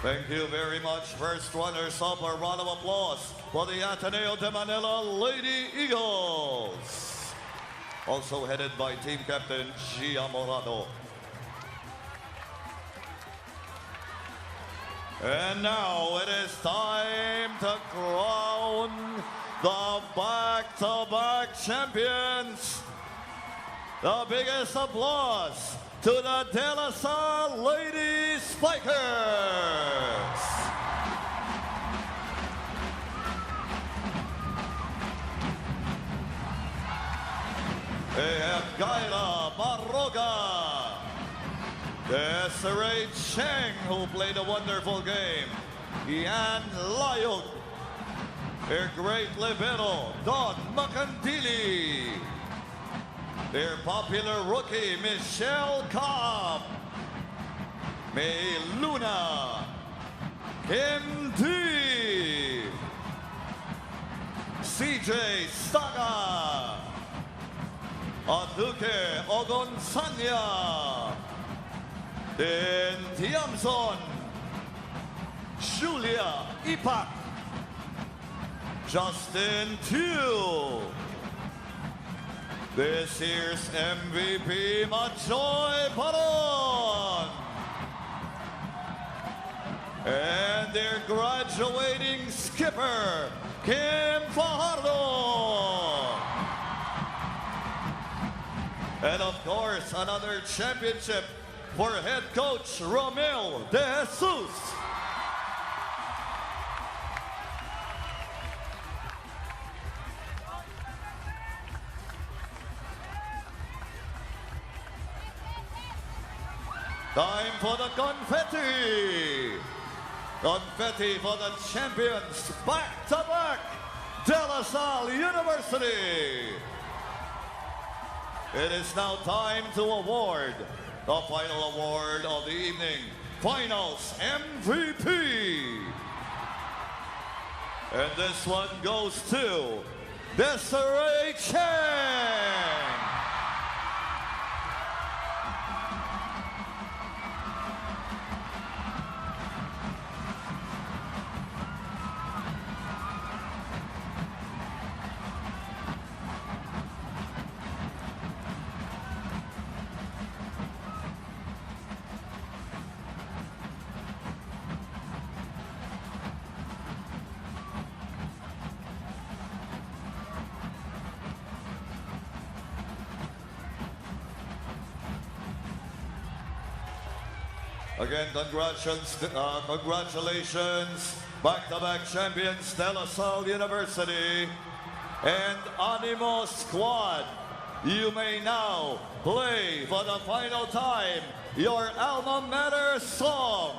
Thank you very much. First runners-up, a round of applause for the Ateneo de Manila Lady Eagles. Also headed by team captain Gia Morado. And now it is time to crown the back-to-back champions. The biggest applause to the De La Salle Lady Spikers. They have Gaila Barroga, Desiree Cheng, who played a wonderful game, Ian Layog, their great libero, Don Macandili, their popular rookie, Michelle Cobb, May Luna, Kim D, CJ Saga, Aduke Ogonsanya, Den Tiamson, Julia Ipak, Justin Tew, this year's MVP, Majoy Paron. And their graduating skipper, Kim Fajardo. And of course, another championship for head coach Romel De Jesus. Time for the confetti. Confetti for the champions, back-to-back, De La Salle University. It is now time to award the final award of the evening, Finals MVP. And this one goes to Desiree Cheng. Again, congratulations, back-to-back champions, De La Salle University and Animo Squad. You may now play for the final time your alma mater song.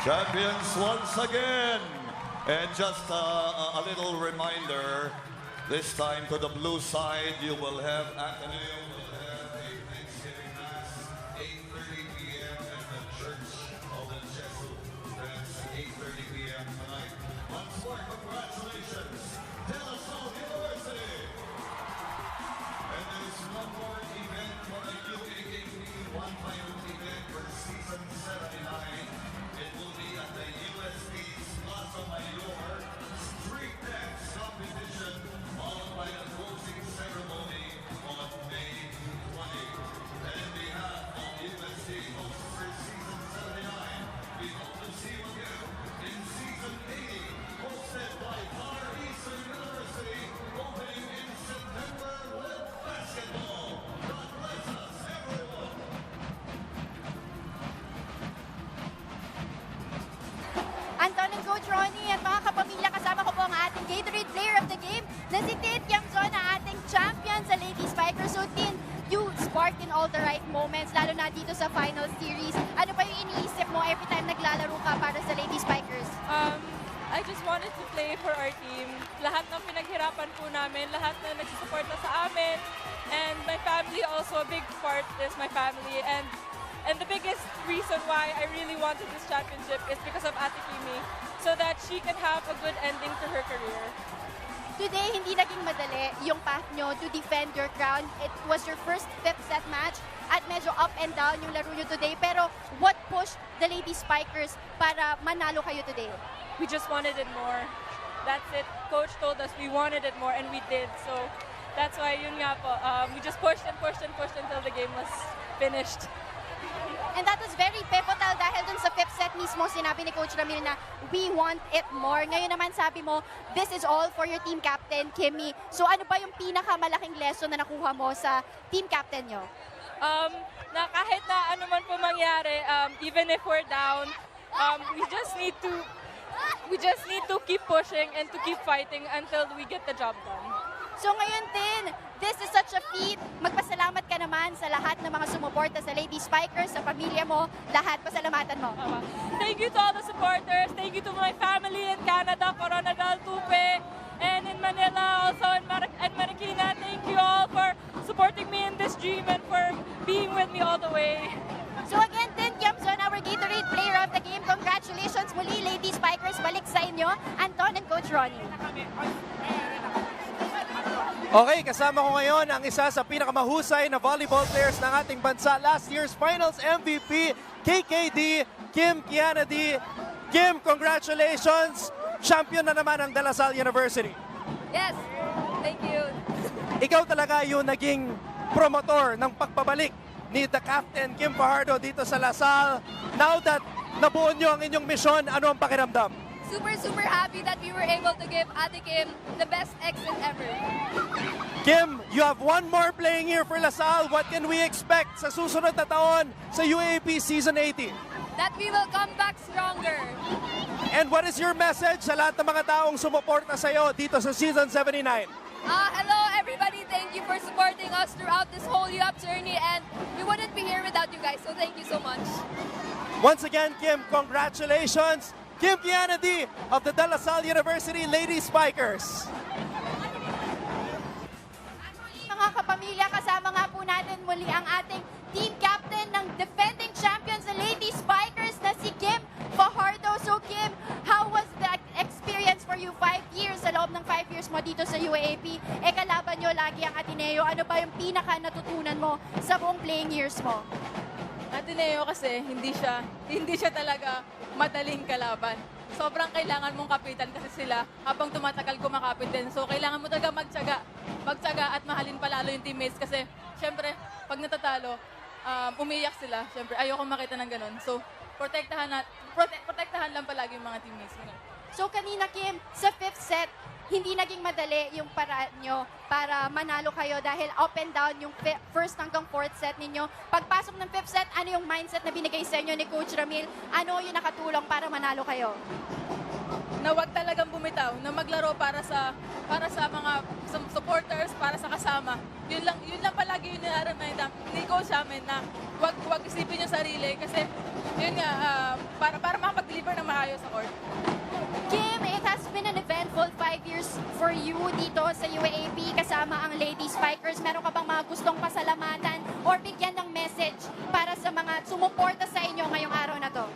champions once again. And just a little reminder, this time to the blue side, you will have Ateneo will have a Thanksgiving Mass, 8:30 p.m. at the Church of the Jesus. That's 8:30 p.m. tonight. Once more, congratulations, De La Salle University. And there's one more event for the UAAP, one final event for season 79. It will be at the USP's Plaza Mayor Street Dance Competition, followed by the closing ceremony on May 20. And in behalf of USC hosts for season 79, we hope to see you again in season 80, hosted by Far Eastern University, opening in September with basketball. God bless us, everyone. Anton and Coach Ronnie at mga kapamilya, kasama ko po ang ating Gatorade Player of the Game na si Tin Kiamson, ang ating champion sa Lady Spikers. So Tin, you sparked in all the right moments, lalo na dito sa final series. Ano pa yung iniisip mo every time naglalaro ka para sa Lady Spikers? I just wanted to play for our team. Lahat ng pinaghirapan po namin, lahat na nagsusuporta sa amin, and my family also, a big part is my family. And the biggest reason why I really wanted this championship is because of Ate Kimi, so that she can have a good ending to her career. Today, hindi naging madali yung path nyo to defend your crown. It was your first fifth set match at medyo up and down yung laro nyo today. Pero what pushed the Lady Spikers para manalo kayo today? We just wanted it more. That's it. Coach told us we wanted it more, and we did. So that's why yun nga po, we just pushed and pushed and pushed until the game was finished. And that was very pivotal dahil dun sa fifth set mismo sinabi ni Coach Ramil na we want it more. Ngayon naman sabi mo, this is all for your team captain, Kimi. So ano ba yung pinakamalaking lesson na nakuha mo sa team captain nyo? Na kahit na ano man po mangyari, even if we're down, we just need to keep pushing and to keep fighting until we get the job done. So ngayon din, this is such a feat. Magpasalamat ka naman sa lahat ng mga sumuporta sa Lady Spikers, sa pamilya mo, lahat. Pasalamatan mo. Thank you to all the supporters. Thank you to my family in Canada, Coronadal, Tupe, and in Manila, also in Marikina. Thank you all for supporting me in this dream and for being with me all the way. So again, Tin Kiamson, our Gatorade Player of the Game. Congratulations muli, Lady Spikers. Balik sa inyo, Anton and Coach Ronnie. Okay, kasama ko ngayon ang isa sa pinakamahusay na volleyball players ng ating bansa, last year's finals MVP, KKD, Kim Kianadi. Kim, congratulations! Champion na naman ang De La Salle University. Yes, thank you. Ikaw talaga yung naging promotor ng pagpabalik ni the captain Kim Fajardo dito sa La Salle. Now that nabuo nyo ang inyong misyon, ano ang pakiramdam? Super happy that we were able to give Ate Kim the best exit ever. Kim, you have one more playing year for La Salle. What can we expect sa susunod na taon sa UAAP Season 80? That we will come back stronger. And what is your message sa lahat ng mga taong sumuporta sa iyo dito sa Season 79? Hello everybody, thank you for supporting us throughout this whole UAAP journey, and we wouldn't be here without you guys, so thank you so much. Once again, Kim, congratulations. Kim Kianadi of the De La Salle University Lady Spikers. Mga kapamilya, kasama nga po natin muli ang ating team captain ng defending champions sa Lady Spikers na si Kim Fajardo. So Kim, how was the experience for you 5 years, sa loob ng 5 years mo dito sa UAAP? Kalaban nyo lagi ang Ateneo. Ano ba yung pinaka natutunan mo sa buong playing years mo? Ateneo kasi hindi siya talaga madaling kalaban. Sobrang kailangan mong kapitan kasi sila habang tumatagal kumakapit din. So kailangan mo talaga magtyaga at mahalin palalo yung teammates kasi syempre pag natatalo, umiyak sila. Syempre ayoko makita ng ganun. So protektahan lang palagi yung mga teammates. So kanina Kim, sa fifth set, hindi naging madali yung paraan nyo para manalo kayo dahil up and down yung first hanggang fourth set ninyo. Pagpasok ng fifth set, ano yung mindset na binigay sa inyo ni Coach Ramil? Ano yung nakatulong para manalo kayo? Na wag talagang bumitaw, na maglaro para sa mga supporters, para sa kasama. Yun lang palagi yung nararamdaman ni Coach amin, na wag isipin yung sarili kasi yun nga, para makapag-deliver ng maayos sa court. Kim, it has been an eventful 5 years for you dito sa UAAP kasama ang Lady Spikers. Meron ka bang mga gustong pasalamatan or bigyan ng message para sa mga sumuporta sa inyo ngayong araw na to?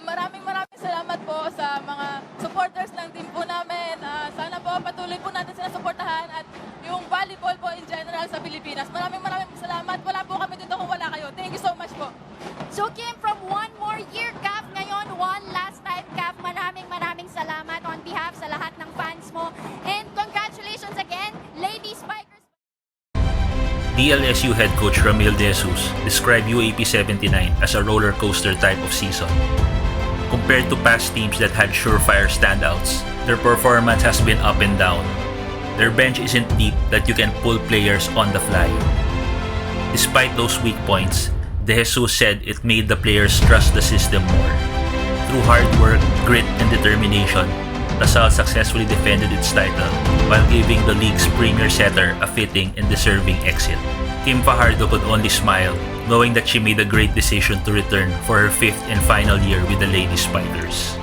Maraming salamat po sa mga supporters ng team po namin. Sana po patuloy po natin sila suportahan at yung volleyball po in general sa Pilipinas. Maraming salamat. Wala po kami dito kung wala kayo. Thank you so much po. So Kim, from one more year, CAF, ngayon one last time, CAF, maraming salamat on behalf sa lahat ng fans mo. And congratulations again, Lady Spikers! DLSU head coach Ramil De Jesus described UAP 79 as a roller coaster type of season. Compared to past teams that had surefire standouts, their performance has been up and down. Their bench isn't deep that you can pull players on the fly. Despite those weak points, De Jesus said it made the players trust the system more. Through hard work, grit, and determination, Salle successfully defended its title while giving the league's premier setter a fitting and deserving exit. Kim Fajardo could only smile, knowing that she made a great decision to return for her 5th and final year with the Lady Spikers.